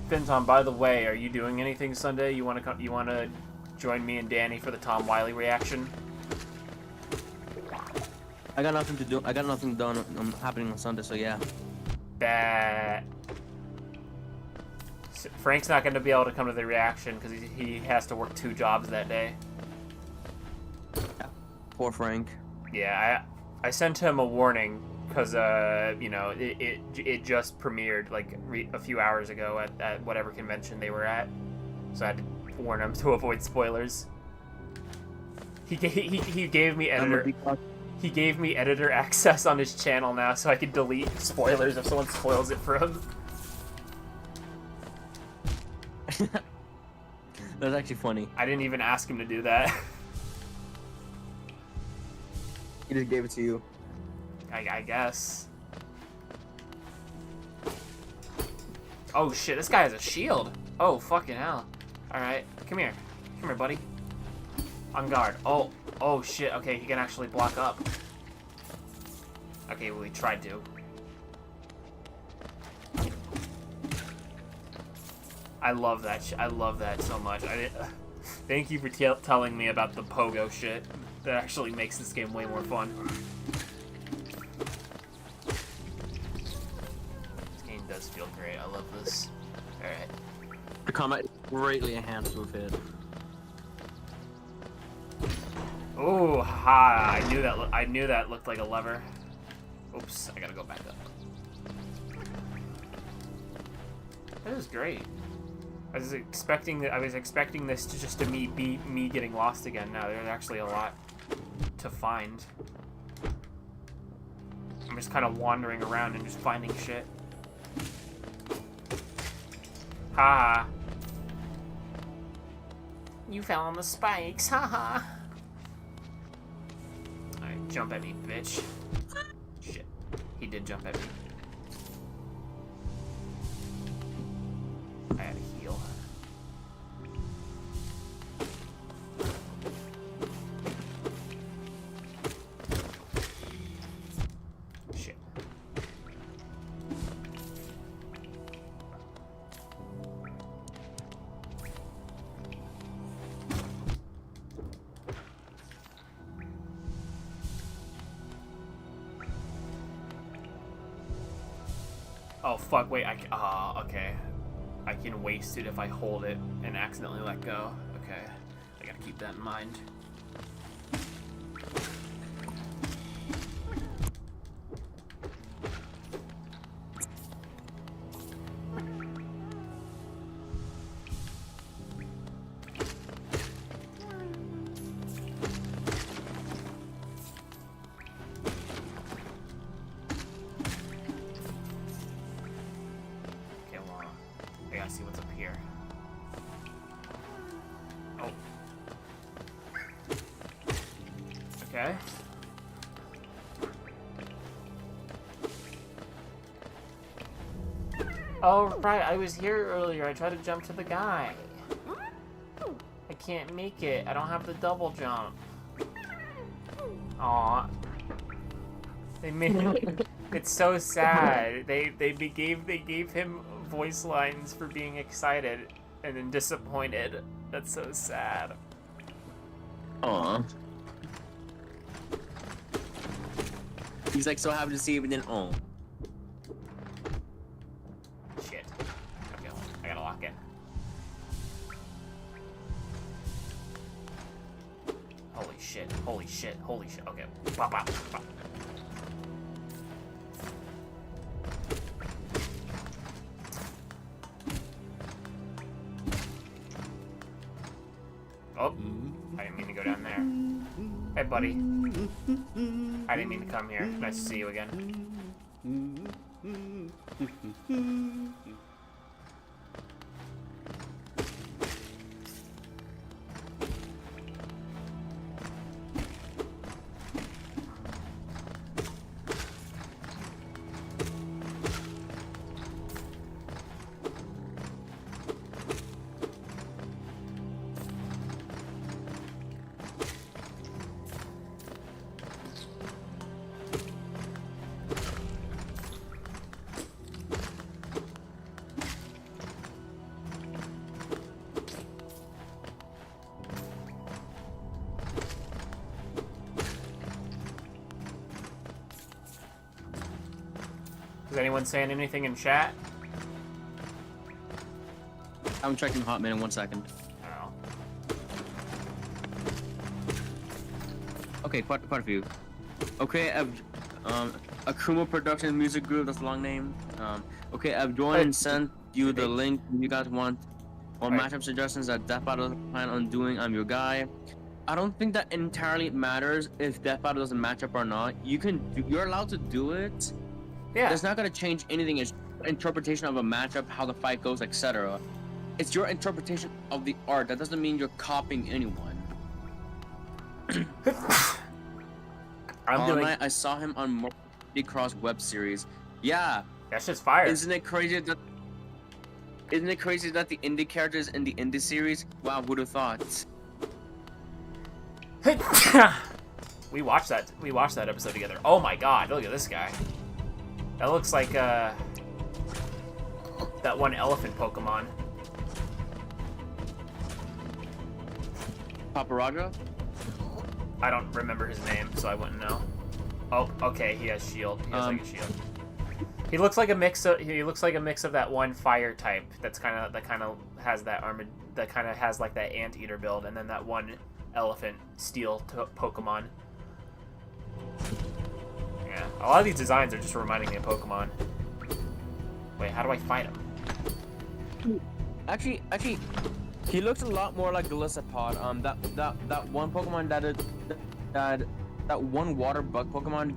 Speaker 1: Finton, by the way, are you doing anything Sunday? You want to You want to join me and Danny for the Tom Wiley reaction?
Speaker 4: I got nothing to do. I got nothing done happening on Sunday, so yeah.
Speaker 1: That Frank's not going to be able to come to the reaction because he has to work 2 jobs that day.
Speaker 4: Yeah. Poor Frank.
Speaker 1: Yeah, I sent him a warning because you know it just premiered like a few hours ago at whatever convention they were at, so I had to warn him to avoid spoilers. He gave me editor. He gave me editor access on his channel now, so I can delete spoilers if someone spoils it for him.
Speaker 4: That's actually funny.
Speaker 1: I didn't even ask him to do that.
Speaker 4: He just gave it to you.
Speaker 1: I guess. Oh shit, this guy has a shield. Oh fucking hell. Alright, come here. Come here, buddy. On guard. Oh shit, okay, he can actually block up. Okay, well, he tried to. I love that I love that so much. Thank you for telling me about the pogo shit. That actually makes this game way more fun. This game does feel great. I love this. Alright.
Speaker 2: The combat is greatly enhanced with it.
Speaker 1: Ooh, ha! I knew that looked like a lever. Oops, I gotta go back up. That is great. I was expecting this to just be me getting lost again. Now there's actually a lot to find. I'm just kind of wandering around and just finding shit. Ha! You fell on the spikes, haha! Alright, jump at me, bitch. Shit. He did jump at me. I had to Oh fuck! Wait, okay. I can waste it if I hold it and accidentally let go. Okay, I gotta keep that in mind. See what's up here. Oh. Okay. Oh, right, I was here earlier. I tried to jump to the guy. I can't make it. I don't have the double jump. Aw. They made it. It's so sad. They gave him voice lines for being excited and then disappointed. That's so sad.
Speaker 4: Aw. He's like so happy to see you, but then oh.
Speaker 1: Shit. Okay, I gotta lock in. Holy shit, holy shit, holy shit. Okay, pop, pop, pop. Oh, I didn't mean to go down there. Hey, buddy. I didn't mean to come here. Nice to see you again. Is anyone saying anything in chat?
Speaker 4: I'm checking Hotmail in 1 second.
Speaker 1: Oh.
Speaker 4: Okay, quite a few. Okay, Akuma Production Music Group, that's the long name. Okay, I've joined and sent you the link you guys want or matchup suggestions that Death Battle doesn't plan on doing. I'm your guy. I don't think that entirely matters if Death Battle doesn't match up or not. You're allowed to do it.
Speaker 1: Yeah.
Speaker 4: It's not gonna change anything. It's your interpretation of a matchup, how the fight goes, etc. It's your interpretation of the art. That doesn't mean you're copying anyone. Night, I saw him on Multi Cross web series. Yeah.
Speaker 1: That's just fire.
Speaker 4: Isn't it crazy that the indie characters in the indie series? Wow, who'd have thought?
Speaker 1: We watched that episode together. Oh my god, look at this guy. That looks like that one elephant Pokemon.
Speaker 4: Paparaja?
Speaker 1: I don't remember his name, so I wouldn't know. Oh, okay, he has shield. He has like a shield. He looks like a mix of that one fire type that kind of has that armored, that kind of has like that anteater build, and then that one elephant steel Pokemon. Yeah, a lot of these designs are just reminding me of Pokemon. Wait, how do I fight him?
Speaker 4: Actually, he looks a lot more like Golisopod. That one Pokemon that one water bug Pokemon.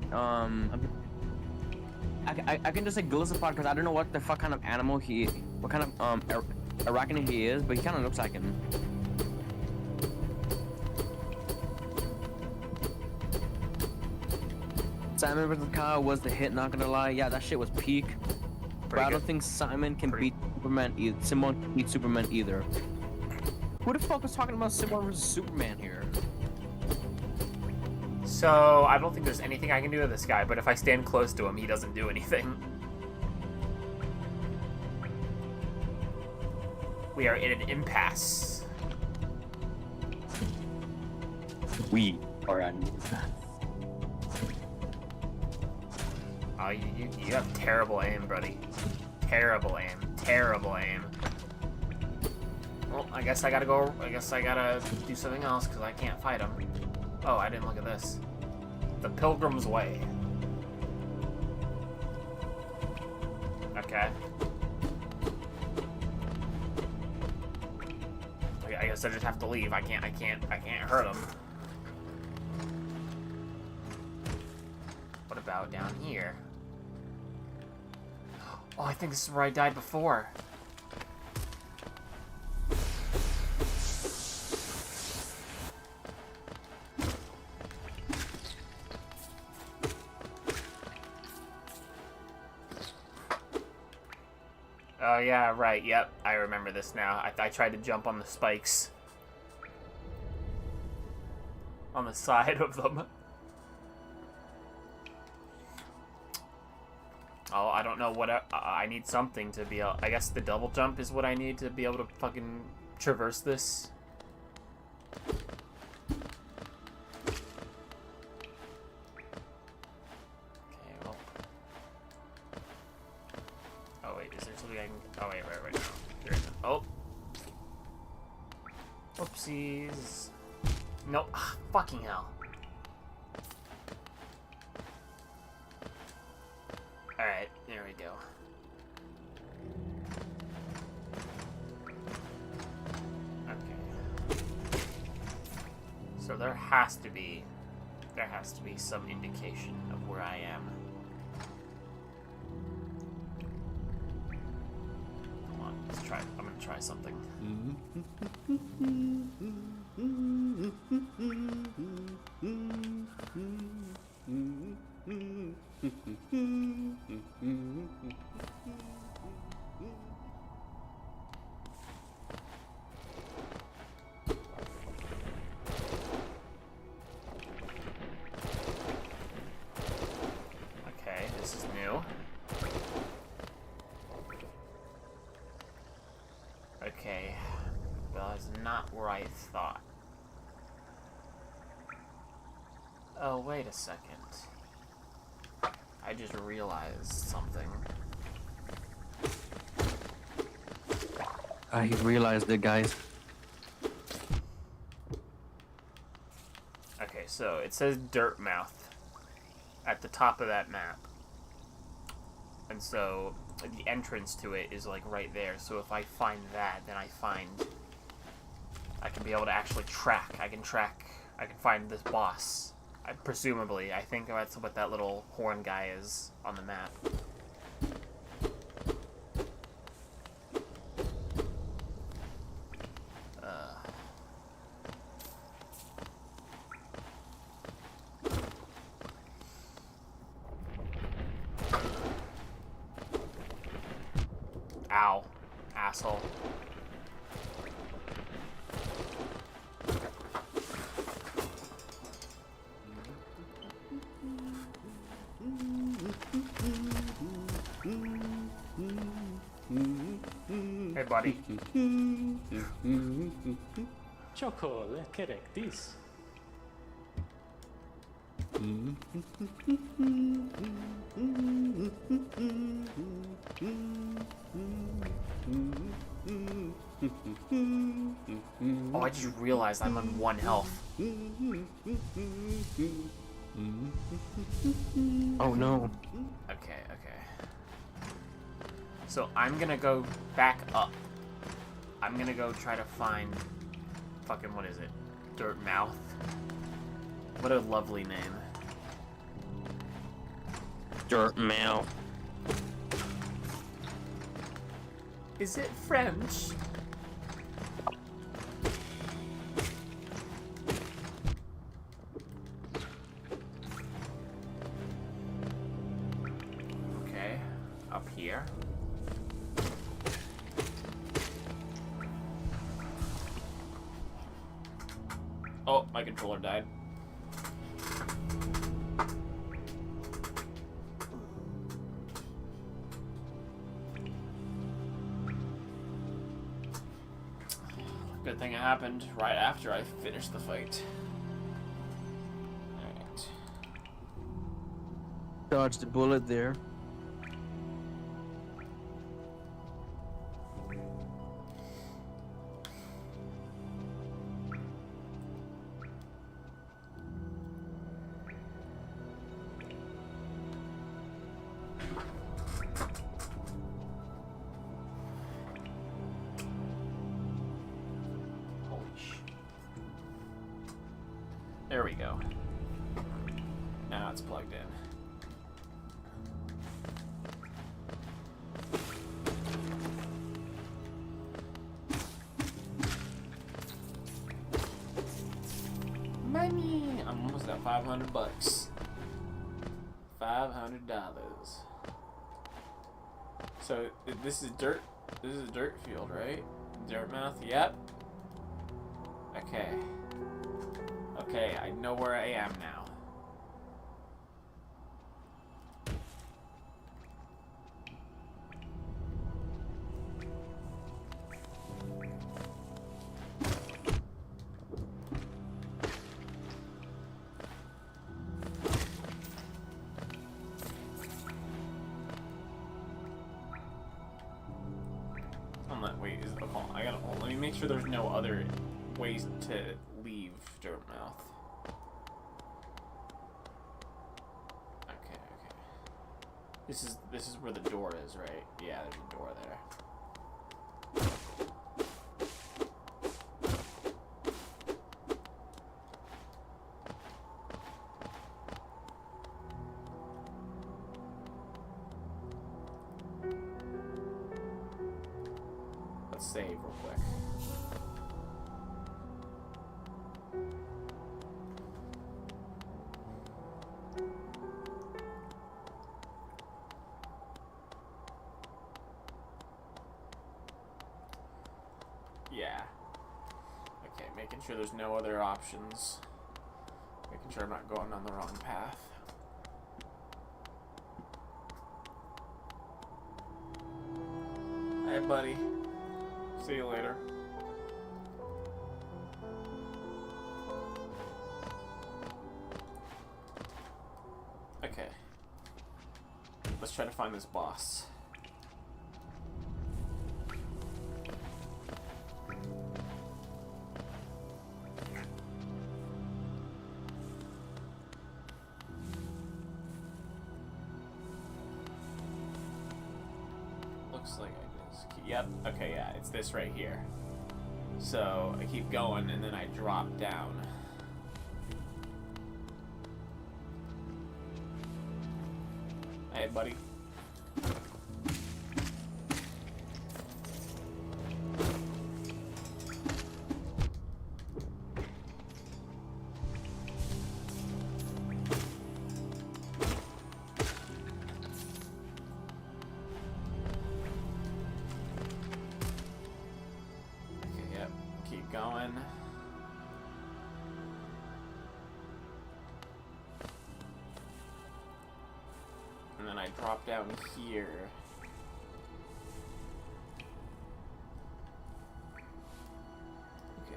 Speaker 4: I can just say Golisopod because I don't know what the fuck kind of animal what kind of arachnid he is, but he kind of looks like him. Simon vs. Kyle was the hit, not gonna lie. Yeah, that shit was peak. But I don't think Simon can beat Superman either. Simone can beat Superman either. Who the fuck was talking about Simone versus Superman here?
Speaker 1: So, I don't think there's anything I can do with this guy, but if I stand close to him, he doesn't do anything. We are in an impasse.
Speaker 4: We are at an impasse.
Speaker 1: Oh, you have terrible aim, buddy. Terrible aim. Terrible aim. Well, I guess I gotta do something else because I can't fight him. Oh, I didn't look at this. The Pilgrim's Way. Okay. I guess I just have to leave. I can't hurt him. What about down here? Oh, I think this is where I died before. Oh yeah, right, yep, I remember this now. I tried to jump on the spikes. On the side of them. Oh, I don't know what I need something to be able... I guess the double jump is what I need to be able to fucking traverse this. Okay, well... Oh, wait, is there something I can... Oh, wait, no. There isn't. Oh! Whoopsies. No, fucking hell. Alright, there we go. Okay. So there has to be some indication of where I am. Come on, let's try. I'm gonna try something. Okay, this is new. Okay, well, that's not where I thought. Oh, wait a second. I just realized something.
Speaker 4: I realized it, guys.
Speaker 1: Okay, so it says Dirt Mouth at the top of that map. And so the entrance to it is like right there. So if I find that, then I can be able to actually track. I can find this boss. Presumably, I think that's what that little horn guy is on the map. Ow, asshole. Hey, buddy.
Speaker 5: Chocolate, correct this.
Speaker 1: Oh, I just realized I'm on 1 health.
Speaker 4: Oh no.
Speaker 1: Okay. So I'm gonna go back up. I'm gonna go try to find fucking, what is it? Dirt Mouth? What a lovely name.
Speaker 4: Dirt Mouth.
Speaker 1: Is it French? Okay, up here. Oh, my controller died. Good thing it happened right after I finished the fight. Alright.
Speaker 4: dodged the bullet there.
Speaker 1: Holy shit. There we go. Now it's plugged in. Money! I'm almost at 500 bucks. $500. So this is dirt. This is a dirt field, right? Dirt mouth. Yep. Okay. Okay, I know where I am now. Wait, hold on, let me make sure there's no other ways to leave Dirtmouth. Okay. This is where the door is, right? Yeah, there's a door there. Let's save real quick. Yeah. Okay, making sure there's no other options. Making sure I'm not going on the wrong path. Hey, buddy. See you later. Okay. Let's try to find this boss. Looks like I just keep, yep, okay, yeah, it's this right here. So I keep going and then I drop down. Hey, buddy. Going. And then I drop down here. Okay.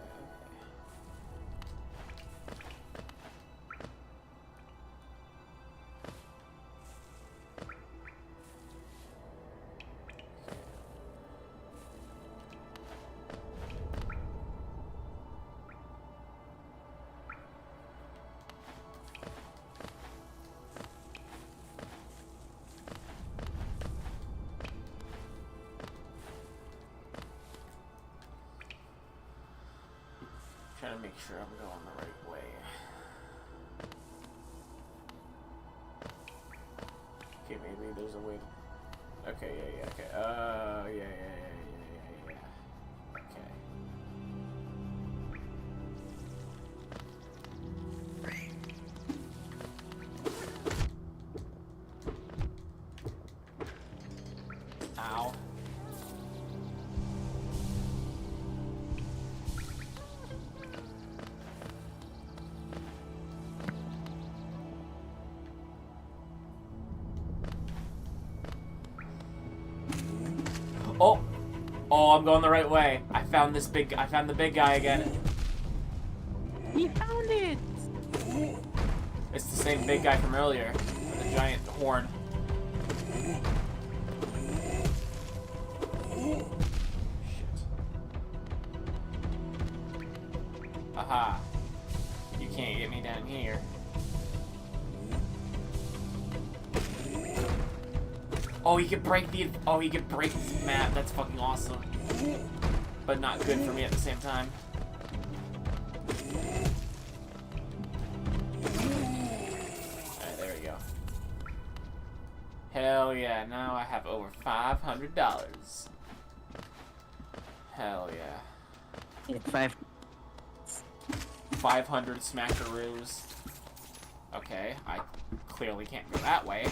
Speaker 1: Trying to make sure I'm going the right way. Okay, maybe there's a way. Okay, yeah, okay. Yeah. Okay. Ow. Oh, I'm going the right way. I found the big guy again.
Speaker 4: He found it!
Speaker 1: It's the same big guy from earlier. At the giant horn. Shit. Aha. You can't get me down here. Oh, he could break the. Oh, he could break this map. That's fucking awesome. But not good for me at the same time. Alright, there we go. Hell yeah, now I have over $500. Hell yeah. 500 smackaroos. Okay, I clearly can't go that way.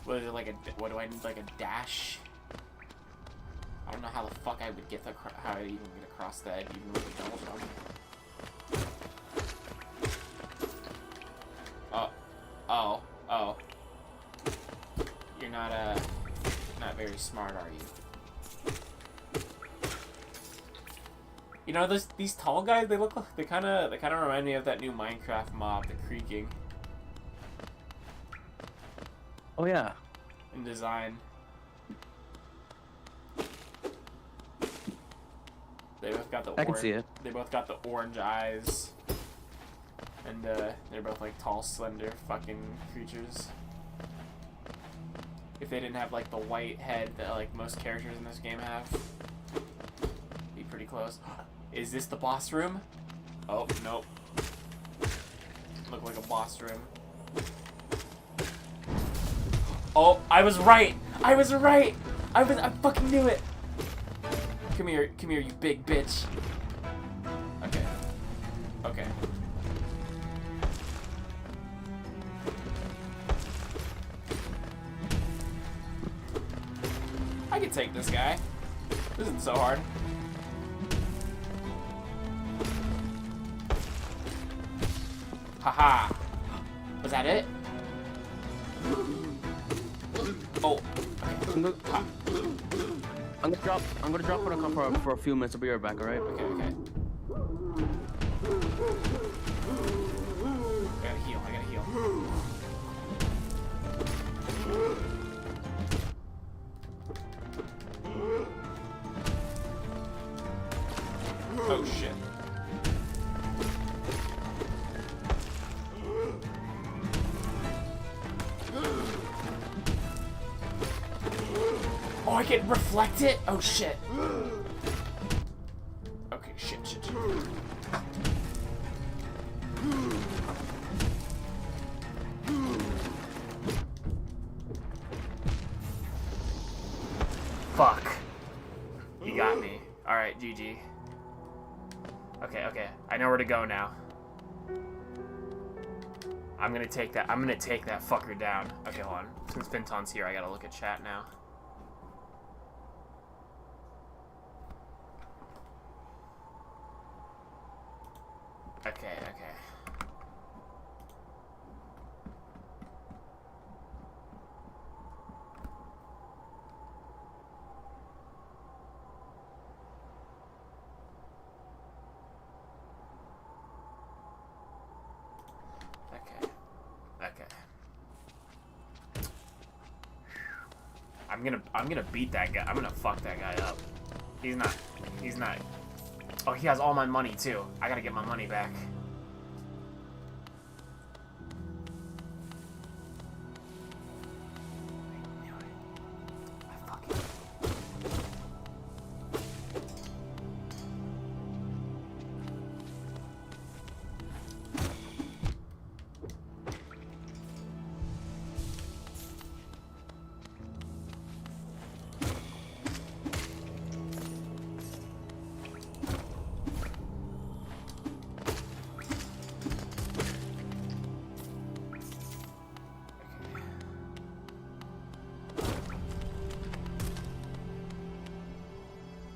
Speaker 1: What is it, like a, what do I need, like a dash? I don't know how the fuck I would get the, how I even get across that even with a double jump. Oh. You're not very smart, are you? You know, these tall guys, they look like, they kind of remind me of that new Minecraft mob, the creaking.
Speaker 2: Oh yeah.
Speaker 1: In design. They both got the
Speaker 2: I can see it.
Speaker 1: They both got the orange eyes. And they're both like tall, slender fucking creatures. If they didn't have like the white head that like most characters in this game have. Be pretty close. Is this the boss room? Oh, nope. Look like a boss room. Oh, I was right! I was right! I fucking knew it! Come here, you big bitch. Okay. Okay. I can take this guy. This isn't so hard. Haha. Was that it? Oh.
Speaker 2: I'm gonna drop for a few minutes. I'll be right back, alright?
Speaker 1: Okay. I gotta heal. Oh shit. Oh, I can reflect it? Oh shit. Okay, shit. Fuck. You got me. Alright, GG. Okay. I know where to go now. I'm gonna take that fucker down. Okay, hold on. Since Finton's here, I gotta look at chat now. Okay. I'm gonna beat that guy. I'm gonna fuck that guy up. He's not. Oh, he has all my money too. I gotta get my money back.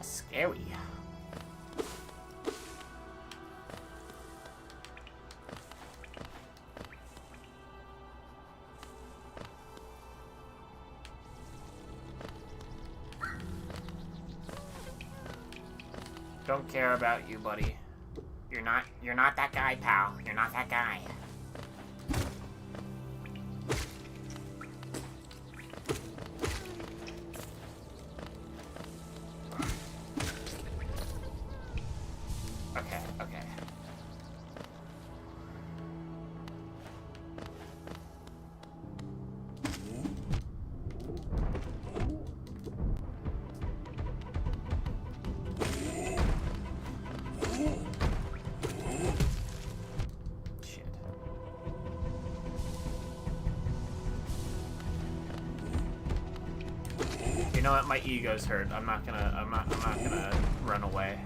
Speaker 1: Scary. Don't care about you, buddy. You're not that guy, pal. You're not that guy. know what? My ego's hurt. I'm not gonna run away.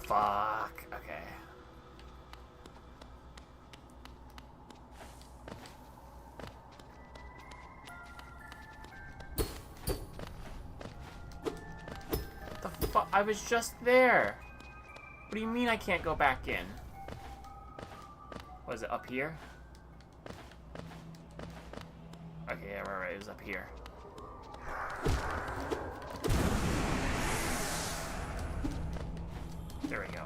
Speaker 1: Fuck. Okay. The fuck? I was just there. What do you mean I can't go back in? Was it up here? Okay, yeah, right, it was up here. There we go.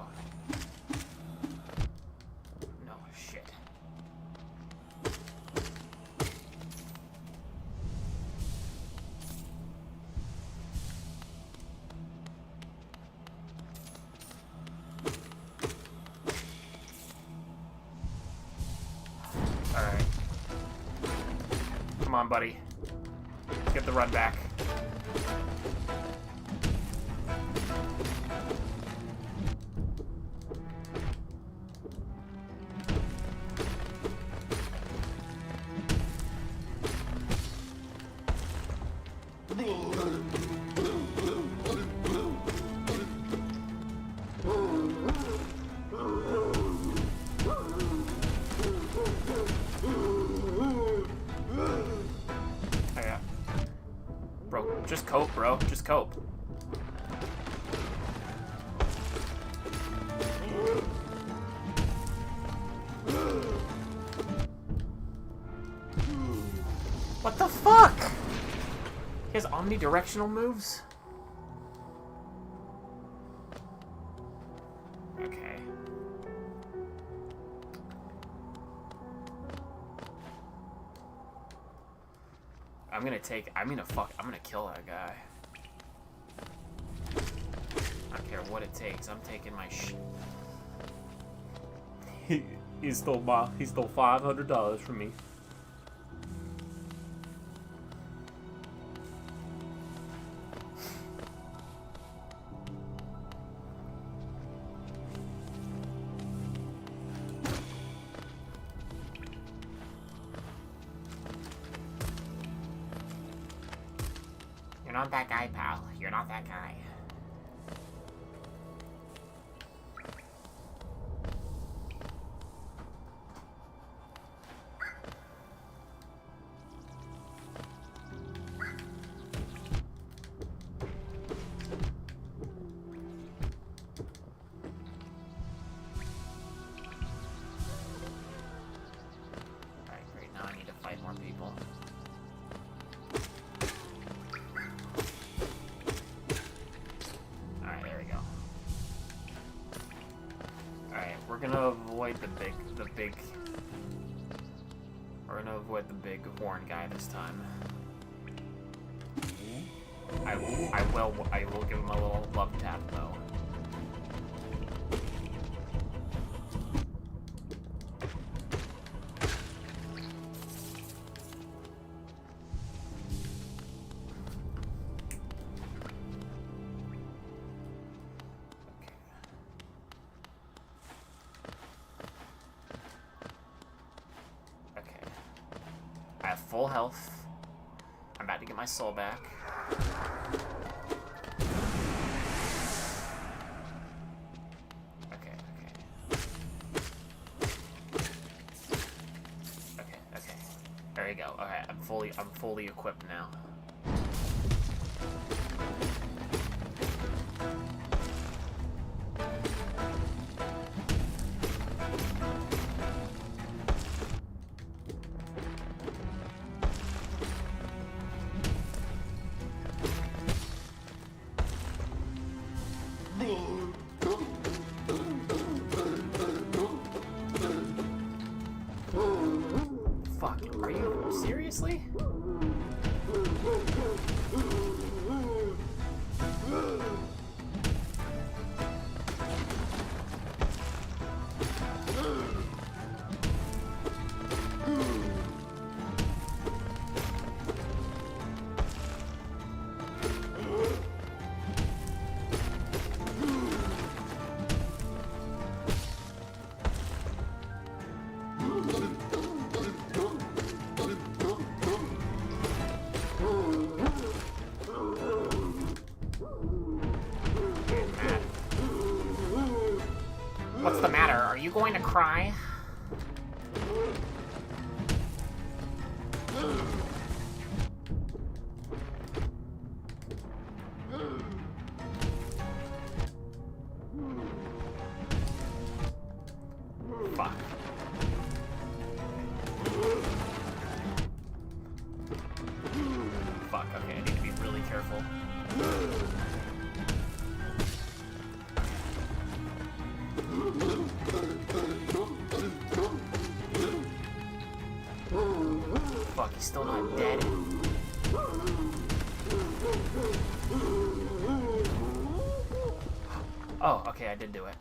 Speaker 1: No, shit. Alright. Come on, buddy. Let's get the run back. Bro, just cope, bro. Just cope. What the fuck? He has omnidirectional moves? Okay. I'm gonna kill that guy. I don't care what it takes. I'm taking my he stole $500 from me. You're not that guy, pal. You're not that guy. Alright, great. Now I need to fight more people. We're gonna avoid the big horn guy this time. I will give him a little love tap though. I have full health. I'm about to get my soul back. Okay. There you go. Alright, I'm fully equipped now. Fuck, are you seriously? What's the matter? Are you going to cry? Fuck. Fuck, okay, I need to be really careful. Fuck, he's still not dead. Oh, okay, I did do it.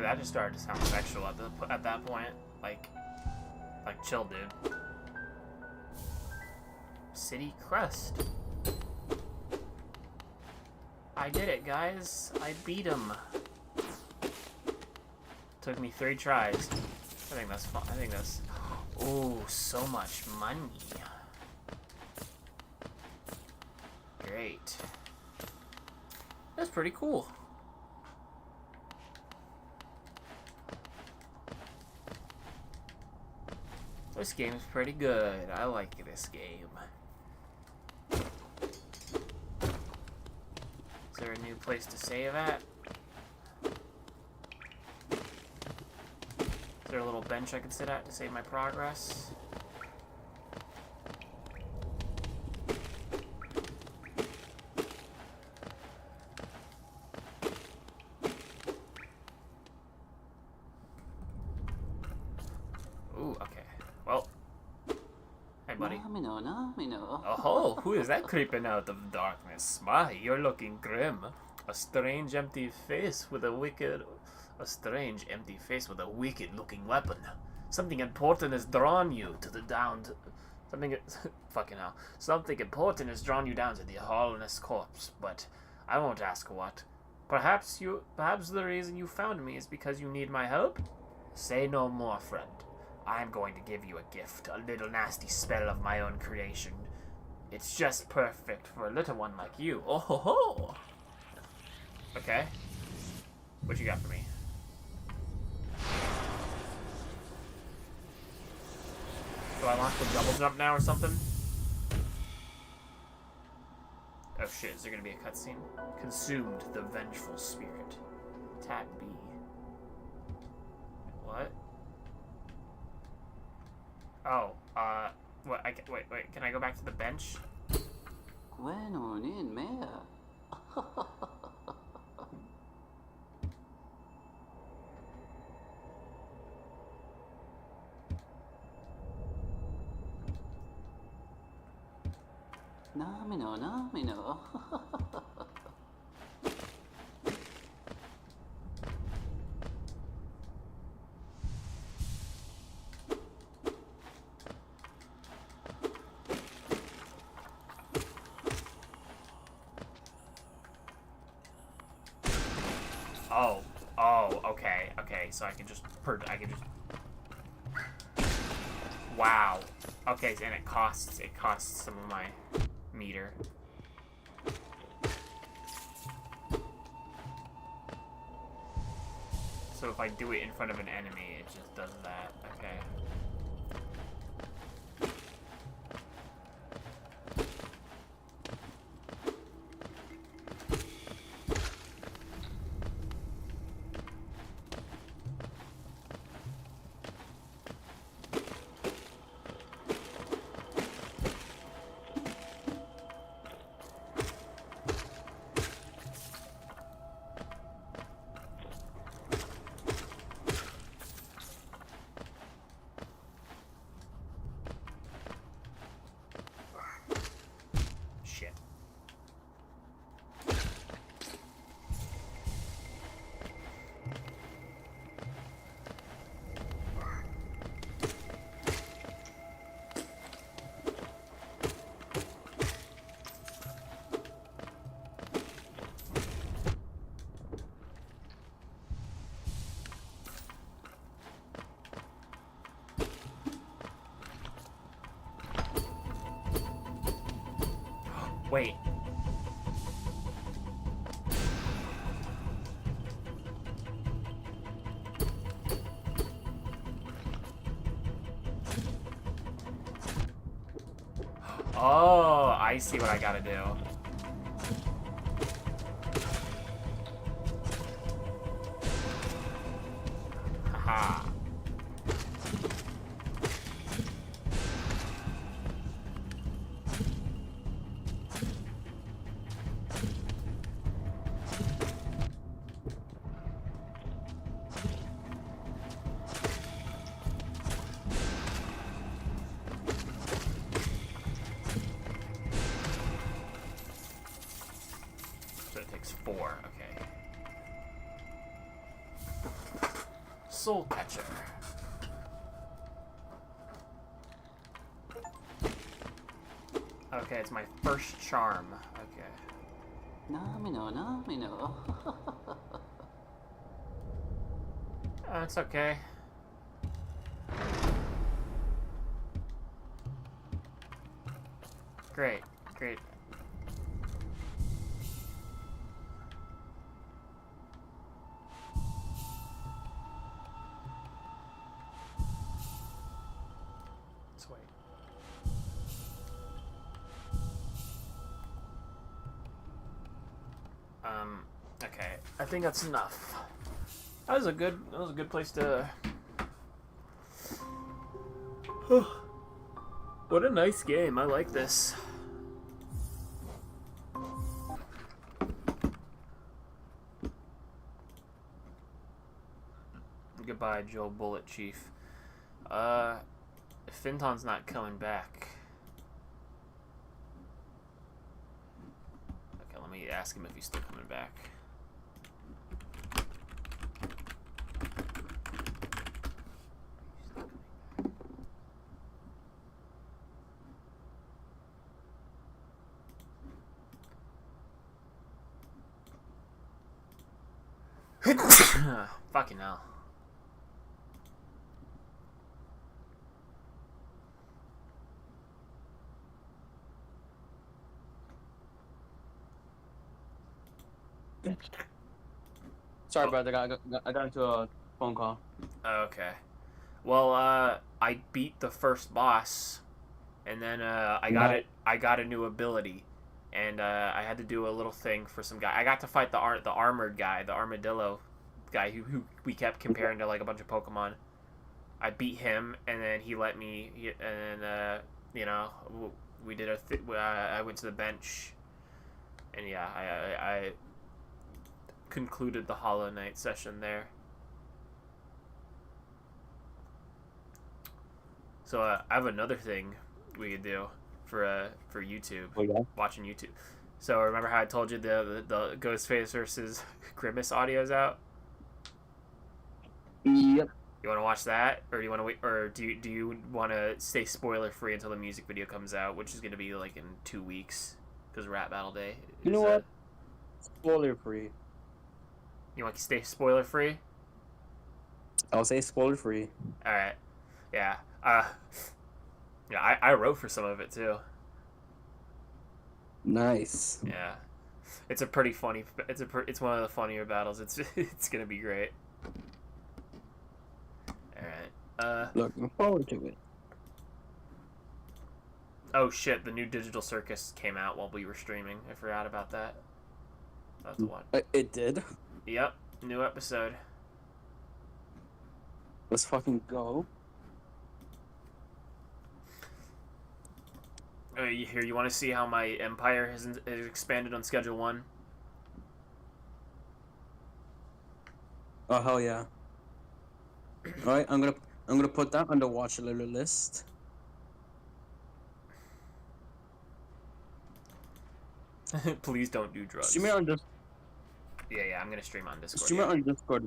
Speaker 1: That just started to sound sexual at that point. Like chill, dude. City crest. I did it, guys. I beat him. Took me 3 tries. I think that's fun. I think that's. Oh, so much money. Great. That's pretty cool. This game's pretty good. I like this game. Is there a new place to save at? Is there a little bench I can sit at to save my progress? Ooh, okay. Well. Hey, buddy. Oh, who is that creeping out of the darkness? My, you're looking grim. A strange empty face with a wicked-looking weapon. Something important has drawn you to the fucking hell. Something important has drawn you down to the hollowness corpse, but I won't ask what. Perhaps the reason you found me is because you need my help? Say no more, friend. I'm going to give you a gift, a little nasty spell of my own creation. It's just perfect for a little one like you. Oh ho ho! Okay. What you got for me? Do I launch the double jump now or something? Oh shit, is there gonna be a cutscene? Consumed the vengeful spirit. Tab B. What? Oh, what? Wait, can I go back to the bench? Okay, so I can just wow. Okay, and it costs some of my meter. So if I do it in front of an enemy, it just does that. Okay. Wait. Oh, I see what I gotta do. Haha. So it takes 4, okay. Soul Catcher. Okay, it's my first charm. Okay.
Speaker 12: No.
Speaker 1: It's okay. Great, great. Let's wait. Okay. I think that's enough. That was a good place to What a nice game. I like this. Goodbye, Joe Bullet Chief. Finton's not coming back. Okay, let me ask him if he's still coming back. Fucking hell.
Speaker 4: Sorry, brother. I got into a phone call.
Speaker 1: Okay. Well, I beat the first boss, and then I got a new ability, and I had to do a little thing for some guy. I got to fight the armored guy, the armadillo guy who we kept comparing to like a bunch of Pokemon. I beat him, and then he let me, you know, we did I went to the bench, and yeah, I concluded the Hollow Knight session there. So I have another thing we could do for YouTube.
Speaker 4: Oh, yeah?
Speaker 1: Watching YouTube. So remember how I told you the Ghostface versus Grimace audio's out?
Speaker 4: Yep.
Speaker 1: You want to watch that, or do you want to wait, or do you want to stay spoiler free until the music video comes out, which is going to be like in 2 weeks, because Rap Battle Day.
Speaker 4: You know what? Spoiler free.
Speaker 1: You want to stay spoiler free?
Speaker 4: I'll say spoiler free.
Speaker 1: All right. Yeah. Yeah. I wrote for some of it too.
Speaker 4: Nice.
Speaker 1: Yeah. It's a pretty funny. It's one of the funnier battles. It's gonna be great. All right.
Speaker 4: Looking forward to it.
Speaker 1: Oh shit! The new Digital Circus came out while we were streaming. I forgot about that. That's the one.
Speaker 4: It did.
Speaker 1: Yep. New episode.
Speaker 4: Let's fucking go.
Speaker 1: You want to see how my empire has expanded on Schedule 1?
Speaker 4: Oh hell yeah! All right, I'm gonna put that on the watch later list.
Speaker 1: Please don't do drugs.
Speaker 4: Stream it on Discord.
Speaker 1: Yeah, I'm gonna stream on Discord.
Speaker 4: Stream it on Discord.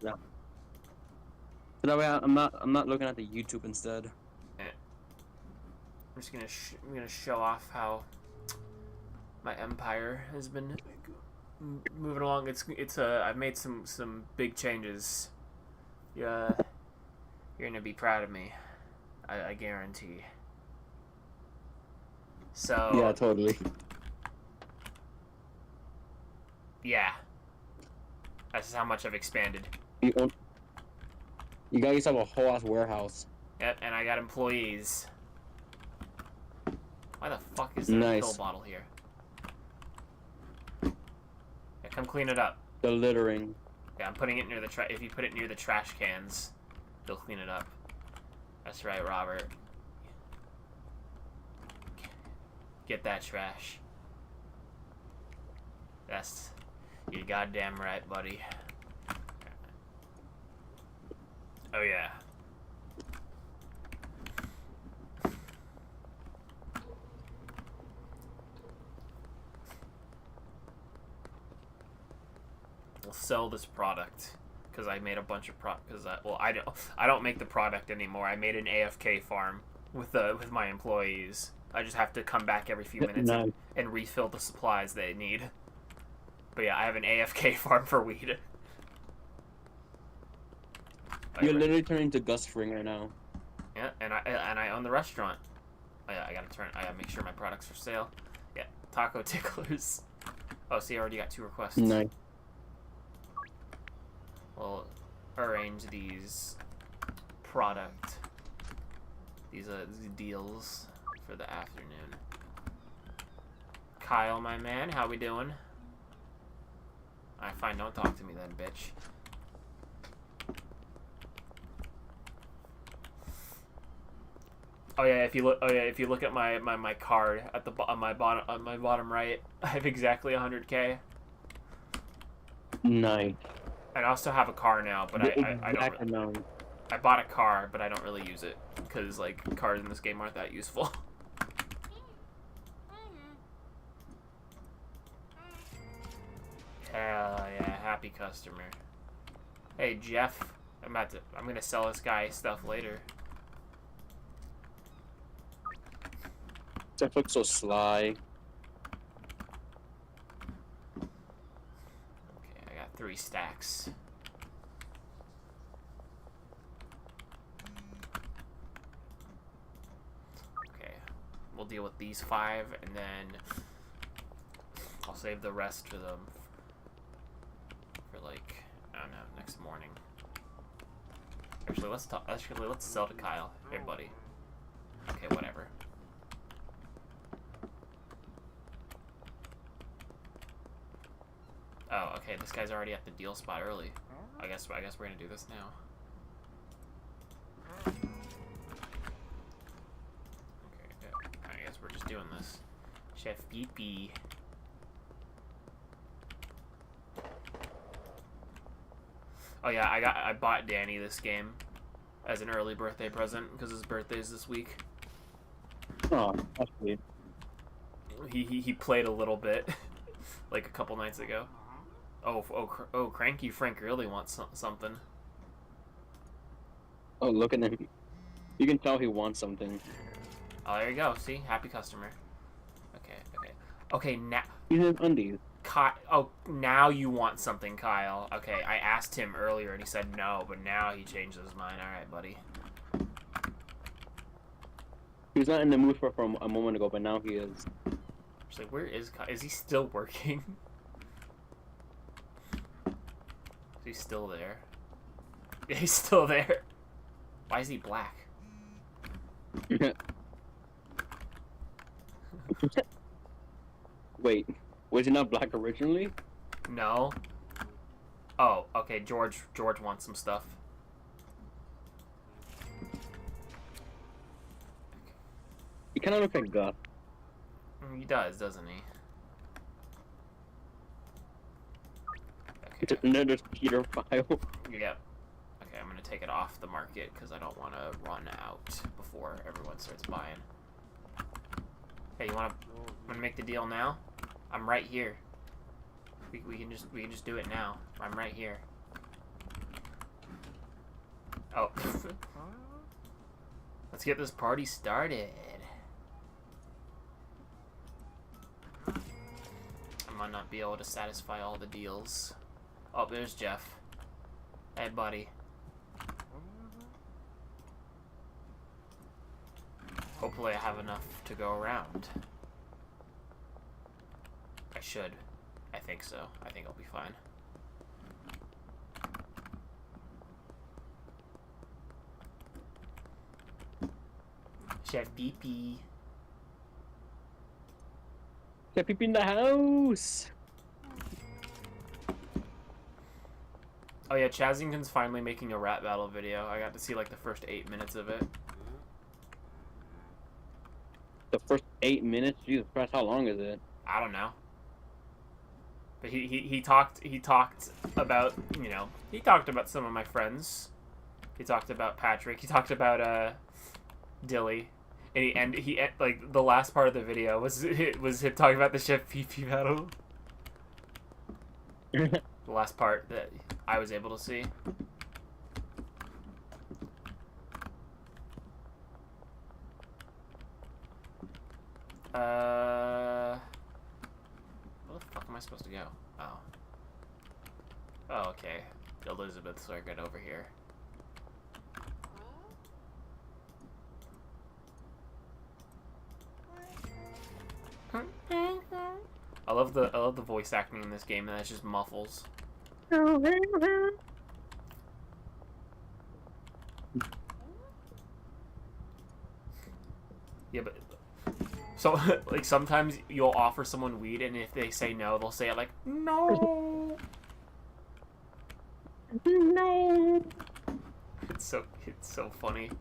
Speaker 4: Yeah. So that way I'm not looking at the YouTube instead.
Speaker 1: Yeah. I'm just gonna show off how my empire has been moving along. I've made some big changes. Yeah, you're gonna be proud of me. I guarantee. So
Speaker 4: yeah, totally.
Speaker 1: Yeah. That's how much I've expanded.
Speaker 4: You guys have a whole ass warehouse.
Speaker 1: Yep, and I got employees. Why the fuck is there a pill bottle here? Yeah, come clean it up.
Speaker 4: The littering.
Speaker 1: Yeah, I'm putting it near the if you put it near the trash cans, they'll clean it up. That's right, Robert. Get that trash. That's... You're goddamn right, buddy. Oh, yeah. We'll sell this product because I made a bunch of I don't make the product anymore. I made an AFK farm with my employees. I just have to come back every few minutes and refill the supplies they need. But yeah, I have an AFK farm for weed.
Speaker 4: You're literally turning to Gus Fring right now.
Speaker 1: Yeah, and I own the restaurant. Oh yeah, I gotta make sure my product's for sale. Yeah, taco ticklers. Oh, see, I already got 2 requests.
Speaker 4: Nice.
Speaker 1: We'll arrange these these deals for the afternoon. Kyle, my man, how we doing? Alright, fine, don't talk to me then, bitch. Oh yeah, if you look at my card at the on my bottom right, I have exactly 100K.
Speaker 4: Nice.
Speaker 1: I also have a car now, but I don't. I bought a car, but I don't really use it because like cars in this game aren't that useful. Hell yeah, happy customer. Hey Jeff, I'm gonna sell this guy stuff later.
Speaker 4: Jeff looks so sly.
Speaker 1: Okay, I got 3 stacks. Okay, we'll deal with these 5, and then I'll save the rest for them for like, I don't know, next morning. Actually, let's sell to Kyle. Hey, buddy. Okay, whatever. Oh, okay, this guy's already at the deal spot early. I guess we're gonna do this now. Okay, I guess we're just doing this. Chef Pee-Pee. Oh yeah, I bought Danny this game as an early birthday present because his birthday's this week.
Speaker 4: Oh, that's sweet.
Speaker 1: He played a little bit, like a couple nights ago. Oh, Cranky Frank really wants something.
Speaker 4: Oh, look at him. You can tell he wants something.
Speaker 1: Oh, there you go. See? Happy customer. Okay, now...
Speaker 4: He has undies.
Speaker 1: Oh, now you want something, Kyle. Okay, I asked him earlier and he said no, but now he changed his mind. Alright, buddy.
Speaker 4: He was not in the mood for a moment ago, but now he is.
Speaker 1: She's like, where is Kyle? Is he still working? Is he still there? Yeah, he's still there. Why is he black?
Speaker 4: Wait, was he not black originally?
Speaker 1: No. Oh, okay, George wants some stuff.
Speaker 4: He kind of looks like Gus.
Speaker 1: He does, doesn't he?
Speaker 4: Okay. Another Peter file.
Speaker 1: Yep. Okay, I'm gonna take it off the market because I don't want to run out before everyone starts buying. Hey, you wanna make the deal now? I'm right here. We can just do it now. I'm right here. Oh. Let's get this party started. I might not be able to satisfy all the deals. Oh, there's Jeff. Hey, buddy. Hopefully I have enough to go around. I should. I think so. I think I'll be fine. Chef BP.
Speaker 4: Chef PP in the house.
Speaker 1: Oh yeah, Chazington's finally making a rap battle video. I got to see like the first 8 minutes of it.
Speaker 4: The first 8 minutes? Jesus Christ, how long is it?
Speaker 1: I don't know. But he talked about, you know, he talked about some of my friends. He talked about Patrick. He talked about Dilly. And he like the last part of the video was him talking about the Chef PP battle. The last part that I was able to see. Where the fuck am I supposed to go? Oh. Oh, okay. Elizabeth's like right over here. I love the voice acting in this game, and that's just muffles. Yeah, but so like sometimes you'll offer someone weed, and if they say no, they'll say it like no. No. It's so funny.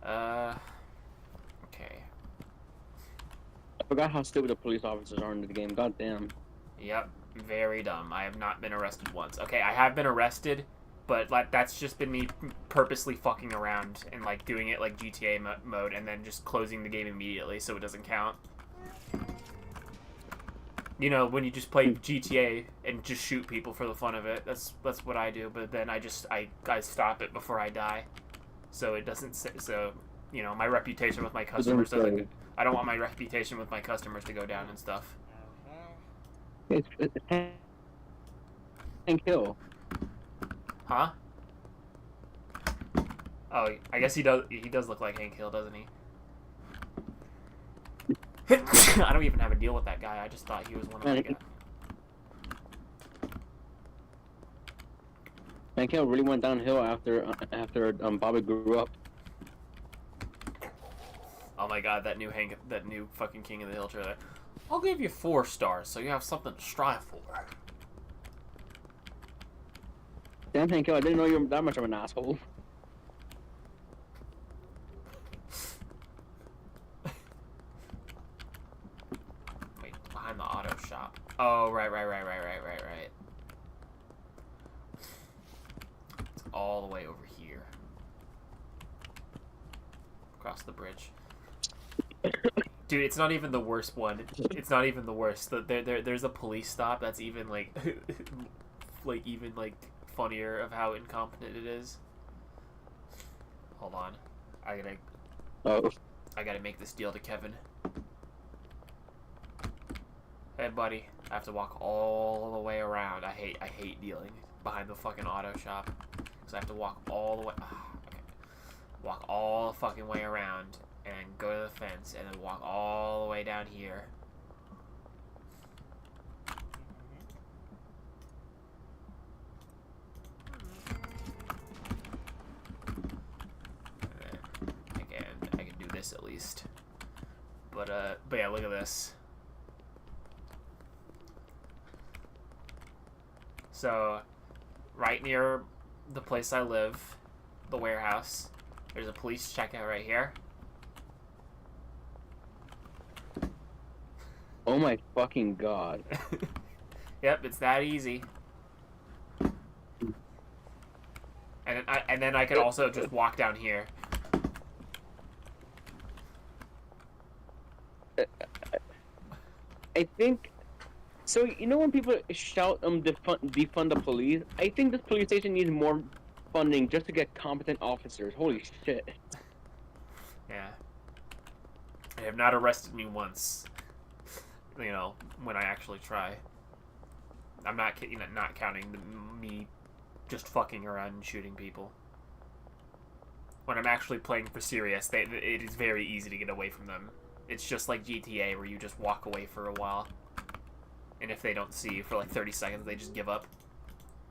Speaker 1: Okay.
Speaker 4: I forgot how stupid the police officers are in the game. God damn.
Speaker 1: Yep, very dumb. I have not been arrested once. Okay, I have been arrested, but like that's just been me purposely fucking around and like doing it like GTA mode and then just closing the game immediately so it doesn't count. You know, when you just play GTA and just shoot people for the fun of it. That's what I do, but then I stop it before I die. So it doesn't so, you know, my reputation with my customers doesn't I don't want my reputation with my customers to go down and stuff.
Speaker 4: It's and kill.
Speaker 1: Huh? Oh, I guess he does look like Hank Hill, doesn't he? I don't even have a deal with that guy. I just thought he was one of my guys.
Speaker 4: Hank Hill really went downhill after Bobby grew up.
Speaker 1: Oh my god, that new fucking King of the Hill trailer. I'll give you 4 stars, so you have something to strive for.
Speaker 4: Damn, Hank Hill, I didn't know you were that much of an asshole.
Speaker 1: Wait, behind the auto shop. Oh, right. It's all the way over here. Across the bridge. Dude, it's not even the worst one. It's not even the worst. There's a police stop that's even like, even funnier of how incompetent it is. Hold on, I gotta make this deal to Kevin. Hey, buddy, I have to walk all the way around. I hate dealing behind the fucking auto shop because I have to walk all the way. Okay, walk all the fucking way around. And go to the fence, and then walk all the way down here. And then, I can do this at least. But yeah, look at this. So, right near the place I live, the warehouse, there's a police checkout right here.
Speaker 4: Oh my fucking god.
Speaker 1: Yep, it's that easy. And then I could also just walk down here.
Speaker 4: I think so. You know when people shout defund the police? I think this police station needs more funding just to get competent officers. Holy shit.
Speaker 1: Yeah. They have not arrested me once. You know, when I actually try. I'm not counting me just fucking around and shooting people. When I'm actually playing for serious, it is very easy to get away from them. It's just like GTA where you just walk away for a while. and if they don't see you for like 30 seconds, they just give up.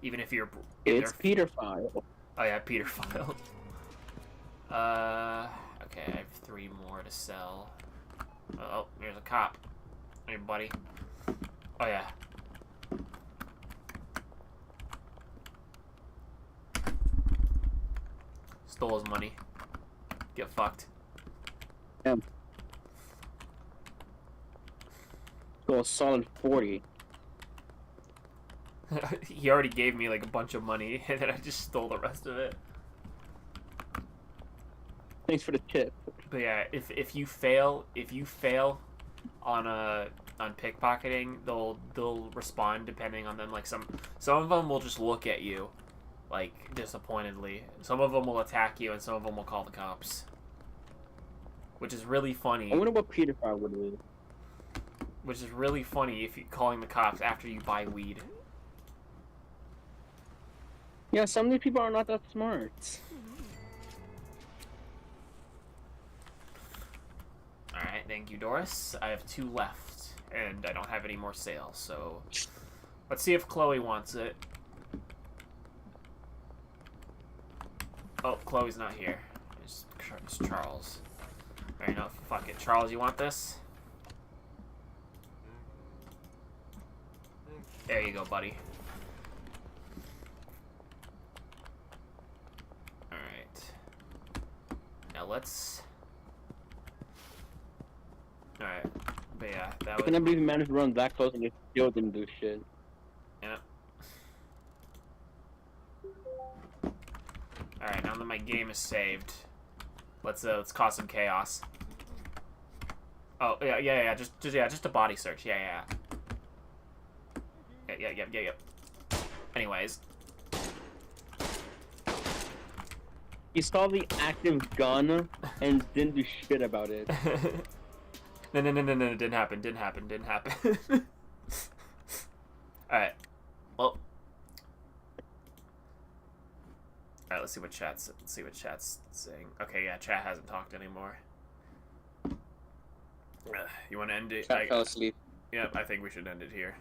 Speaker 1: Even if you're in
Speaker 4: It's Peter File.
Speaker 1: Oh yeah, Peter File. Okay, I have 3 more to sell. Oh, there's a cop. Hey, buddy. Oh yeah. Stole his money. Get fucked.
Speaker 4: Yeah. Go a solid 40.
Speaker 1: He already gave me like a bunch of money, and then I just stole the rest of it.
Speaker 4: Thanks for the tip.
Speaker 1: But yeah, if you fail on pickpocketing, they'll respond depending on them. Like some of them will just look at you, like disappointedly. Some of them will attack you, and some of them will call the cops, which is really funny.
Speaker 4: I wonder what Peter File would do.
Speaker 1: Which is really funny if you calling the cops after you buy weed.
Speaker 4: Yeah, some of these people are not that smart.
Speaker 1: Alright, thank you, Doris. I have 2 left, and I don't have any more sales, so... Let's see if Chloe wants it. Oh, Chloe's not here. It's Charles. Alright, no, fuck it. Charles, you want this? There you go, buddy. Alright. Now let's... Alright. But yeah, that was...
Speaker 4: I can't believe you managed to run that close and you still didn't do shit.
Speaker 1: Yeah. Alright, now that my game is saved, let's cause some chaos. Oh, yeah, just a body search. Yeah. Yeah. Anyways.
Speaker 4: He saw the active gun and didn't do shit about it.
Speaker 1: No, didn't happen. Alright. Well. Alright, let's see what chat's saying. Okay, yeah, chat hasn't talked anymore. You want to end it?
Speaker 4: Chat fell asleep.
Speaker 1: Yep, I think we should end it here.